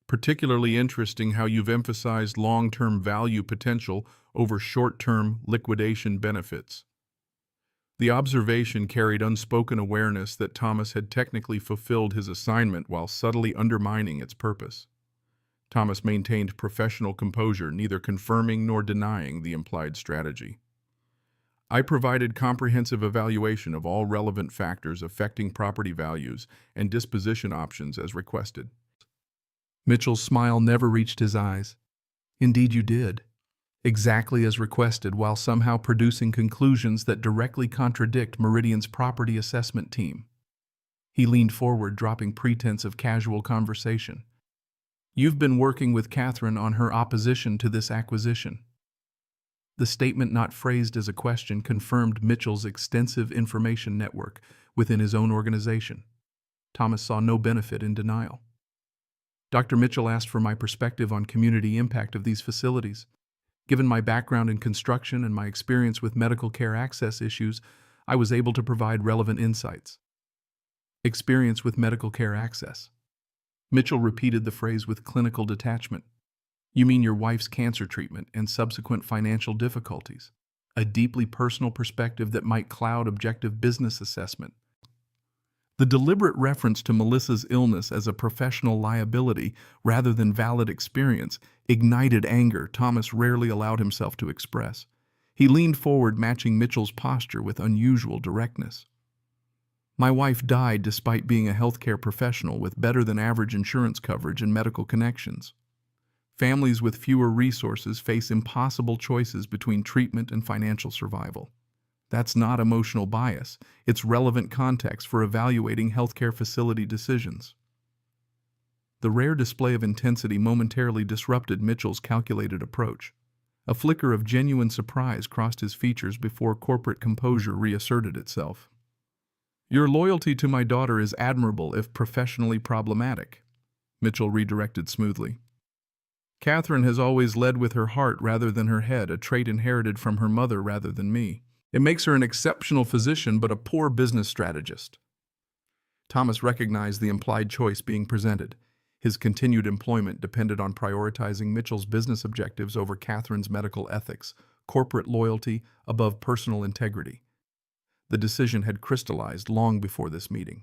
Particularly interesting how you've emphasized long-term value potential over short-term liquidation benefits. The observation carried unspoken awareness that Thomas had technically fulfilled his assignment while subtly undermining its purpose. Thomas maintained professional composure, neither confirming nor denying the implied strategy. I provided comprehensive evaluation of all relevant factors affecting property values and disposition options as requested. Mitchell's smile never reached his eyes. Indeed you did. Exactly as requested, while somehow producing conclusions that directly contradict Meridian's property assessment team. He leaned forward, dropping pretense of casual conversation. You've been working with Catherine on her opposition to this acquisition. The statement, not phrased as a question, confirmed Mitchell's extensive information network within his own organization. Thomas saw no benefit in denial. Dr. Mitchell asked for my perspective on community impact of these facilities. Given my background in construction and my experience with medical care access issues, I was able to provide relevant insights. Experience with medical care access. Mitchell repeated the phrase with clinical detachment. You mean your wife's cancer treatment and subsequent financial difficulties? A deeply personal perspective that might cloud objective business assessment. The deliberate reference to Melissa's illness as a professional liability rather than valid experience ignited anger Thomas rarely allowed himself to express. He leaned forward, matching Mitchell's posture with unusual directness. My wife died despite being a healthcare professional with better-than-average insurance coverage and medical connections. Families with fewer resources face impossible choices between treatment and financial survival. That's not emotional bias. It's relevant context for evaluating healthcare facility decisions. The rare display of intensity momentarily disrupted Mitchell's calculated approach. A flicker of genuine surprise crossed his features before corporate composure reasserted itself. Your loyalty to my daughter is admirable if professionally problematic, Mitchell redirected smoothly. Catherine has always led with her heart rather than her head, a trait inherited from her mother rather than me. It makes her an exceptional physician but a poor business strategist. Thomas recognized the implied choice being presented. His continued employment depended on prioritizing Mitchell's business objectives over Catherine's medical ethics, corporate loyalty above personal integrity. The decision had crystallized long before this meeting.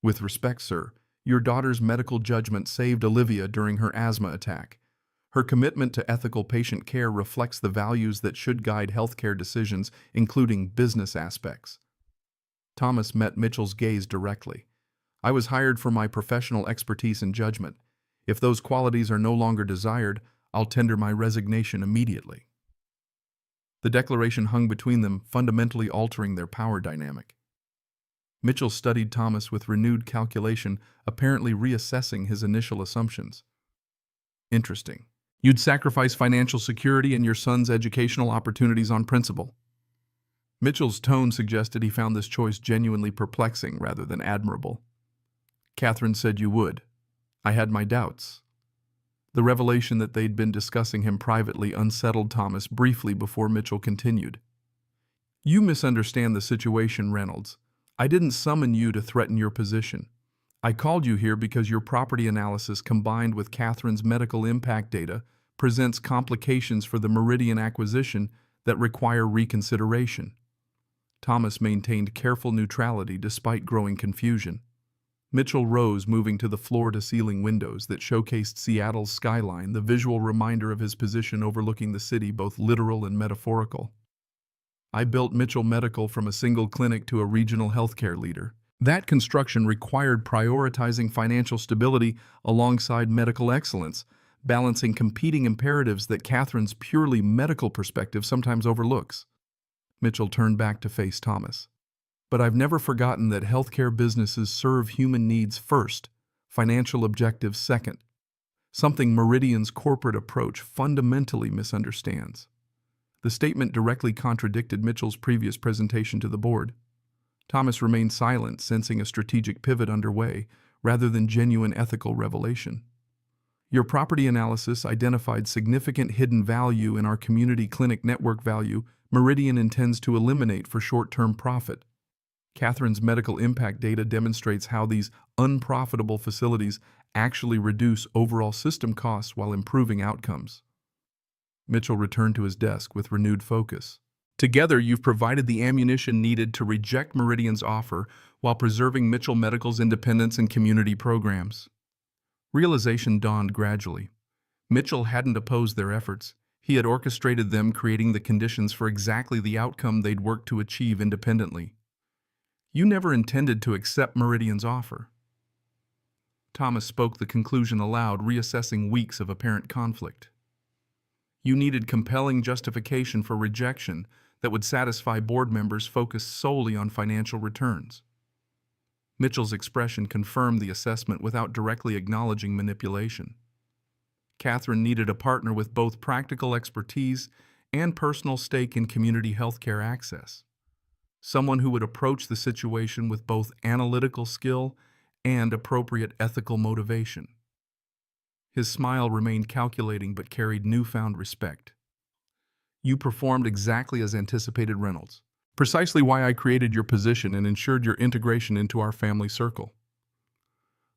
With respect, sir, your daughter's medical judgment saved Olivia during her asthma attack. Her commitment to ethical patient care reflects the values that should guide healthcare decisions, including business aspects. Thomas met Mitchell's gaze directly. I was hired for my professional expertise and judgment. If those qualities are no longer desired, I'll tender my resignation immediately. The declaration hung between them, fundamentally altering their power dynamic. Mitchell studied Thomas with renewed calculation, apparently reassessing his initial assumptions. Interesting. You'd sacrifice financial security and your son's educational opportunities on principle. Mitchell's tone suggested he found this choice genuinely perplexing rather than admirable. Catherine said you would. I had my doubts. The revelation that they'd been discussing him privately unsettled Thomas briefly before Mitchell continued. You misunderstand the situation, Reynolds. I didn't summon you to threaten your position. I called you here because your property analysis combined with Catherine's medical impact data presents complications for the Meridian acquisition that require reconsideration. Thomas maintained careful neutrality despite growing confusion. Mitchell rose, moving to the floor-to-ceiling windows that showcased Seattle's skyline, the visual reminder of his position overlooking the city, both literal and metaphorical. I built Mitchell Medical from a single clinic to a regional healthcare leader. That construction required prioritizing financial stability alongside medical excellence, balancing competing imperatives that Catherine's purely medical perspective sometimes overlooks. Mitchell turned back to face Thomas. But I've never forgotten that healthcare businesses serve human needs first, financial objectives second, something Meridian's corporate approach fundamentally misunderstands. The statement directly contradicted Mitchell's previous presentation to the board. Thomas remained silent, sensing a strategic pivot underway, rather than genuine ethical revelation. Your property analysis identified significant hidden value in our community clinic network value Meridian intends to eliminate for short-term profit. Catherine's medical impact data demonstrates how these unprofitable facilities actually reduce overall system costs while improving outcomes. Mitchell returned to his desk with renewed focus. Together, you've provided the ammunition needed to reject Meridian's offer while preserving Mitchell Medical's independence and community programs. Realization dawned gradually. Mitchell hadn't opposed their efforts. He had orchestrated them, creating the conditions for exactly the outcome they'd worked to achieve independently. You never intended to accept Meridian's offer. Thomas spoke the conclusion aloud, reassessing weeks of apparent conflict. You needed compelling justification for rejection that would satisfy board members focused solely on financial returns. Mitchell's expression confirmed the assessment without directly acknowledging manipulation. Catherine needed a partner with both practical expertise and personal stake in community healthcare access. Someone who would approach the situation with both analytical skill and appropriate ethical motivation. His smile remained calculating but carried newfound respect. You performed exactly as anticipated, Reynolds. Precisely why I created your position and ensured your integration into our family circle.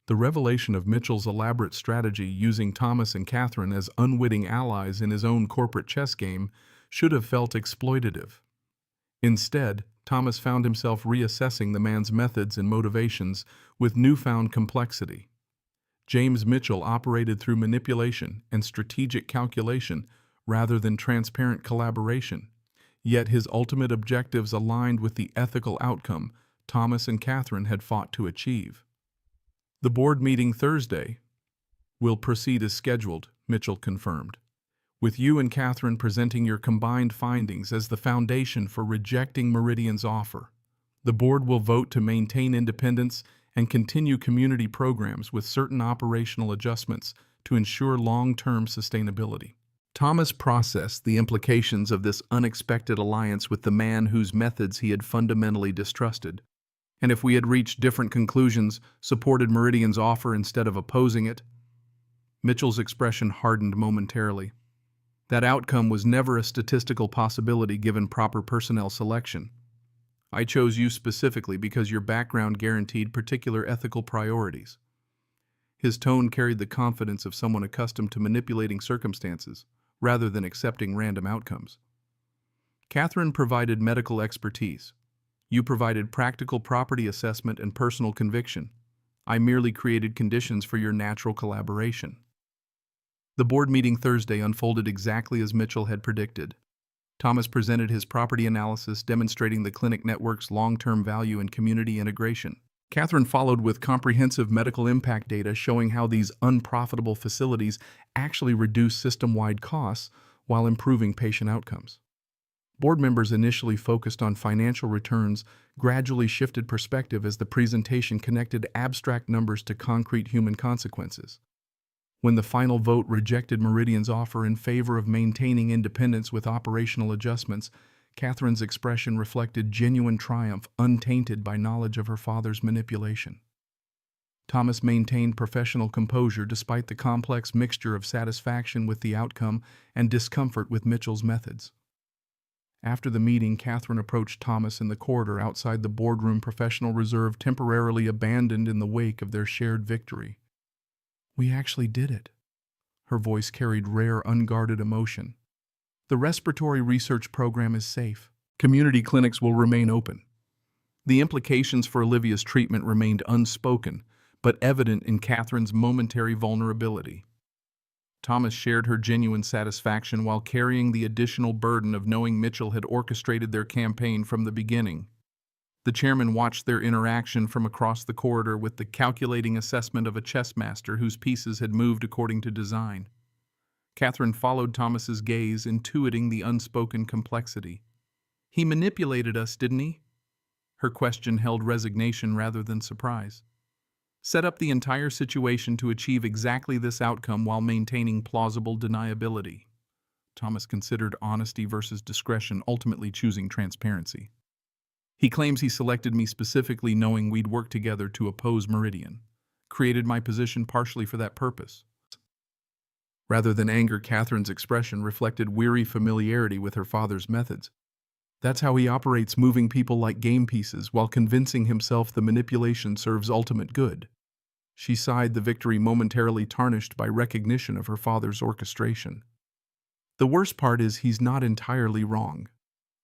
The revelation of Mitchell's elaborate strategy using Thomas and Catherine as unwitting allies in his own corporate chess game should have felt exploitative. Instead, Thomas found himself reassessing the man's methods and motivations with newfound complexity. James Mitchell operated through manipulation and strategic calculation rather than transparent collaboration, yet his ultimate objectives aligned with the ethical outcome Thomas and Catherine had fought to achieve. The board meeting Thursday will proceed as scheduled, Mitchell confirmed, with you and Catherine presenting your combined findings as the foundation for rejecting Meridian's offer. The board will vote to maintain independence and continue community programs with certain operational adjustments to ensure long-term sustainability. Thomas processed the implications of this unexpected alliance with the man whose methods he had fundamentally distrusted. And if we had reached different conclusions, supported Meridian's offer instead of opposing it? Mitchell's expression hardened momentarily. That outcome was never a statistical possibility given proper personnel selection. I chose you specifically because your background guaranteed particular ethical priorities. His tone carried the confidence of someone accustomed to manipulating circumstances, rather than accepting random outcomes. Catherine provided medical expertise. You provided practical property assessment and personal conviction. I merely created conditions for your natural collaboration. The board meeting Thursday unfolded exactly as Mitchell had predicted. Thomas presented his property analysis demonstrating the clinic network's long-term value in community integration. Catherine followed with comprehensive medical impact data showing how these unprofitable facilities actually reduce system-wide costs while improving patient outcomes. Board members initially focused on financial returns, gradually shifted perspective as the presentation connected abstract numbers to concrete human consequences. When the final vote rejected Meridian's offer in favor of maintaining independence with operational adjustments, Catherine's expression reflected genuine triumph untainted by knowledge of her father's manipulation. Thomas maintained professional composure despite the complex mixture of satisfaction with the outcome and discomfort with Mitchell's methods. After the meeting, Catherine approached Thomas in the corridor outside the boardroom professional reserve temporarily abandoned in the wake of their shared victory. "We actually did it." Her voice carried rare, unguarded emotion. "The respiratory research program is safe. Community clinics will remain open." The implications for Olivia's treatment remained unspoken, but evident in Catherine's momentary vulnerability. Thomas shared her genuine satisfaction while carrying the additional burden of knowing Mitchell had orchestrated their campaign from the beginning. The chairman watched their interaction from across the corridor with the calculating assessment of a chess master whose pieces had moved according to design. Catherine followed Thomas's gaze, intuiting the unspoken complexity. "He manipulated us, didn't he?" Her question held resignation rather than surprise. "Set up the entire situation to achieve exactly this outcome while maintaining plausible deniability." Thomas considered honesty versus discretion, ultimately choosing transparency. "He claims he selected me specifically knowing we'd work together to oppose Meridian. Created my position partially for that purpose." Rather than anger, Catherine's expression reflected weary familiarity with her father's methods. "That's how he operates, moving people like game pieces while convincing himself the manipulation serves ultimate good." She sighed, the victory momentarily tarnished by recognition of her father's orchestration. "The worst part is he's not entirely wrong.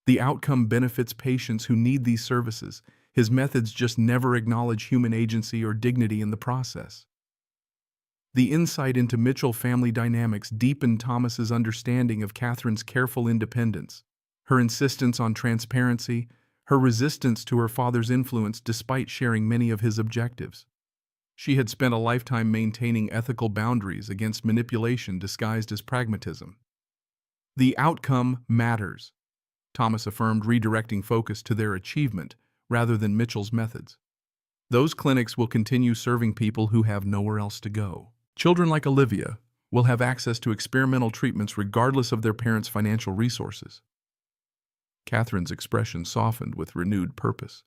The outcome benefits patients who need these services. His methods just never acknowledge human agency or dignity in the process." The insight into Mitchell family dynamics deepened Thomas's understanding of Catherine's careful independence, her insistence on transparency, her resistance to her father's influence despite sharing many of his objectives. She had spent a lifetime maintaining ethical boundaries against manipulation disguised as pragmatism. "The outcome matters," Thomas affirmed, redirecting focus to their achievement rather than Mitchell's methods. "Those clinics will continue serving people who have nowhere else to go. Children like Olivia will have access to experimental treatments regardless of their parents' financial resources." Catherine's expression softened with renewed purpose.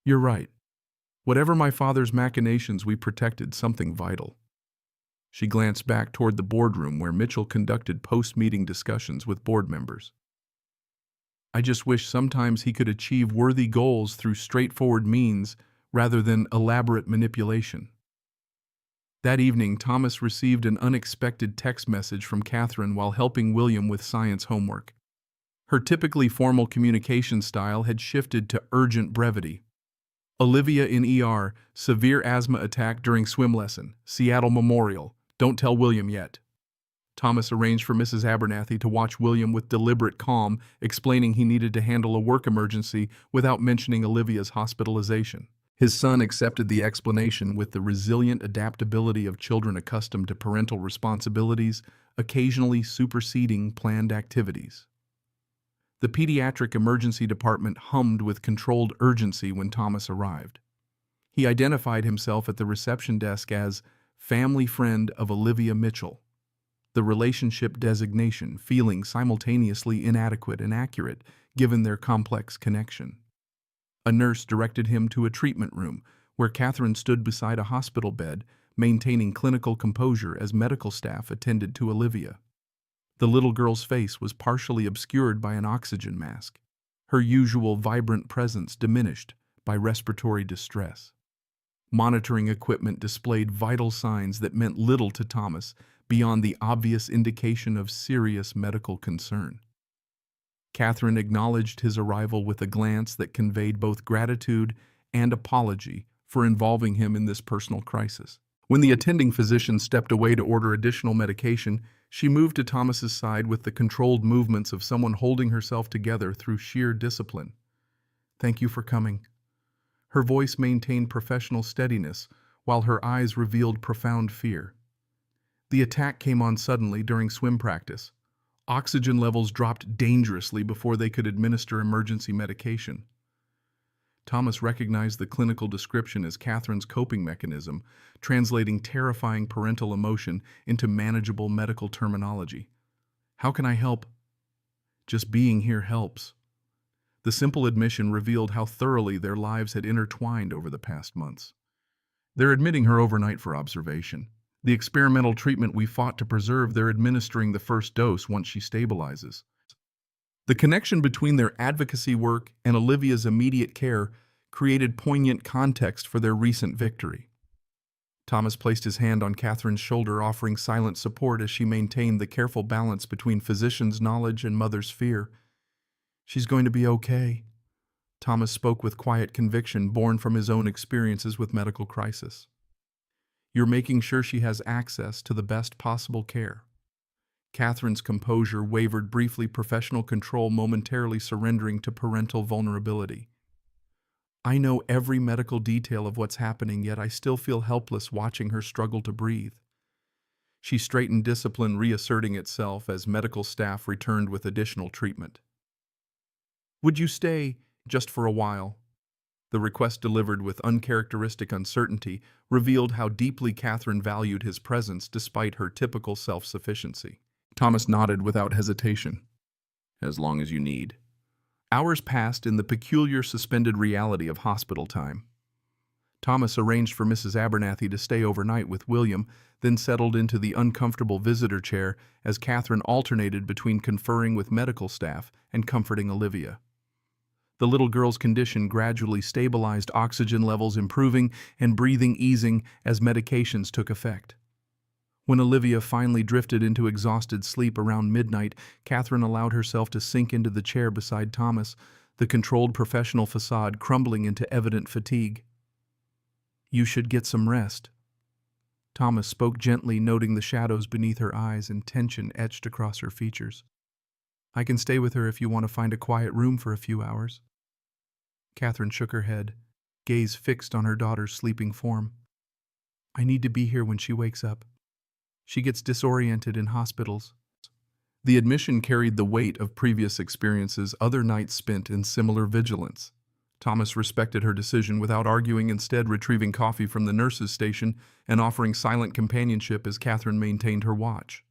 "You're right. Whatever my father's machinations, we protected something vital." She glanced back toward the boardroom where Mitchell conducted post-meeting discussions with board members. "I just wish sometimes he could achieve worthy goals through straightforward means rather than elaborate manipulation." That evening, Thomas received an unexpected text message from Catherine while helping William with science homework. Her typically formal communication style had shifted to urgent brevity. "Olivia in ER, severe asthma attack during swim lesson, Seattle Memorial. Don't tell William yet." Thomas arranged for Mrs. Abernathy to watch William with deliberate calm, explaining he needed to handle a work emergency without mentioning Olivia's hospitalization. His son accepted the explanation with the resilient adaptability of children accustomed to parental responsibilities, occasionally superseding planned activities. The pediatric emergency department hummed with controlled urgency when Thomas arrived. He identified himself at the reception desk as family friend of Olivia Mitchell, the relationship designation feeling simultaneously inadequate and accurate given their complex connection. A nurse directed him to a treatment room where Catherine stood beside a hospital bed, maintaining clinical composure as medical staff attended to Olivia. The little girl's face was partially obscured by an oxygen mask, her usual vibrant presence diminished by respiratory distress. Monitoring equipment displayed vital signs that meant little to Thomas beyond the obvious indication of serious medical concern. Catherine acknowledged his arrival with a glance that conveyed both gratitude and apology for involving him in this personal crisis. When the attending physician stepped away to order additional medication, she moved to Thomas's side with the controlled movements of someone holding herself together through sheer discipline. "Thank you for coming." Her voice maintained professional steadiness, while her eyes revealed profound fear. The attack came on suddenly during swim practice. Oxygen levels dropped dangerously before they could administer emergency medication. Thomas recognized the clinical description as Catherine's coping mechanism, translating terrifying parental emotion into manageable medical terminology. "How can I help?" "Just being here helps." The simple admission revealed how thoroughly their lives had intertwined over the past months. "They're admitting her overnight for observation. The experimental treatment we fought to preserve, they're administering the first dose once she stabilizes." The connection between their advocacy work and Olivia's immediate care created poignant context for their recent victory. Thomas placed his hand on Catherine's shoulder, offering silent support as she maintained the careful balance between physician's knowledge and mother's fear. "She's going to be okay." Thomas spoke with quiet conviction born from his own experiences with medical crisis. "You're making sure she has access to the best possible care." Catherine's composure wavered briefly, professional control momentarily surrendering to parental vulnerability. "I know every medical detail of what's happening, yet I still feel helpless watching her struggle to breathe." She straightened, discipline reasserting itself as medical staff returned with additional treatment. "Would you stay just for a while?" The request, delivered with uncharacteristic uncertainty, revealed how deeply Catherine valued his presence despite her typical self-sufficiency. Thomas nodded without hesitation. "As long as you need." Hours passed in the peculiar suspended reality of hospital time. Thomas arranged for Mrs. Abernathy to stay overnight with William, then settled into the uncomfortable visitor chair as Catherine alternated between conferring with medical staff and comforting Olivia. The little girl's condition gradually stabilized, oxygen levels improving and breathing easing as medications took effect. When Olivia finally drifted into exhausted sleep around midnight, Catherine allowed herself to sink into the chair beside Thomas, the controlled professional facade crumbling into evident fatigue. "You should get some rest." Thomas spoke gently, noting the shadows beneath her eyes and tension etched across her features. "I can stay with her if you want to find a quiet room for a few hours." Catherine shook her head, gaze fixed on her daughter's sleeping form. "I need to be here when she wakes up. She gets disoriented in hospitals." The admission carried the weight of previous experiences, other nights spent in similar vigilance. Thomas respected her decision without arguing, instead retrieving coffee from the nurse's station and offering silent companionship as Catherine maintained her watch.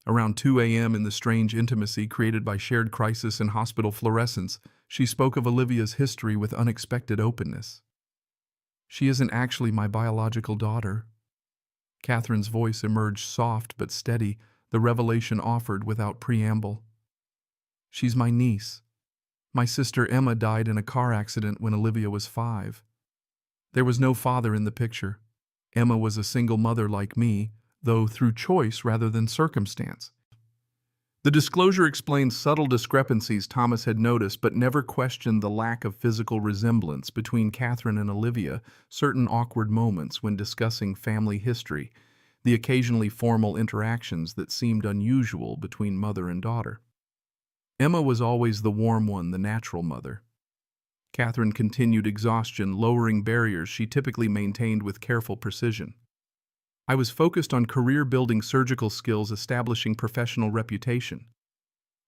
Around 2 a.m., in the strange intimacy created by shared crisis and hospital fluorescence, she spoke of Olivia's history with unexpected openness. "She isn't actually my biological daughter." Catherine's voice emerged soft but steady, the revelation offered without preamble. "She's my niece. My sister Emma died in a car accident when Olivia was 5. There was no father in the picture. Emma was a single mother like me, though through choice rather than circumstance." The disclosure explained subtle discrepancies Thomas had noticed, but never questioned the lack of physical resemblance between Catherine and Olivia, certain awkward moments when discussing family history, the occasionally formal interactions that seemed unusual between mother and daughter. Emma was always the warm one, the natural mother. Catherine continued, exhaustion lowering barriers she typically maintained with careful precision. "I was focused on career-building surgical skills, establishing professional reputation.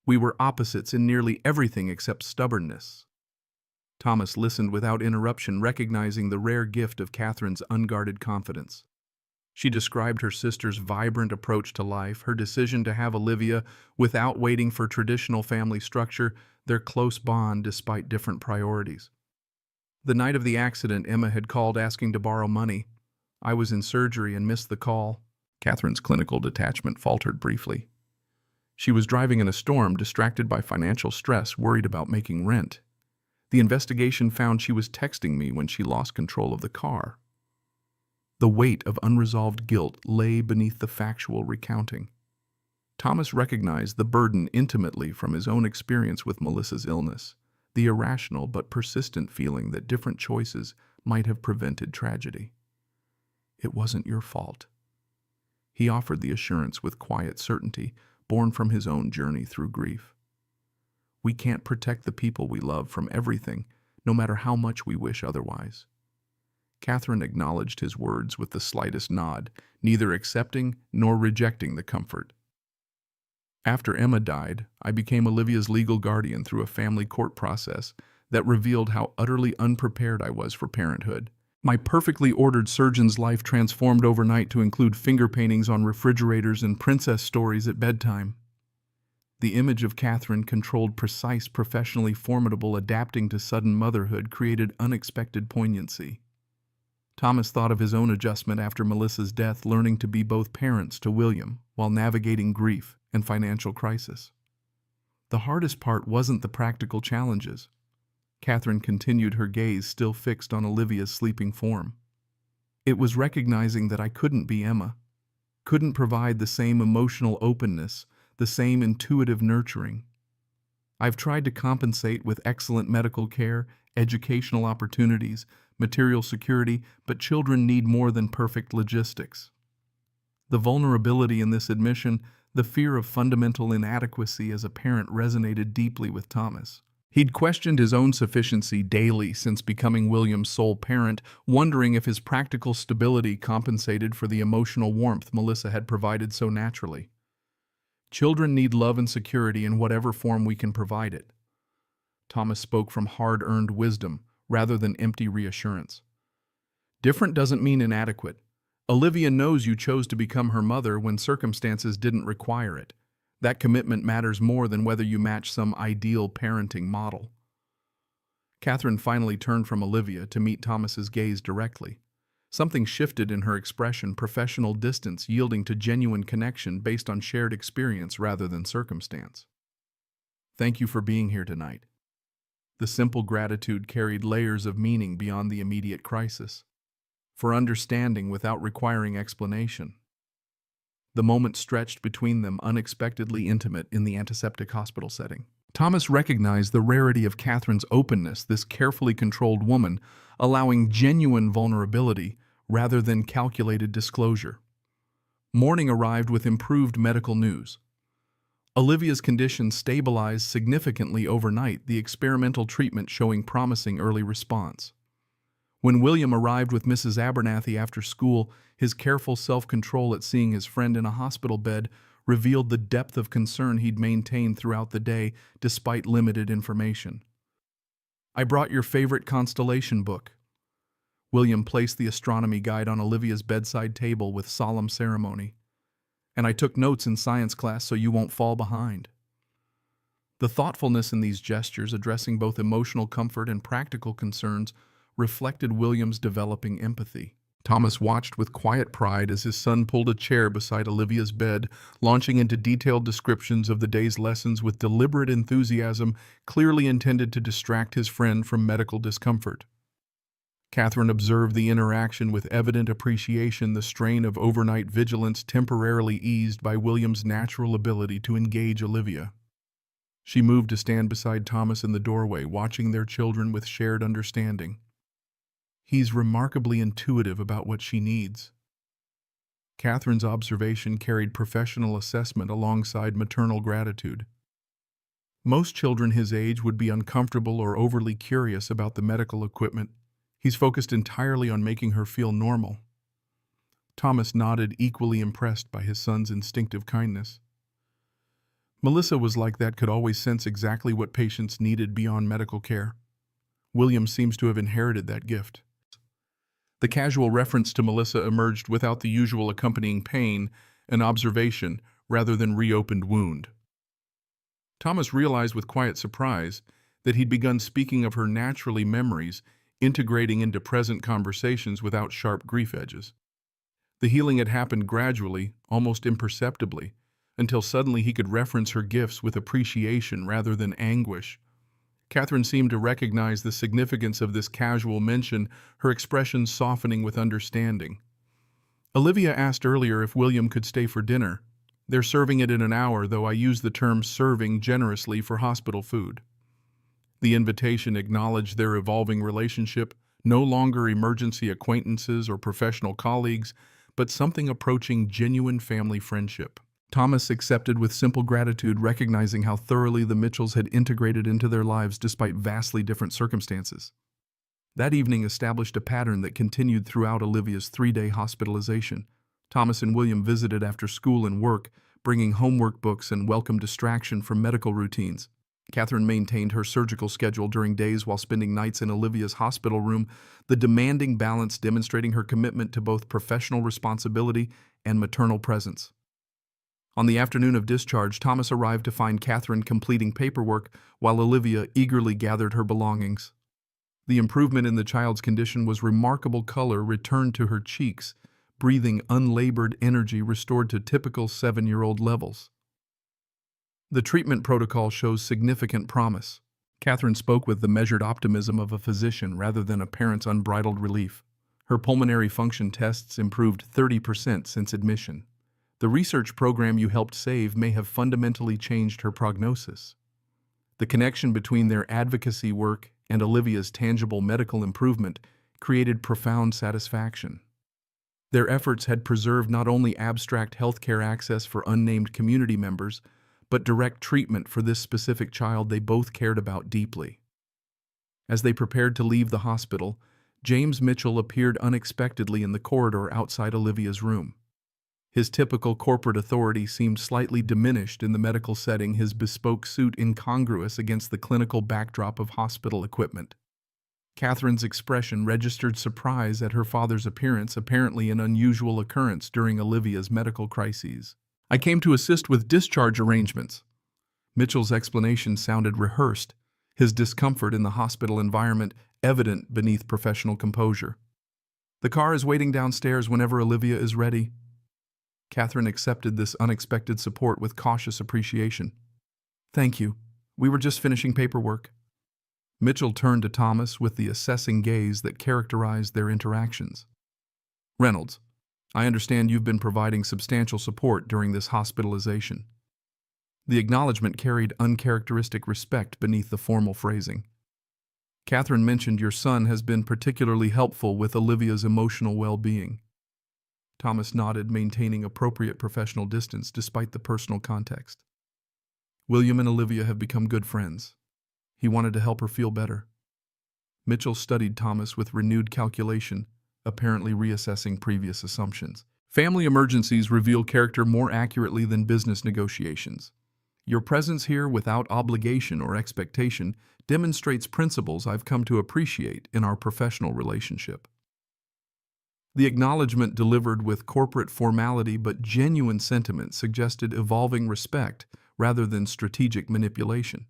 We were opposites in nearly everything except stubbornness." Thomas listened without interruption, recognizing the rare gift of Catherine's unguarded confidence. She described her sister's vibrant approach to life, her decision to have Olivia without waiting for traditional family structure, their close bond despite different priorities. The night of the accident, Emma had called asking to borrow money. "I was in surgery and missed the call." Catherine's clinical detachment faltered briefly. She was driving in a storm, distracted by financial stress, worried about making rent. The investigation found she was texting me when she lost control of the car. The weight of unresolved guilt lay beneath the factual recounting. Thomas recognized the burden intimately from his own experience with Melissa's illness. The the irrational but persistent feeling that different choices might have prevented tragedy. "It wasn't your fault." He offered the assurance with quiet certainty, born from his own journey through grief. "We can't protect the people we love from everything, no matter how much we wish otherwise." Catherine acknowledged his words with the slightest nod, neither accepting nor rejecting the comfort. After Emma died, I became Olivia's legal guardian through a family court process that revealed how utterly unprepared I was for parenthood. My perfectly ordered surgeon's life transformed overnight to include finger paintings on refrigerators and princess stories at bedtime. The image of Catherine, controlled, precise, professionally formidable, adapting to sudden motherhood, created unexpected poignancy. Thomas thought of his own adjustment after Melissa's death, learning to be both parents to William while navigating grief and financial crisis. The hardest part wasn't the practical challenges. Catherine continued, her gaze still fixed on Olivia's sleeping form. It was recognizing that I couldn't be Emma, couldn't provide the same emotional openness, the same intuitive nurturing. I've tried to compensate with excellent medical care, educational opportunities, material security, but children need more than perfect logistics. The vulnerability in this admission, the fear of fundamental inadequacy as a parent, resonated deeply with Thomas. He'd questioned his own sufficiency daily since becoming William's sole parent, wondering if his practical stability compensated for the emotional warmth Melissa had provided so naturally. "Children need love and security in whatever form we can provide it." Thomas spoke from hard-earned wisdom rather than empty reassurance. "Different doesn't mean inadequate. Olivia knows you chose to become her mother when circumstances didn't require it. That commitment matters more than whether you match some ideal parenting model." Catherine finally turned from Olivia to meet Thomas's gaze directly. Something shifted in her expression, professional distance yielding to genuine connection based on shared experience rather than circumstance. "Thank you for being here tonight." The simple gratitude carried layers of meaning beyond the immediate crisis. "For understanding without requiring explanation." The moment stretched between them, unexpectedly intimate in the antiseptic hospital setting. Thomas recognized the rarity of Catherine's openness, this carefully controlled woman, allowing genuine vulnerability rather than calculated disclosure. Morning arrived with improved medical news. Olivia's condition stabilized significantly overnight, the experimental treatment showing promising early response. When William arrived with Mrs. Abernathy after school, his careful self-control at seeing his friend in a hospital bed revealed the depth of concern he'd maintained throughout the day despite limited information. "I brought your favorite constellation book." William placed the astronomy guide on Olivia's bedside table with solemn ceremony. "And I took notes in science class so you won't fall behind." The thoughtfulness in these gestures, addressing both emotional comfort and practical concerns, reflected William's developing empathy. Thomas watched with quiet pride as his son pulled a chair beside Olivia's bed, launching into detailed descriptions of the day's lessons with deliberate enthusiasm, clearly intended to distract his friend from medical discomfort. Catherine observed the interaction with evident appreciation, the strain of overnight vigilance temporarily eased by William's natural ability to engage Olivia. She moved to stand beside Thomas in the doorway, watching their children with shared understanding. "He's remarkably intuitive about what she needs." Catherine's observation carried professional assessment alongside maternal gratitude. "Most children his age would be uncomfortable or overly curious about the medical equipment. He's focused entirely on making her feel normal." Thomas nodded, equally impressed by his son's instinctive kindness. "Melissa was like that, could always sense exactly what patients needed beyond medical care. William seems to have inherited that gift." The casual reference to Melissa emerged without the usual accompanying pain, an observation rather than reopened wound. Thomas realized with quiet surprise that he'd begun speaking of her naturally, memories integrating into present conversations without sharp grief edges. The healing had happened gradually, almost imperceptibly, until suddenly he could reference her gifts with appreciation rather than anguish. Catherine seemed to recognize the significance of this casual mention, her expression softening with understanding. "Olivia asked earlier if William could stay for dinner. They're serving it in an hour, though I use the term serving generously for hospital food." The invitation acknowledged their evolving relationship, no longer emergency acquaintances or professional colleagues, but something approaching genuine family friendship. Thomas accepted with simple gratitude, recognizing how thoroughly the Mitchells had integrated into their lives despite vastly different circumstances. That evening established a pattern that continued throughout Olivia's 3-day hospitalization. Thomas and William visited after school and work, bringing homework books and welcome distraction from medical routines. Catherine maintained her surgical schedule during days while spending nights in Olivia's hospital room, the demanding balance demonstrating her commitment to both professional responsibility and maternal presence. On the afternoon of discharge, Thomas arrived to find Catherine completing paperwork while Olivia eagerly gathered her belongings. The improvement in the child's condition was remarkable. Color returned to her cheeks, breathing unlabored energy restored to typical 7-year-old levels. The treatment protocol shows significant promise. Catherine spoke with the measured optimism of a physician rather than a parent's unbridled relief. Her pulmonary function tests improved 30% since admission. The research program you helped save may have fundamentally changed her prognosis. The connection between their advocacy work and Olivia's tangible medical improvement created profound satisfaction. Their efforts had preserved not only abstract healthcare access for unnamed community members, but direct treatment for this specific child they both cared about deeply. As they prepared to leave the hospital, James Mitchell appeared unexpectedly in the corridor outside Olivia's room. His typical corporate authority seemed slightly diminished in the medical setting, his bespoke suit incongruous against the clinical backdrop of hospital equipment. Catherine's expression registered surprise at her father's appearance, apparently an unusual occurrence during Olivia's medical crises. "I came to assist with discharge arrangements." Mitchell's explanation sounded rehearsed, his discomfort in the hospital environment evident beneath professional composure. "The car is waiting downstairs whenever Olivia is ready." Catherine accepted this unexpected support with cautious appreciation. "Thank you. We were just finishing paperwork." Mitchell turned to Thomas with the assessing gaze that characterized their interactions. "Reynolds, I understand you've been providing substantial support during this hospitalization." The acknowledgement carried uncharacteristic respect beneath the formal phrasing. "Catherine mentioned your son has been particularly helpful with Olivia's emotional well-being." Thomas nodded, maintaining appropriate professional distance despite the personal context. "William and Olivia have become good friends. He wanted to help her feel better." Mitchell studied Thomas with renewed calculation, apparently reassessing previous assumptions. "Family emergencies reveal character more accurately than business negotiations. Your presence here without obligation or expectation demonstrates principles I've come to appreciate in our professional relationship." The acknowledgement, delivered with corporate formality but genuine sentiment, suggested evolving respect rather than strategic manipulation.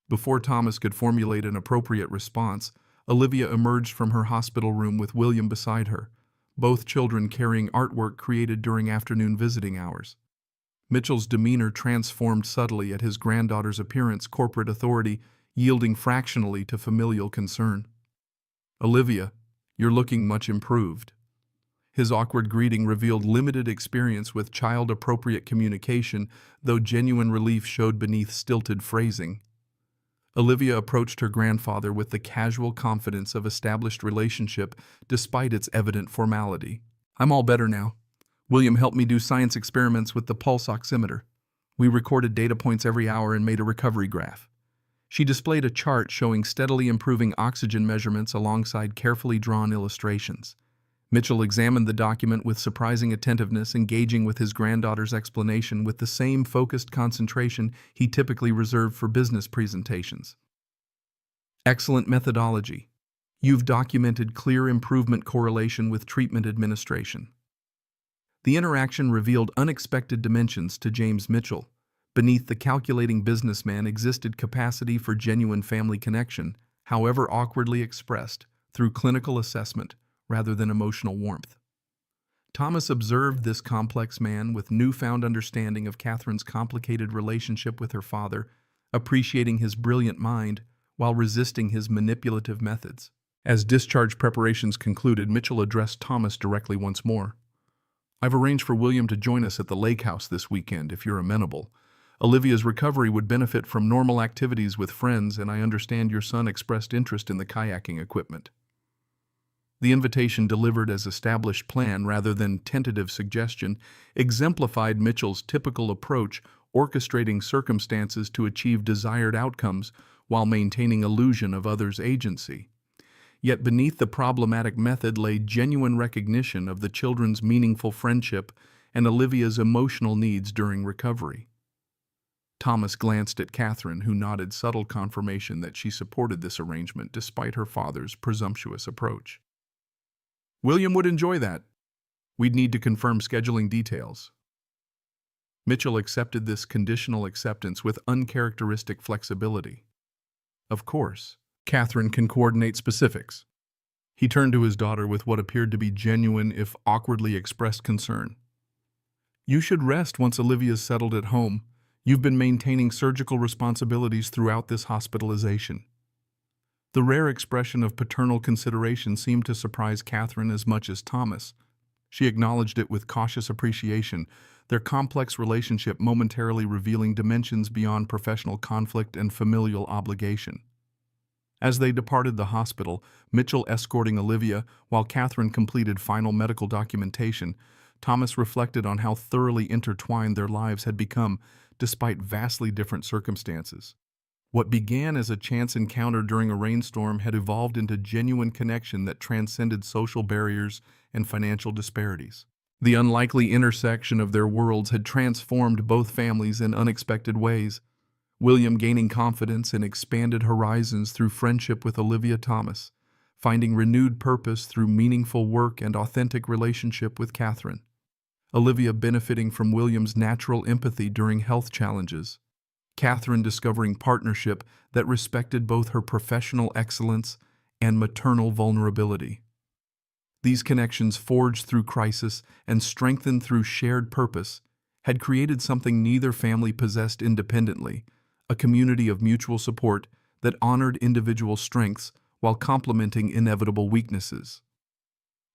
Before Thomas could formulate an appropriate response, Olivia emerged from her hospital room with William beside her, both children carrying artwork created during afternoon visiting hours. Mitchell's demeanor transformed subtly at his granddaughter's appearance, corporate authority yielding fractionally to familial concern. "Olivia, you're looking much improved." His awkward greeting revealed limited experience with child-appropriate communication, though genuine relief showed beneath stilted phrasing. Olivia approached her grandfather with the casual confidence of established relationship despite its evident formality. "I'm all better now. William helped me do science experiments with the pulse oximeter. We recorded data points every hour and made a recovery graph." She displayed a chart showing steadily improving oxygen measurements alongside carefully drawn illustrations. Mitchell examined the document with surprising attentiveness, engaging with his granddaughter's explanation with the same focused concentration he typically reserved for business presentations. "Excellent methodology. You've documented clear improvement correlation with treatment administration." The interaction revealed unexpected dimensions to James Mitchell. Beneath the calculating businessman existed capacity for genuine family connection, however awkwardly expressed, through clinical assessment rather than emotional warmth. Thomas observed this complex man with newfound understanding of Catherine's complicated relationship with her father, appreciating his brilliant mind while resisting his manipulative methods. As discharge preparations concluded, Mitchell addressed Thomas directly once more. "I've arranged for William to join us at the lake house this weekend if you're amenable. Olivia's recovery would benefit from normal activities with friends, and I understand your son expressed interest in the kayaking equipment. The invitation, delivered as established plan rather than tentative suggestion, exemplified Mitchell's typical approach, orchestrating circumstances to achieve desired outcomes while maintaining illusion of others' agency. Yet beneath the problematic method lay genuine recognition of the children's meaningful friendship and Olivia's emotional needs during recovery. Thomas glanced at Catherine, who nodded subtle confirmation that she supported this arrangement despite her father's presumptuous approach. William would enjoy that. We'd need to confirm scheduling details. Mitchell accepted this conditional acceptance with uncharacteristic flexibility. Of course, Catherine can coordinate specifics. He turned to his daughter with what appeared to be genuine, if awkwardly expressed, concern. You should rest once Olivia's settled at home. You've been maintaining surgical responsibilities throughout this hospitalization. The rare expression of paternal consideration seemed to surprise Catherine as much as Thomas. She acknowledged it with cautious appreciation, their complex relationship momentarily revealing dimensions beyond professional conflict and familial obligation. As they departed the hospital, Mitchell escorting Olivia, while Catherine completed final medical documentation, Thomas reflected on how thoroughly intertwined their lives had become, despite vastly different circumstances. What began as a chance encounter during a rainstorm had evolved into genuine connection that transcended social barriers and financial disparities. The unlikely intersection of their worlds had transformed both families in unexpected ways, William gaining confidence and expanded horizons through friendship with Olivia Thomas, finding renewed purpose through meaningful work and authentic relationship with Catherine. Olivia benefiting from William's natural empathy during health challenges. Catherine discovering partnership that respected both her professional excellence and maternal vulnerability. These connections, forged through crisis and strengthened through shared purpose, had created something neither family possessed independently, a community of mutual support that honored individual strengths while complementing inevitable weaknesses.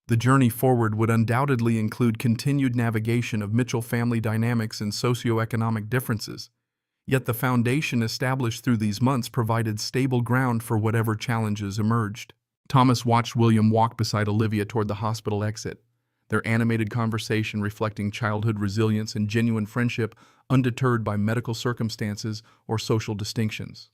The journey forward would undoubtedly include continued navigation of Mitchell family dynamics and socioeconomic differences, yet the foundation established through these months provided stable ground for whatever challenges emerged. Thomas watched William walk beside Olivia toward the hospital exit, their animated conversation reflecting childhood resilience and genuine friendship undeterred by medical circumstances or social distinctions.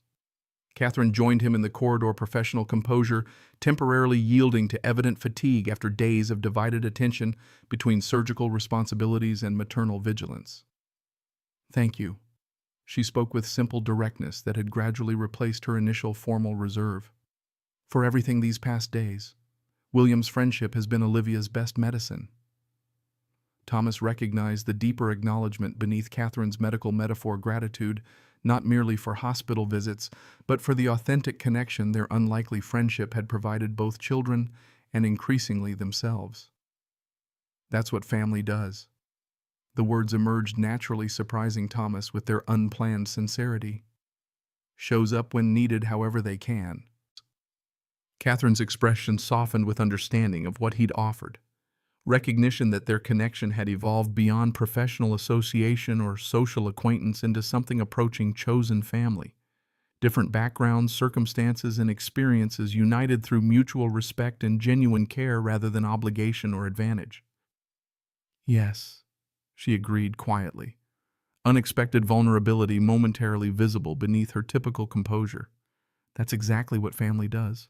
Catherine joined him in the corridor, professional composure temporarily yielding to evident fatigue after days of divided attention between surgical responsibilities and maternal vigilance. "Thank you," she spoke with simple directness that had gradually replaced her initial formal reserve. "For everything these past days. William's friendship has been Olivia's best medicine." Thomas recognized the deeper acknowledgement beneath Catherine's medical metaphor, gratitude, not merely for hospital visits, but for the authentic connection their unlikely friendship had provided both children and increasingly themselves. "That's what family does." The words emerged naturally, surprising Thomas with their unplanned sincerity. "Shows up when needed however they can." Catherine's expression softened with understanding of what he'd offered. Recognition that their connection had evolved beyond professional association or social acquaintance into something approaching chosen family. Different backgrounds, circumstances, and experiences united through mutual respect and genuine care rather than obligation or advantage. "Yes," she agreed quietly, unexpected vulnerability momentarily visible beneath her typical composure. "That's exactly what family does."